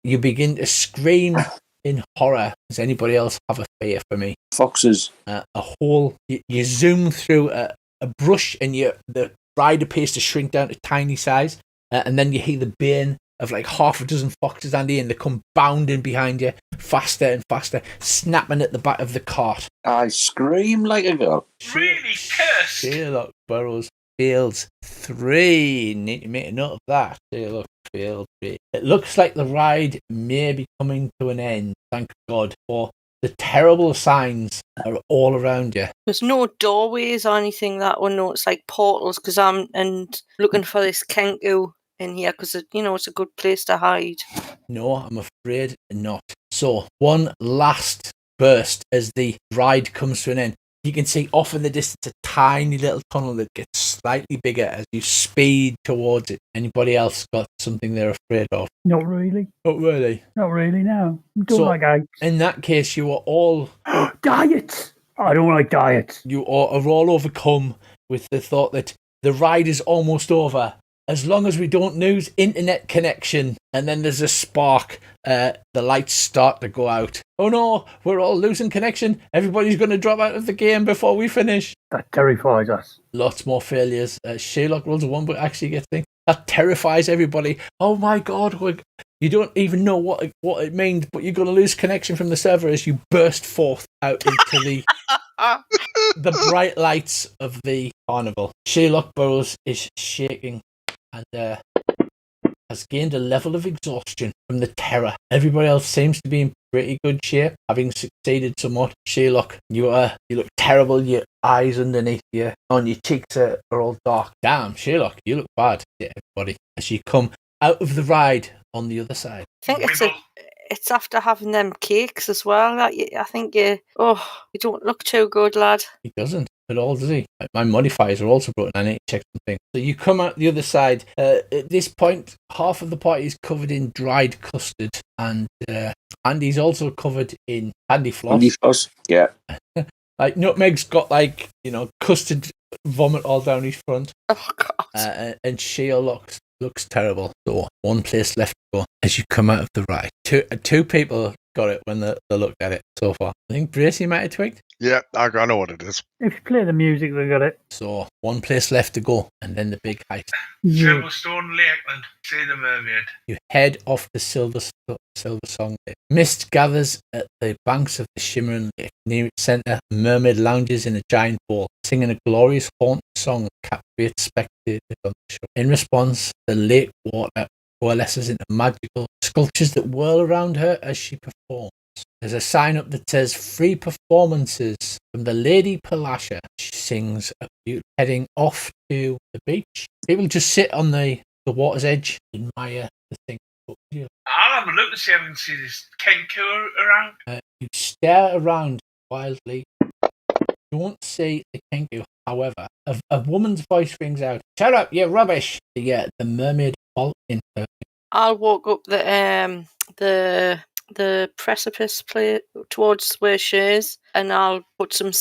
You begin to scream in horror. Does anybody else have a fear for me? Foxes. A hole. You zoom through a brush, and the ride appears to shrink down to tiny size, and then you hear the baying of like half a dozen foxes, Andy, and they come bounding behind you, faster and faster, snapping at the back of the cart. I scream like a girl. Really cursed. Sherlock Burroughs fails 3. Need to make a note of that. Sherlock failed 3. It looks like the ride may be coming to an end. Thank God, for the terrible signs are all around you. There's no doorways or anything that one. No, it's like portals. Because I'm looking for this Kenku in here because it's a good place to hide. No, I'm afraid not. So, one last burst as the ride comes to an end. You can see off in the distance a tiny little tunnel that gets slightly bigger as you speed towards it. Anybody else got something they're afraid of? Not really. Not really. Not really, no. I don't So- like heights. In that case, you are all Diets! I don't like diets. are all overcome with the thought that the ride is almost over. As long as we don't lose internet connection, and then there's a spark, the lights start to go out. Oh no, we're all losing connection. Everybody's going to drop out of the game before we finish. That terrifies us. Lots more failures. Sherlock rolls a 1, but actually gets things. That terrifies everybody. Oh my God, you don't even know what it means, but you're going to lose connection from the server as you burst forth out into the bright lights of the carnival. Sherlock Burroughs is shaking and has gained a level of exhaustion from the terror. Everybody else seems to be in pretty good shape, having succeeded somewhat. Sherlock, you look terrible. Your eyes underneath you, on your cheeks are all dark. Damn, Sherlock, you look bad. Yeah, everybody, as you come out of the ride on the other side. I think Wiggle. it's after having them cakes as well. I think you don't look too good, lad. He doesn't at all, does he? My modifiers are also broken. I need to check something. So you come out the other side. At this point, half of the party is covered in dried custard, and Andy's also covered in candy floss. Candy floss. Yeah. Like Nutmeg's got custard vomit all down his front, Oh God. and Sherlock looks terrible. So one place left to go as you come out of the ride. Two people got it when they looked at it so far. I think Bracy might have twigged. Yeah, I know what it is. If you play the music, they got it. So one place left to go, and then the big heist. Yeah. Silverstone Lakeland. See the mermaid. You head off the Silver Song Lake. Mist gathers at the banks of the shimmering lake. Near its centre, a mermaid lounges in a giant bowl, singing a glorious haunting song that captivates spectators on the shore. In response, the lake water coalesces into magical sculptures that whirl around her as she performs. There's a sign up that says free performances from the Lady Palasha. She sings a beautiful heading off to the beach. People just sit on the the water's edge, admire the thing. I'll have a look to see if I can see this Kenku around. You stare around wildly. You won't see the Kenku. However, a woman's voice rings out. Shut up, you're rubbish. The mermaid falls into her. I'll walk up the precipice towards where she is, and I'll put some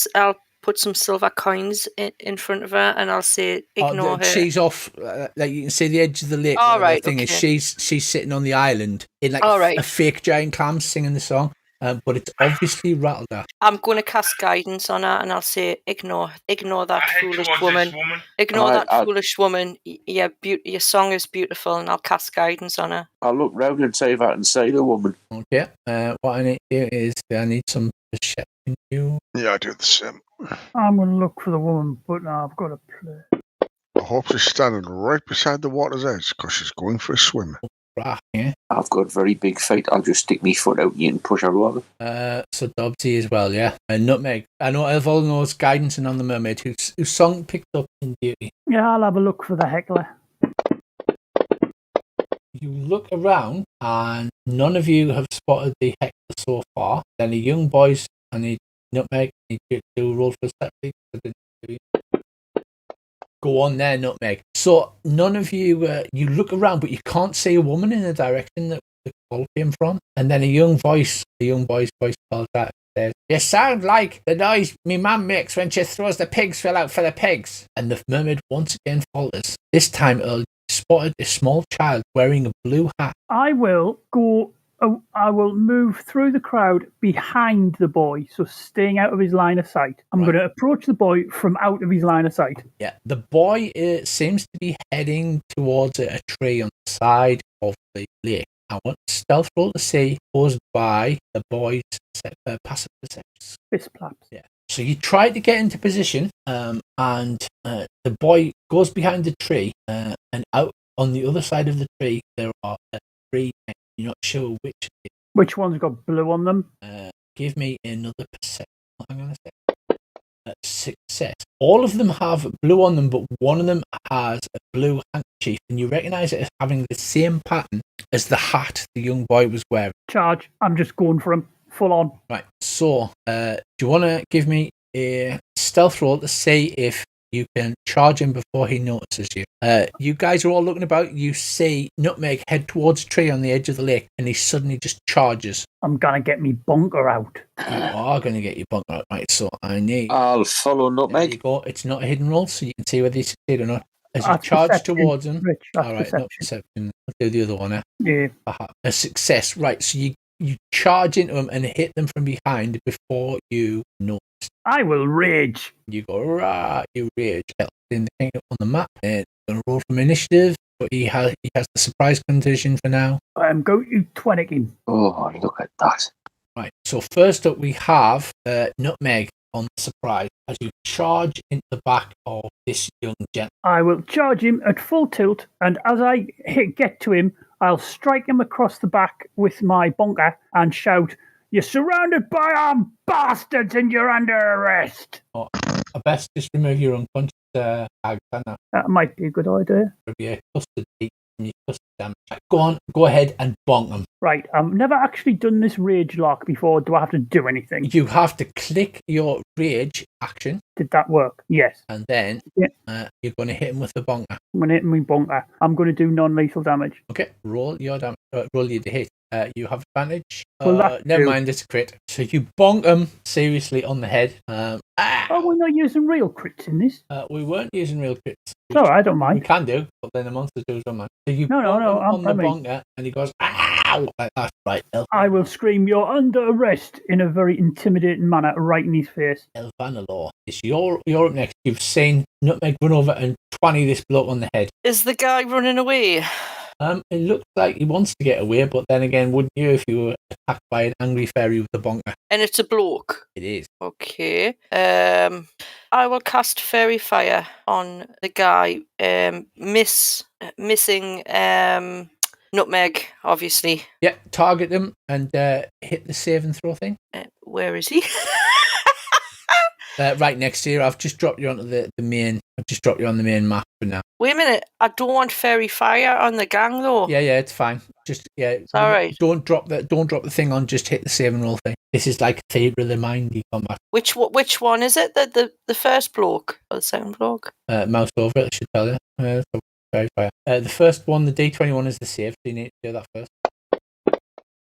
silver coins in front of her, and I'll say, ignore her. She's off. Like you can see the edge of the lake. All where right, the thing is, okay. she's sitting on the island in like All right. a fake giant clam singing the song. But it's obviously rattled her. I'm going to cast guidance on her, and I'll say, ignore that I head foolish towards woman. this woman. Ignore that foolish woman. Your song is beautiful, and I'll cast guidance on her. I'll look round and see if I can see the woman. Okay. What I need to do is I need some perception. Yeah, I do the same. I'm going to look for the woman, but I've got to play. I hope she's standing right beside the water's edge because she's going for a swim. Right, yeah. I've got very big feet. I'll just stick my foot out and you can push her over. So Dobbsy as well, yeah. And Nutmeg. I know Elval knows guidance and on the mermaid, whose song picked up in beauty. Yeah, I'll have a look for the heckler. You look around and none of you have spotted the heckler so far. Then the young boys, I need Nutmeg, I need you to roll for a step. Go on there, Nutmeg. So none of you, you look around, but you can't see a woman in the direction that the call came from. And then a young boy's voice calls out and says, "You sound like the noise me mum makes when she throws the pigs fill out for the pigs." And the mermaid once again falters. This time, Earl spotted a small child wearing a blue hat. I will move through the crowd behind the boy, so staying out of his line of sight. I'm going to approach the boy from out of his line of sight. Yeah, the boy seems to be heading towards a tree on the side of the lake. I want to stealth roll to see who's by the boy's passive perception. Fist claps. Yeah. So you try to get into position, and the boy goes behind the tree, and out on the other side of the tree there are three men. You're not sure which it is. Which one's got blue on them? Give me another perception. I'm going to say success. All of them have blue on them, but one of them has a blue handkerchief, and you recognise it as having the same pattern as the hat the young boy was wearing. Charge. I'm just going for him. Full on. Right. So, do you want to give me a stealth roll to see if you can charge him before he notices you? You guys are all looking about. You see Nutmeg head towards a tree on the edge of the lake, and he suddenly just charges. I'm going to get me bunker out. You are going to get your bunker out. Right, so I need... I'll follow There you Nutmeg. go. It's not a hidden roll, so you can see whether you succeed or not. As you That's charge perception, towards him... Rich, that's All right, perception. not perception. I'll do the other one, eh? Yeah. A success. Right, so you charge into them and hit them from behind before you notice. I will rage. You go, rah, you rage. In the on the map, and going to roll from initiative, but he has the surprise condition for now. I'm going to 20 him. Oh, look at that. Right, so first up we have Nutmeg on the surprise as you charge into the back of this young gentleman. I will charge him at full tilt, and as I get to him, I'll strike him across the back with my bunker and shout, "You're surrounded by armed bastards and you're under arrest." Oh, I best just remove your unconscious tag. That might be a good idea. There'll be a custard beat from your custard damage. Go on, go ahead and bonk him. Right, I've never actually done this rage lock before. Do I have to do anything? You have to click your rage action, Did that work? Yes. and then Yeah. you're going to hit him with the bonker. I'm going to hit my bunker. I'm going to do non-lethal damage. Okay, roll your damage. Roll your hit. You have advantage. Well, that never do. mind, it's a crit. So you bonk him seriously on the head. Oh, we're not using real crits in this. We weren't using real crits. No, I don't You mind. can do, but then the monster does one man. So you No, bonk him I'm on the happy. bonker, and he goes, "Ow!" Like that. Right, I will scream, "You're under arrest," in a very intimidating manner, right in his face. Elvanalor. It's you're up next. You've seen Nutmeg run over and 20 this bloke on the head. Is the guy running away? It looks like he wants to get away, but then again, wouldn't you if you were attacked by an angry fairy with a bonker? And it's a bloke. It is. Okay. I will cast Fairy Fire on the guy missing Nutmeg, obviously. Yeah, target them and hit the save and throw thing. Where is he? Right next to you. I've just dropped you onto the main. I've just dropped you on the main map for now. Wait a minute. I don't want fairy fire on the gang, though. Yeah, it's fine. Just It's all right. Don't drop the thing on. Just hit the save and roll thing. This is like theatre of the mind. You come back. Which one is it? The first bloke or the second bloke? Mouse over it. I should tell you. Fairy fire. The first one, the D21 is the save. So you need to do that first.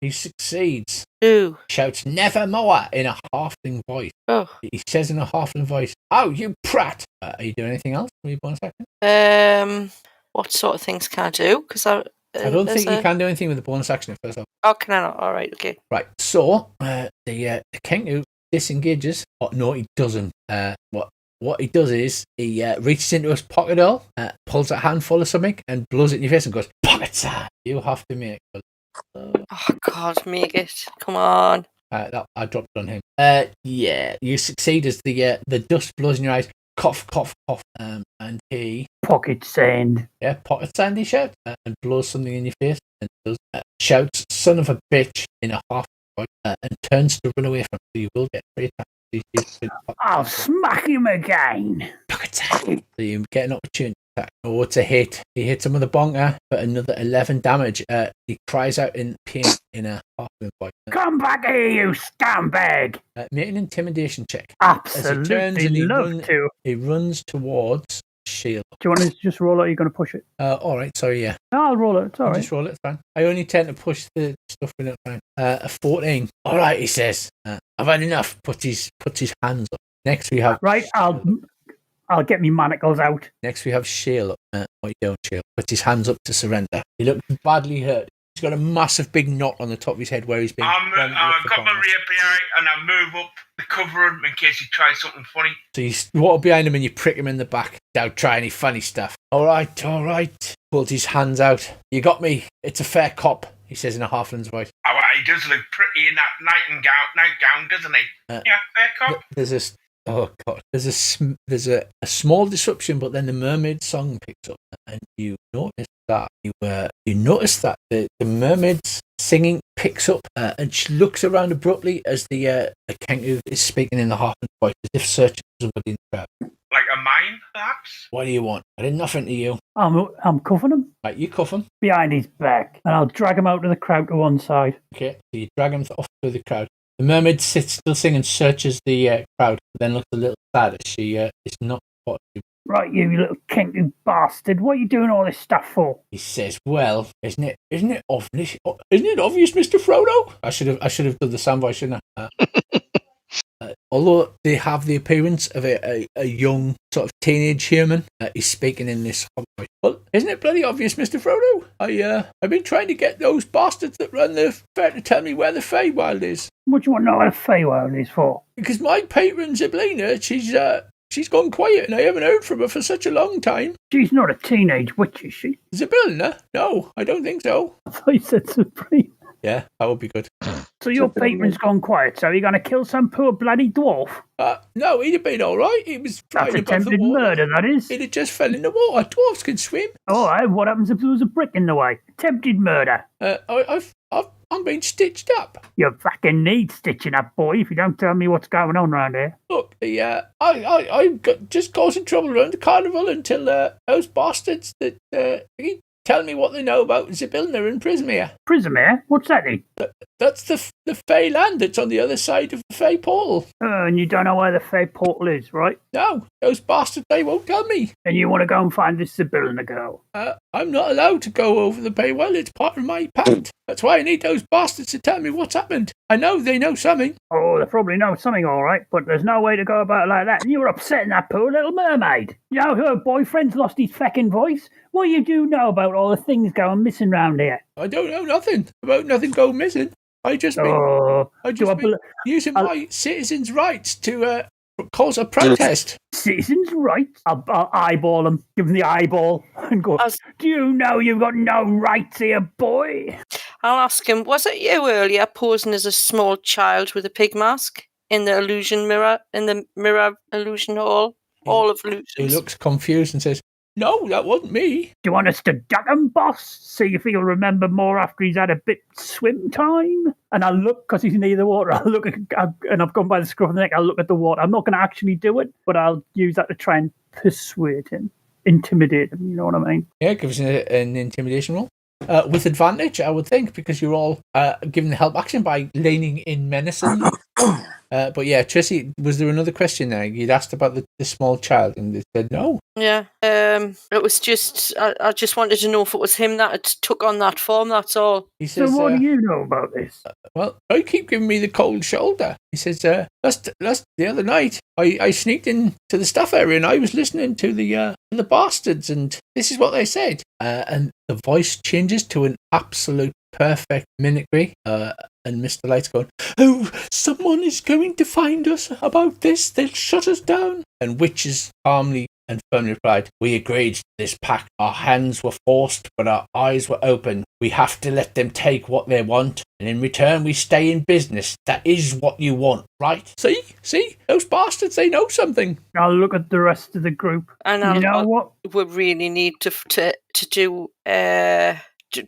He succeeds. Who? Shouts nevermore in a halfling voice. Oh. He says in a halfling voice, "Oh, you prat!" Are you doing anything else? Will you bonus action? What sort of things can I do? Because I don't think you can do anything with the bonus action at first. Oh, can I not? All right, okay. Right. So the Kenku disengages. Oh no, he doesn't. What he does is he reaches into his pocket hole, pulls a handful of something, and blows it in your face and goes, "Pockets!" You have to make. Oh God, make it! Come on. I dropped it on him. Yeah, you succeed as the dust blows in your eyes. Cough, cough, cough. And he Pocket sand. Yeah, pocket sand. He shouts and blows something in your face and does shouts, "Son of a bitch!" in a half voice and turns to run away from you. You will get 3 attacks. I'll smack him again. Pocket sand. So you get an opportunity. Oh, it's a hit. He hits him with a bonker for another 11 damage. He cries out in pain in a halfling voice. Come back here, you scumbag! Make an intimidation check. Absolutely to. He runs towards Shield. Do you want to just roll it? Or are you going to push it? All right, sorry, yeah. No, I'll roll it. It's all right. Just roll it, it's fine. I only tend to push the stuff in it. Fine. A 14. All right, he says. I've had enough. Puts his hands up. Next we have. Right, I'll get me manacles out. Next we have Shield. What you doing, Shield? Puts his hands up to surrender. He looks badly hurt. He's got a massive big knot on the top of his head where he's been. I've got my rapier and I move up to cover him in case he tries something funny. So you walk behind him and you prick him in the back. Don't try any funny stuff. All right. Pulls his hands out. You got me. It's a fair cop, he says in a halfling's voice. Oh, he does look pretty in that nightgown, doesn't he? Yeah, fair cop. There's a small disruption, but then the mermaid song picks up, and you notice that the mermaid's singing picks up, and she looks around abruptly as the Kenku is speaking in the halfling voice, as if searching for somebody in the crowd. Like a mine, perhaps? What do you want? I did nothing to you. I'm cuffing him. Right, you cuff him. Behind his back. And I'll drag him out of the crowd to one side. Okay, so you drag him off through the crowd. The mermaid sits still singing, searches the crowd, then looks a little sad as she is not spotted. Right, you little kinky bastard. What are you doing all this stuff for? He says, "Well, isn't it obvious? Isn't it obvious, Mr. Frodo?" I should have done the sound voice, shouldn't I? Although they have the appearance of a young sort of teenage human, he's speaking in this voice. "Well, isn't it bloody obvious, Mr. Frodo? I've been trying to get those bastards that run the fair to tell me where the Feywild is." What do you want to know what a Feywild is for? "Because my patron Ziblina, she's gone quiet and I haven't heard from her for such a long time." She's not a teenage witch, is she? Ziblina? No, I don't think so. I thought you said Supreme. Yeah, that would be good. So your patron's gone quiet, so you're going to kill some poor bloody dwarf? No, he'd have been all right. He was That's flying above the attempted water. murder, that is. He'd have just fell in the water. Dwarves can swim. All right, what happens if there was a brick in the way? Attempted murder. I'm being stitched up. You fucking need stitching up, boy, if you don't tell me what's going on around here. Look, I just causing trouble around the carnival until those bastards that tell me what they know about Zibilna and Prismere. Prismere? What's that then? That's the Fey land that's on the other side of the Fey portal. And you don't know where the Fey portal is, right? No, those bastards, they won't tell me. And you want to go and find this Zibilna girl? I'm not allowed to go over the Paywell. It's part of my pact. That's why I need those bastards to tell me what's happened. I know they know something. Oh, they probably know something, all right, but there's no way to go about it like that. And you're upsetting that poor little mermaid. You know, her boyfriend's lost his feckin' voice. What you do know about all the things going missing round here? I don't know nothing about nothing going missing. I just been using my citizens' rights to cause a protest. Citizens' rights? I'll eyeball him, give him the eyeball, and go, do you know you've got no rights here, boy? I'll ask him, was it you earlier posing as a small child with a pig mask in the illusion mirror, in the mirror illusion hall? All of illusions. He looks confused and says, No, that wasn't me. Do you want us to duck him, boss? See if he'll remember more after he's had a bit swim time? And I look, because he's near the water, I look at, and I've gone by the scruff of the neck, I'll look at the water. I'm not going to actually do it, but I'll use that to try and persuade him, intimidate him, you know what I mean? Yeah, give us an intimidation roll. With advantage, I would think, because you're all given the help action by leaning in menacingly. But yeah, Tracy, was there another question there? You'd asked about the small child, and they said no. Yeah. It was just I just wanted to know if it was him that had took on that form. That's all. He says, So what do you know about this? well, I keep giving me the cold shoulder. He says, last the other night, I sneaked into the staff area and I was listening to the bastards, and this is what they said. And the voice changes to an absolute perfect mimicry. And Mr. Light's going, oh, someone is going to find us about this. They'll shut us down. And Witches calmly and firmly replied, we agreed to this pact. Our hands were forced, but our eyes were open. We have to let them take what they want, and in return we stay in business. That is what you want, right? See? Those bastards, they know something. I'll look at the rest of the group. And You know what? we really need to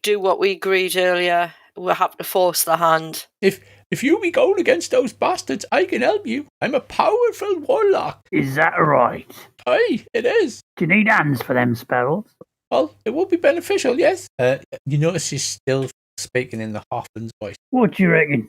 do what we agreed earlier. We'll have to force the hand. If you be going against those bastards, I can help you. I'm a powerful warlock. Is that right? Aye, it is. Do you need hands for them spells? Well, it will be beneficial, yes. You notice he's still speaking in the Halfland's voice. What do you reckon?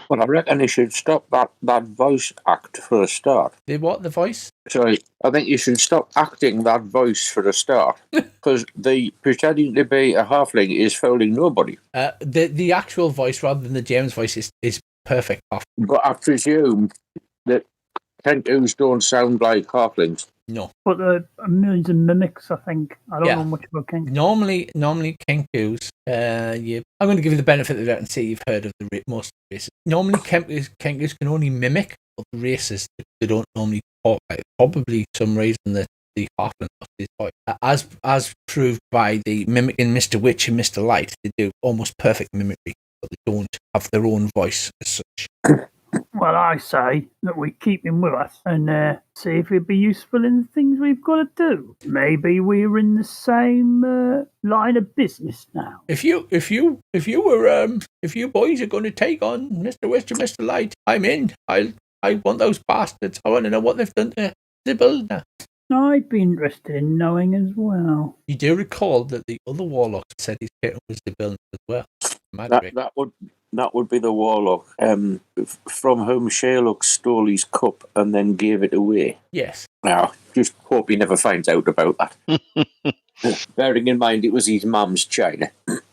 Well, I reckon you should stop that voice act for a start. The what? The voice? Sorry, I think you should stop acting that voice for a start, because the pretending to be a halfling is fooling nobody. The actual voice, rather than the James voice, is perfect. But I presume that Kentus don't sound like halflings. No. But there are millions of mimics, I think. I don't Yeah. know much about King. Normally Kenkus, I'm going to give you the benefit of the doubt and say you've heard of most of the races. Normally Kenkus can only mimic other races. They don't normally talk. Like, probably some reason that the Halfling lost his voice. As proved by the mimicking Mr. Witch and Mr. Light, they do almost perfect mimicry, but they don't have their own voice as such. Well, I say that we keep him with us and see if he'd be useful in the things we've got to do. Maybe we're in the same line of business now. If you boys are going to take on Mr. Witch and Mr. Light, I'm in. I want those bastards. I want to know what they've done to the builder. I'd be interested in knowing as well. You do recall that the other warlock said his kitten was the builder as well. That would be the warlock from whom Sherlock stole his cup and then gave it away. Yes. Now, just hope he never finds out about that. Bearing in mind it was his mum's china.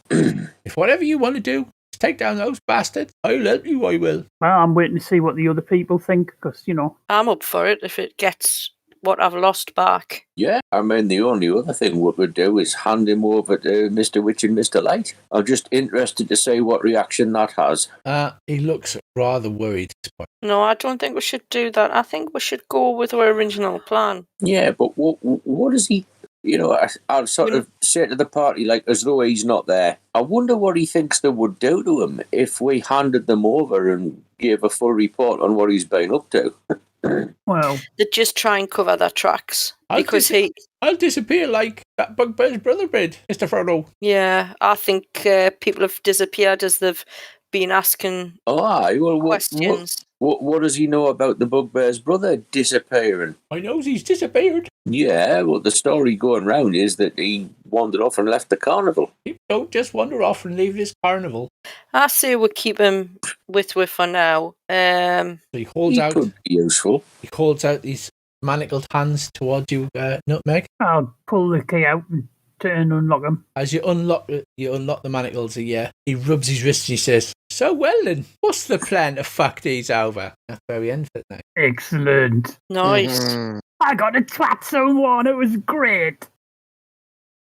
If whatever you want to do is take down those bastards, I'll help you, I will. Well, I'm waiting to see what the other people think, because, I'm up for it if it gets what I've lost back. Yeah, I mean, the only other thing we could do is hand him over to Mr. Witch and Mr. Light. I'm just interested to see what reaction that has. He looks rather worried at this point. No, I don't think we should do that. I think we should go with our original plan. Yeah, but what is he... I'll sort of say to the party, like, as though he's not there, I wonder what he thinks they would do to him if we handed them over and gave a full report on what he's been up to. Well, They'd just try and cover their tracks. I'll disappear like that Bugbear's brother did, Mr. Frodo. Yeah, I think people have disappeared as they've been asking questions. What does he know about the Bugbear's brother disappearing? I knows he's disappeared. Yeah, well, the story going round is that he wandered off and left the carnival. People don't just wander off and leave this carnival. I say we keep him with for now. So he could be useful. He holds out these manacled hands towards you, Nutmeg. I'll pull the key out and unlock them. As you unlock the manacles, he rubs his wrist and he says, "So well then, what's the plan to fuck these over?" That's where we end for tonight. Excellent. Nice. I got to twat someone. It was great.